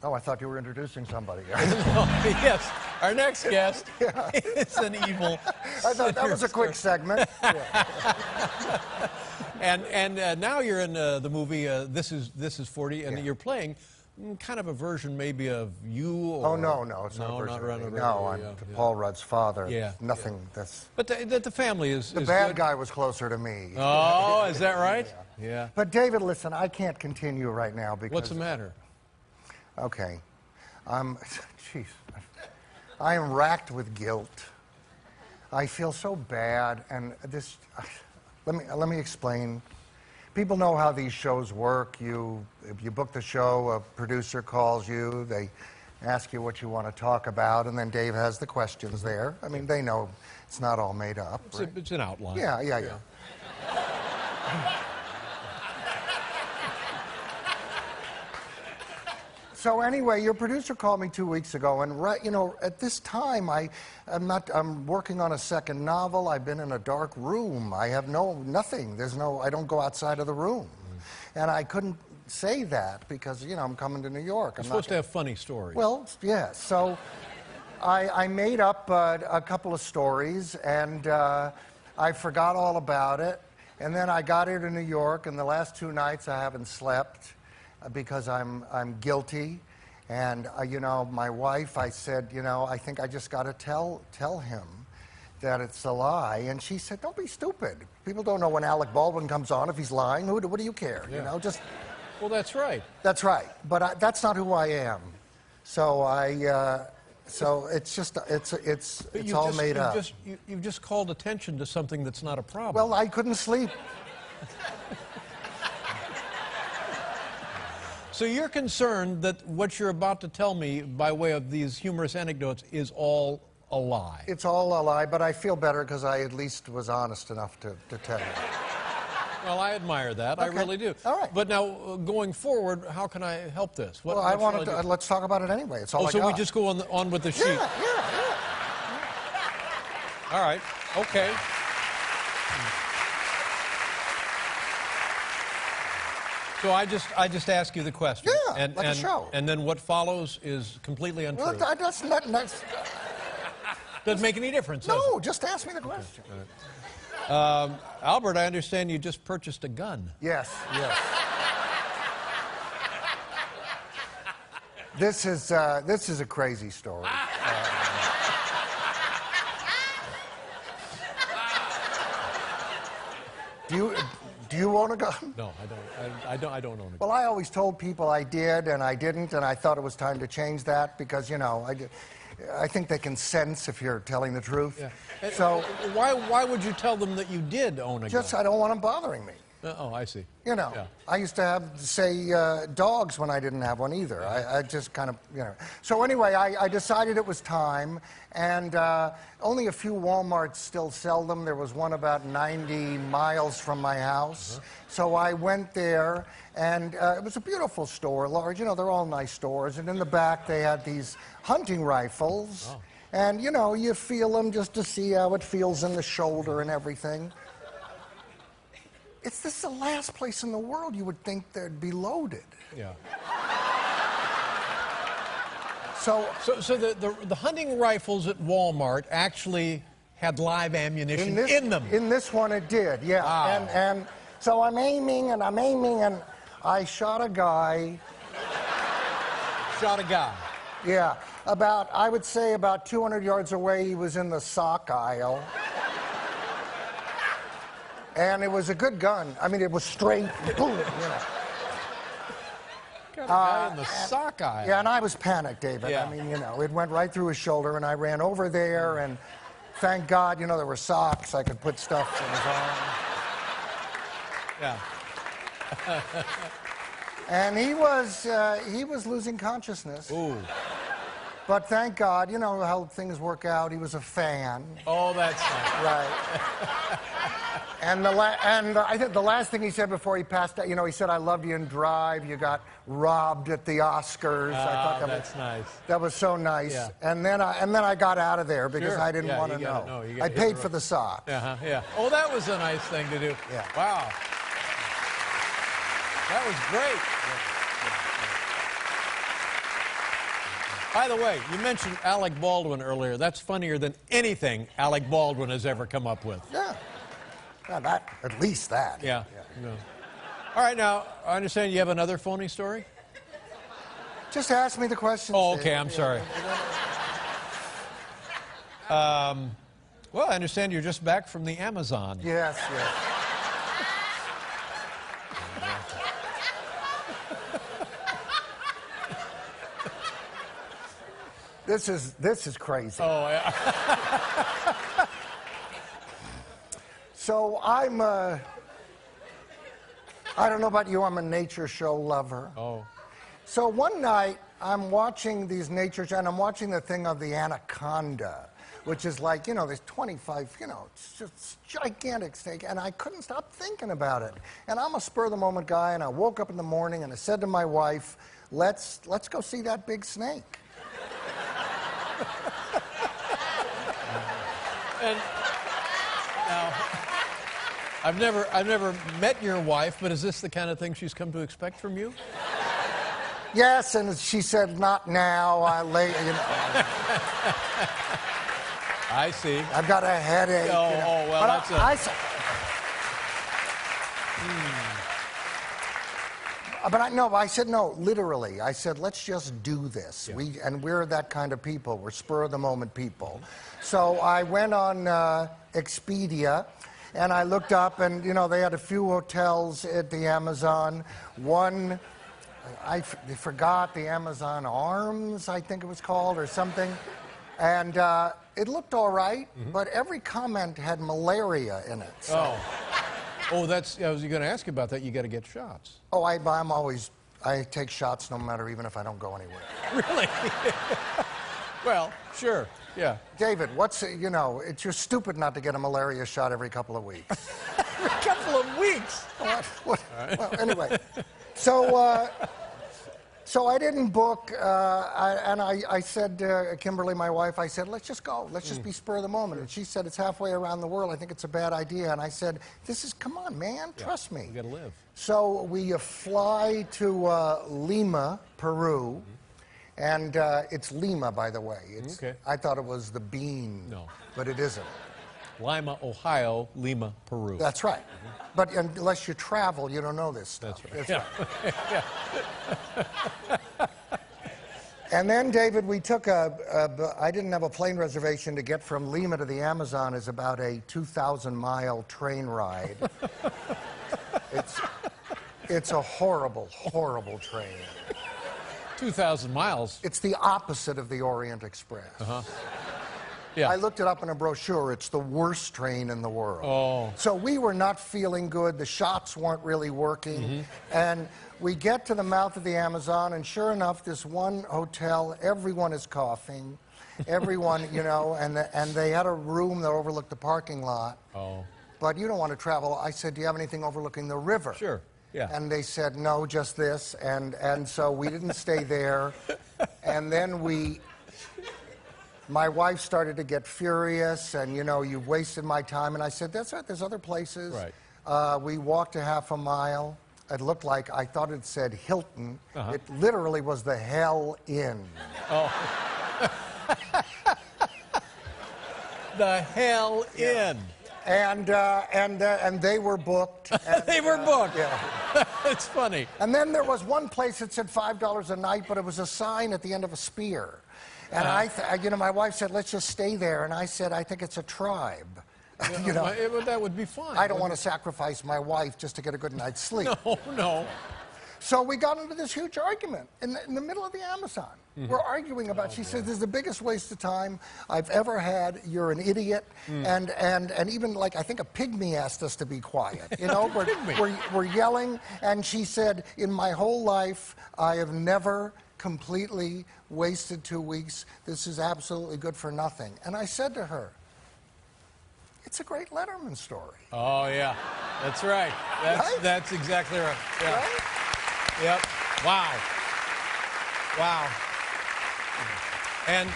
S2: Oh, I thought you were introducing somebody.
S10: Yes, our next guest is an evil.
S2: I thought that was a quick segment.
S10: And now you're in the movie This Is 40, and you're playing kind of a version maybe of you. Or,
S2: oh no, it's not a version of me. No, I'm Paul Rudd's father.
S10: Yeah,
S2: nothing. That's.
S10: But the family is.
S2: The bad guy was closer to me.
S10: Oh, is that right? Yeah.
S2: But David, listen, I can't continue right now because.
S10: What's the matter?
S2: Okay, jeez, I am racked with guilt. I feel so bad, and this. Let me explain. People know how these shows work. If you book the show, a producer calls you. They ask you what you want to talk about, and then Dave has the questions there. I mean, they know it's not all made up.
S10: It's an outline.
S2: Yeah. So anyway, your producer called me 2 weeks ago, and at this time, I'm working on a second novel. I've been in a dark room. I have nothing. I don't go outside of the room. And I couldn't say that because, I'm coming to New York.
S10: You're supposed to have funny stories.
S2: Well, yeah. So I made up a couple of stories, and I forgot all about it. And then I got here to New York, and the last 2 nights I haven't slept. Because I'm guilty, and my wife, I said, I think I just got to tell him that it's a lie, and she said, don't be stupid. People don't know when Alec Baldwin comes on if he's lying. What do you care?
S10: Yeah. Well, that's right.
S2: That's right, but that's not who I am. So so it's all made up.
S10: You've just called attention to something that's not a problem.
S2: Well, I couldn't sleep.
S10: So you're concerned that what you're about to tell me by way of these humorous anecdotes is all a lie.
S2: It's all a lie, but I feel better because I at least was honest enough to tell you.
S10: Well, I admire that. Okay. I really do.
S2: All right.
S10: But now, going forward, how can I help this?
S2: I wanted to. Let's talk about it anyway. It's all I got.
S10: So we just go on with the sheet?
S2: Yeah.
S10: All right. Okay. So I just ask you the question.
S2: Yeah, like a show.
S10: And then what follows is completely untrue.
S2: Well, that's not...
S10: Doesn't make any difference,
S2: No, just ask me the question.
S10: Okay. Albert, I understand you just purchased a gun.
S2: Yes, yes. This is a crazy story. Do you own a gun?
S10: No, I don't own a gun.
S2: Well, I always told people I did, and I didn't, and I thought it was time to change that because, you know, I think they can sense if you're telling the truth.
S10: Yeah.
S2: So
S10: why would you tell them that you did own a gun?
S2: just I don't want them bothering me.
S10: Oh, I see.
S2: You know,
S10: Yeah.
S2: I used to have, say, dogs when I didn't have one either. I just kind of, you know. So anyway, I decided it was time, and only a few Walmarts still sell them. There was one about 90 miles from my house. So I went there, and it was a beautiful store, large. You know, they're all nice stores. And in the back, they had these hunting rifles.
S10: Oh.
S2: And, you know, you feel them just to see how it feels in the shoulder and everything. This is the last place in the world you would think they'd be loaded.
S10: Yeah.
S2: So
S10: the hunting rifles at Walmart actually had live ammunition in them.
S2: In this one it did, yeah.
S10: Wow.
S2: And so I'm aiming, and I shot a guy.
S10: Shot a guy.
S2: Yeah, I would say about 200 yards away, he was in the sock aisle. And it was a good gun. I mean, it was straight, boom, you know.
S10: Got a guy in the sock aisle.
S2: Yeah, and I was panicked, David.
S10: Yeah.
S2: I mean, you know, it went right through his shoulder, and I ran over there, and thank God, you know, there were socks. I could put stuff in his arm.
S10: Yeah.
S2: And he was losing consciousness.
S10: Ooh.
S2: But thank God, you know how things work out. He was a fan.
S10: Oh, that's nice.
S2: Right. And I think the last thing he said before he passed out, you know, he said, "I loved you in Drive. You got robbed at the Oscars." I thought
S10: that's nice.
S2: That was so nice.
S10: Yeah.
S2: And then I got out of there because
S10: Sure.
S2: I didn't
S10: Yeah,
S2: want to
S10: you gotta
S2: know.
S10: You
S2: I
S10: gotta hit
S2: paid
S10: the
S2: for the sock.
S10: Yeah. Oh, that was a nice thing to do.
S2: Yeah.
S10: Wow. That was great. By the way, you mentioned Alec Baldwin earlier. That's funnier than anything Alec Baldwin has ever come up with.
S2: Yeah. That, at least that.
S10: Yeah. No. All right, now, I understand you have another phony story?
S2: Just ask me the question.
S10: Oh, okay, I'm sorry. Well, I understand you're just back from the Amazon.
S2: Yes, yes. This is crazy.
S10: Oh, yeah.
S2: So I don't know about you, I'm a nature show lover.
S10: Oh.
S2: So one night, I'm watching these nature shows, and I'm watching the thing of the anaconda, which is like, you know, there's 25, you know, it's just gigantic snake, and I couldn't stop thinking about it. And I'm a spur-of-the-moment guy, and I woke up in the morning, and I said to my wife, let's go see that big snake.
S10: And now, I've never met your wife, but is this the kind of thing she's come to expect from you?
S2: Yes, and she said, not now, later, you know.
S10: I see.
S2: I've got a headache.
S10: Oh,
S2: you know.
S10: oh well,
S2: But
S10: that's
S2: I said no, literally. I said, let's just do this.
S10: Yeah.
S2: We're that kind of people. We're spur-of-the-moment people. So I went on Expedia, and I looked up, and, you know, they had a few hotels at the Amazon. One, I forgot, the Amazon Arms, I think it was called, or something. And it looked all right, but every comment had malaria in it. So.
S10: Oh, I was going to ask you about that. You got to get shots.
S2: Oh, I take shots no matter, even if I don't go anywhere.
S10: Really? Well, sure, yeah.
S2: David, you're stupid not to get a malaria shot every couple of weeks.
S10: Every couple of weeks?
S2: Well, anyway, so So I didn't book, I said to Kimberly, my wife, I said, let's just go. Let's just be spur of the moment. And she said, it's halfway around the world. I think it's a bad idea. And I said, come on, man, trust me.
S10: You got to live.
S2: So we fly to Lima, Peru. And it's Lima, by the way.
S10: Okay.
S2: I thought it was the bean.
S10: No.
S2: But it isn't.
S10: Lima, Ohio, Lima, Peru.
S2: That's right. But unless you travel, you don't know this stuff.
S10: That's right. Yeah.
S2: And then, David, we took I didn't have a plane reservation to get from Lima to the Amazon. Is about a 2,000-mile train ride. It's a horrible, horrible train.
S10: 2,000 miles?
S2: It's the opposite of the Orient Express.
S10: Uh-huh. Yeah.
S2: I looked it up in a brochure. It's the worst train in the world.
S10: Oh.
S2: So we were not feeling good. The shots weren't really working. And we get to the mouth of the Amazon, and sure enough, this one hotel, everyone is coughing. Everyone, you know, and they had a room that overlooked the parking lot.
S10: Oh.
S2: But you don't want to travel. I said, do you have anything overlooking the river?
S10: Sure. Yeah.
S2: And they said, no, just this. And so we didn't stay there. And then my wife started to get furious, and, you know, you've wasted my time. And I said, that's right, there's other places.
S10: Right.
S2: We walked a half a mile. It looked like, I thought it said Hilton. It literally was the Hell Inn.
S10: Oh. The Hell Inn.
S2: And they were booked. And,
S10: they were booked.
S2: Yeah.
S10: It's funny.
S2: And then there was one place that said $5 a night, but it was a sign at the end of a spear. And you know, my wife said, let's just stay there. And I said, I think it's a tribe. You know,
S10: that would be fine.
S2: I don't want to sacrifice my wife just to get a good night's sleep.
S10: No, no.
S2: So we got into this huge argument in the middle of the Amazon. We're arguing about, she said, this is the biggest waste of time I've ever had. You're an idiot. And even, like, I think a pygmy asked us to be quiet. You know, we're yelling. And she said, in my whole life, I have never completely wasted 2 weeks. This is absolutely good for nothing. And I said to her, it's a great Letterman story.
S10: Oh, yeah. That's right. That's exactly right. Yeah.
S2: Right?
S10: Yep. Wow. Wow. And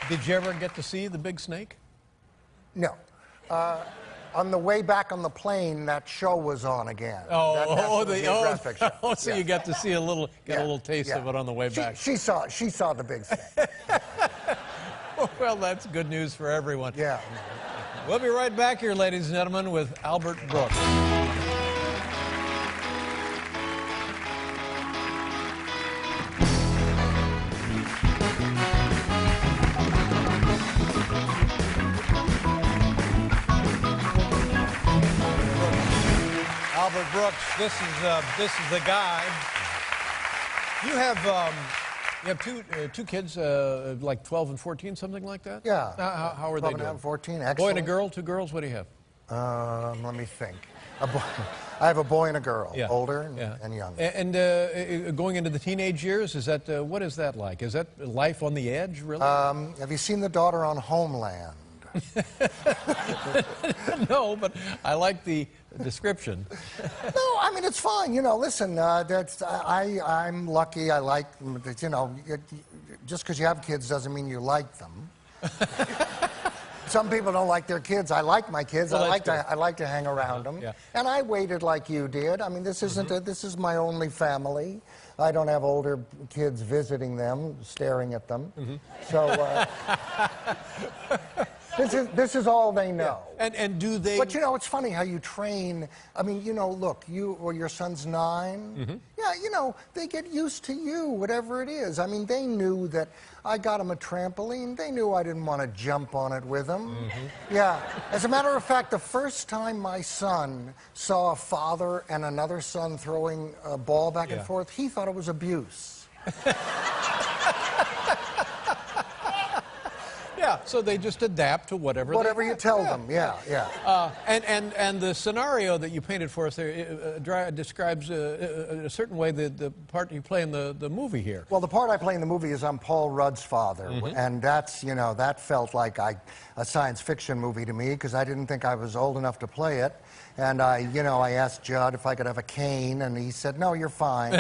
S10: did you ever get to see the big snake?
S2: No. On the way back on the plane, that show was on again.
S10: The
S2: Geographic show.
S10: So you got to see a little taste of it on the way back.
S2: She saw the big snake.
S10: Well, that's good news for everyone.
S2: Yeah.
S10: We'll be right back here, ladies and gentlemen, with Albert Brooks. Albert Brooks, this is the guy. You have two kids, like 12 and 14, something like that?
S2: Yeah.
S10: How are they doing?
S2: 14, excellent.
S10: Boy and a girl, 2 girls. What do you have?
S2: Let me think. I have a boy and a girl, older and younger.
S10: And going into the teenage years, is that what is that like? Is that life on the edge, really?
S2: Have you seen the daughter on Homeland?
S10: No, but I like the description.
S2: No, I mean, it's fine. You know, listen, I'm lucky. I like, you know, just because you have kids doesn't mean you like them. Some people don't like their kids. I like my kids.
S10: Well,
S2: I like to hang around them.
S10: Yeah.
S2: And I waited like you did. I mean, this isn't this is my only family. I don't have older kids visiting them, staring at them. So this is all they know.
S10: Yeah. And do they?
S2: But you know, it's funny how you train. I mean, you know, look, your son's 9. Yeah, you know, they get used to you, whatever it is. I mean, they knew that I got him a trampoline. They knew I didn't want to jump on it with him. Yeah. As a matter of fact, the first time my son saw a father and another son throwing a ball back and forth, he thought it was abuse.
S10: Yeah, so they just adapt to whatever
S2: you tell them. Yeah.
S10: And the scenario that you painted for us there describes a certain way the part you play in the movie here.
S2: Well, the part I play in the movie is I'm Paul Rudd's father, and that's, that felt like a science fiction movie to me because I didn't think I was old enough to play it. And I asked Judd if I could have a cane, and he said, "No, you're fine."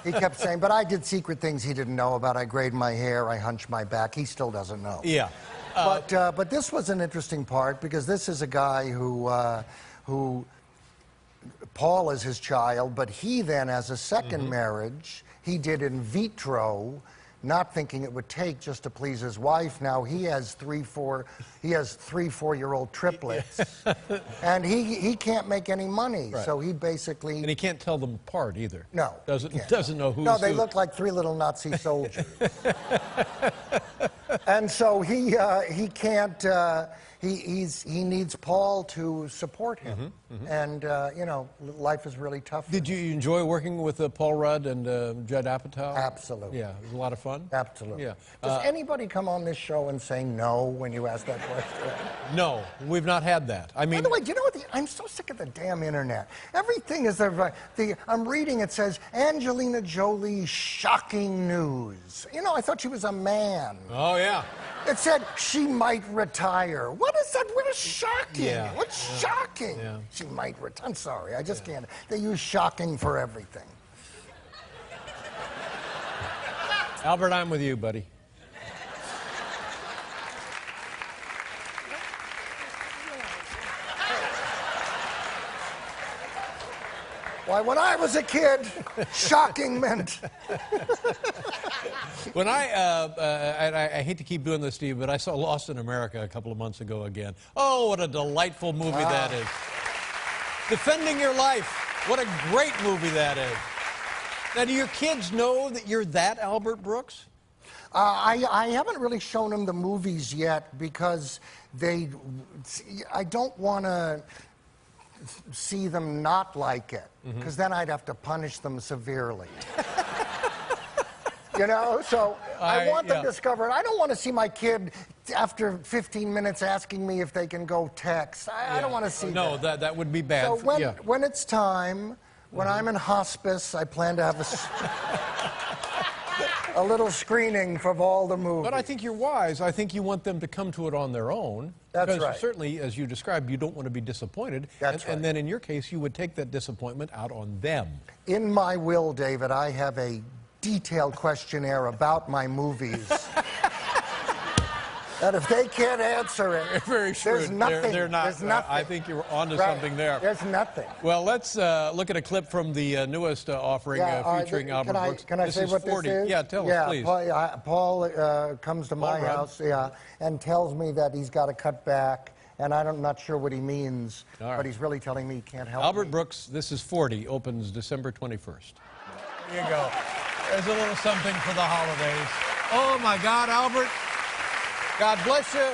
S2: He kept saying, but I did secret things he didn't know about. I grayed my hair, I hunched my back. He still doesn't know.
S10: Yeah.
S2: But this was an interesting part because this is a guy who Paul is his child, but he then, as a second marriage, he did in vitro, not thinking it would take just to please his wife. Now he has three 4-year-old triplets, and he can't make any money. Right. So he basically,
S10: and he can't tell them apart either.
S2: No,
S10: doesn't know who's
S2: No, they
S10: who.
S2: look like 3 little Nazi soldiers. And so he can't. He needs Paul to support him, and life is really tough.
S10: Did you enjoy working with Paul Rudd and Judd Apatow?
S2: Absolutely.
S10: Yeah, it was a lot of fun.
S2: Absolutely.
S10: Yeah.
S2: Does anybody come on this show and say no when you ask that question?
S10: No, we've not had that. I mean,
S2: by the way, do you know what? I'm so sick of the damn internet. Everything is I'm reading. It says Angelina Jolie shocking news. I thought she was a man.
S10: Oh yeah.
S2: It said she might retire. What is that? What is shocking?
S10: Yeah.
S2: What's shocking?
S10: Yeah.
S2: She might retire. I'm sorry, I just can't. They use shocking for everything.
S10: Albert, I'm with you, buddy.
S2: Why, when I was a kid, shocking meant.
S10: When I hate to keep doing this to you, but I saw Lost in America a couple of months ago again. Oh, what a delightful movie that is. Defending your life. What a great movie that is. Now, do your kids know that you're that Albert Brooks?
S2: I haven't really shown them the movies yet because I don't want to see them not like it, because then I'd have to punish them severely. So I want them to discover it. I don't want to see my kid after 15 minutes asking me if they can go text. I don't want to see that.
S10: No, that would be bad.
S2: So when it's time, when I'm in hospice, I plan to have a little screening of all the movies.
S10: But I think you're wise. I think you want them to come to it on their own.
S2: That's
S10: because
S2: right.
S10: Certainly, as you described, you don't want to be disappointed.
S2: That's right.
S10: And then in your case, you would take that disappointment out on them.
S2: In my will, David, I have a detailed questionnaire about my movies. That if they can't answer it,
S10: very shrewd.
S2: There's nothing.
S10: They're not.
S2: There's nothing.
S10: I think you're onto something there.
S2: There's nothing.
S10: Well, let's look at a clip from the newest offering featuring Albert Brooks.
S2: Can I say what
S10: 40.
S2: this is?
S10: Yeah, tell us, please.
S2: Paul comes to my house, and tells me that he's got to cut back, and I'm not sure what he means, but he's really telling me he can't help
S10: Albert
S2: me.
S10: Brooks, This Is 40, opens December 21st. There you go. There's a little something for the holidays. Oh, my God, Albert. God bless you.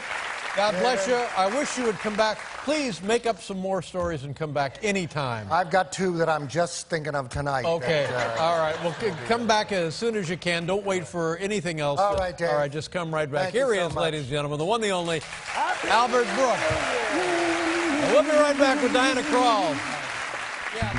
S10: God bless you. I wish you would come back. Please make up some more stories and come back anytime.
S2: I've got 2 that I'm just thinking of tonight.
S10: Okay. All right. Well, come back as soon as you can. Don't wait for anything else.
S2: All right, Dave.
S10: All right, just come right back.
S2: Thank
S10: Here
S2: you
S10: he
S2: so
S10: is,
S2: much.
S10: ladies and gentlemen, the one, the only, Albert Brooks. We'll be right back with Diana Krall. Yeah.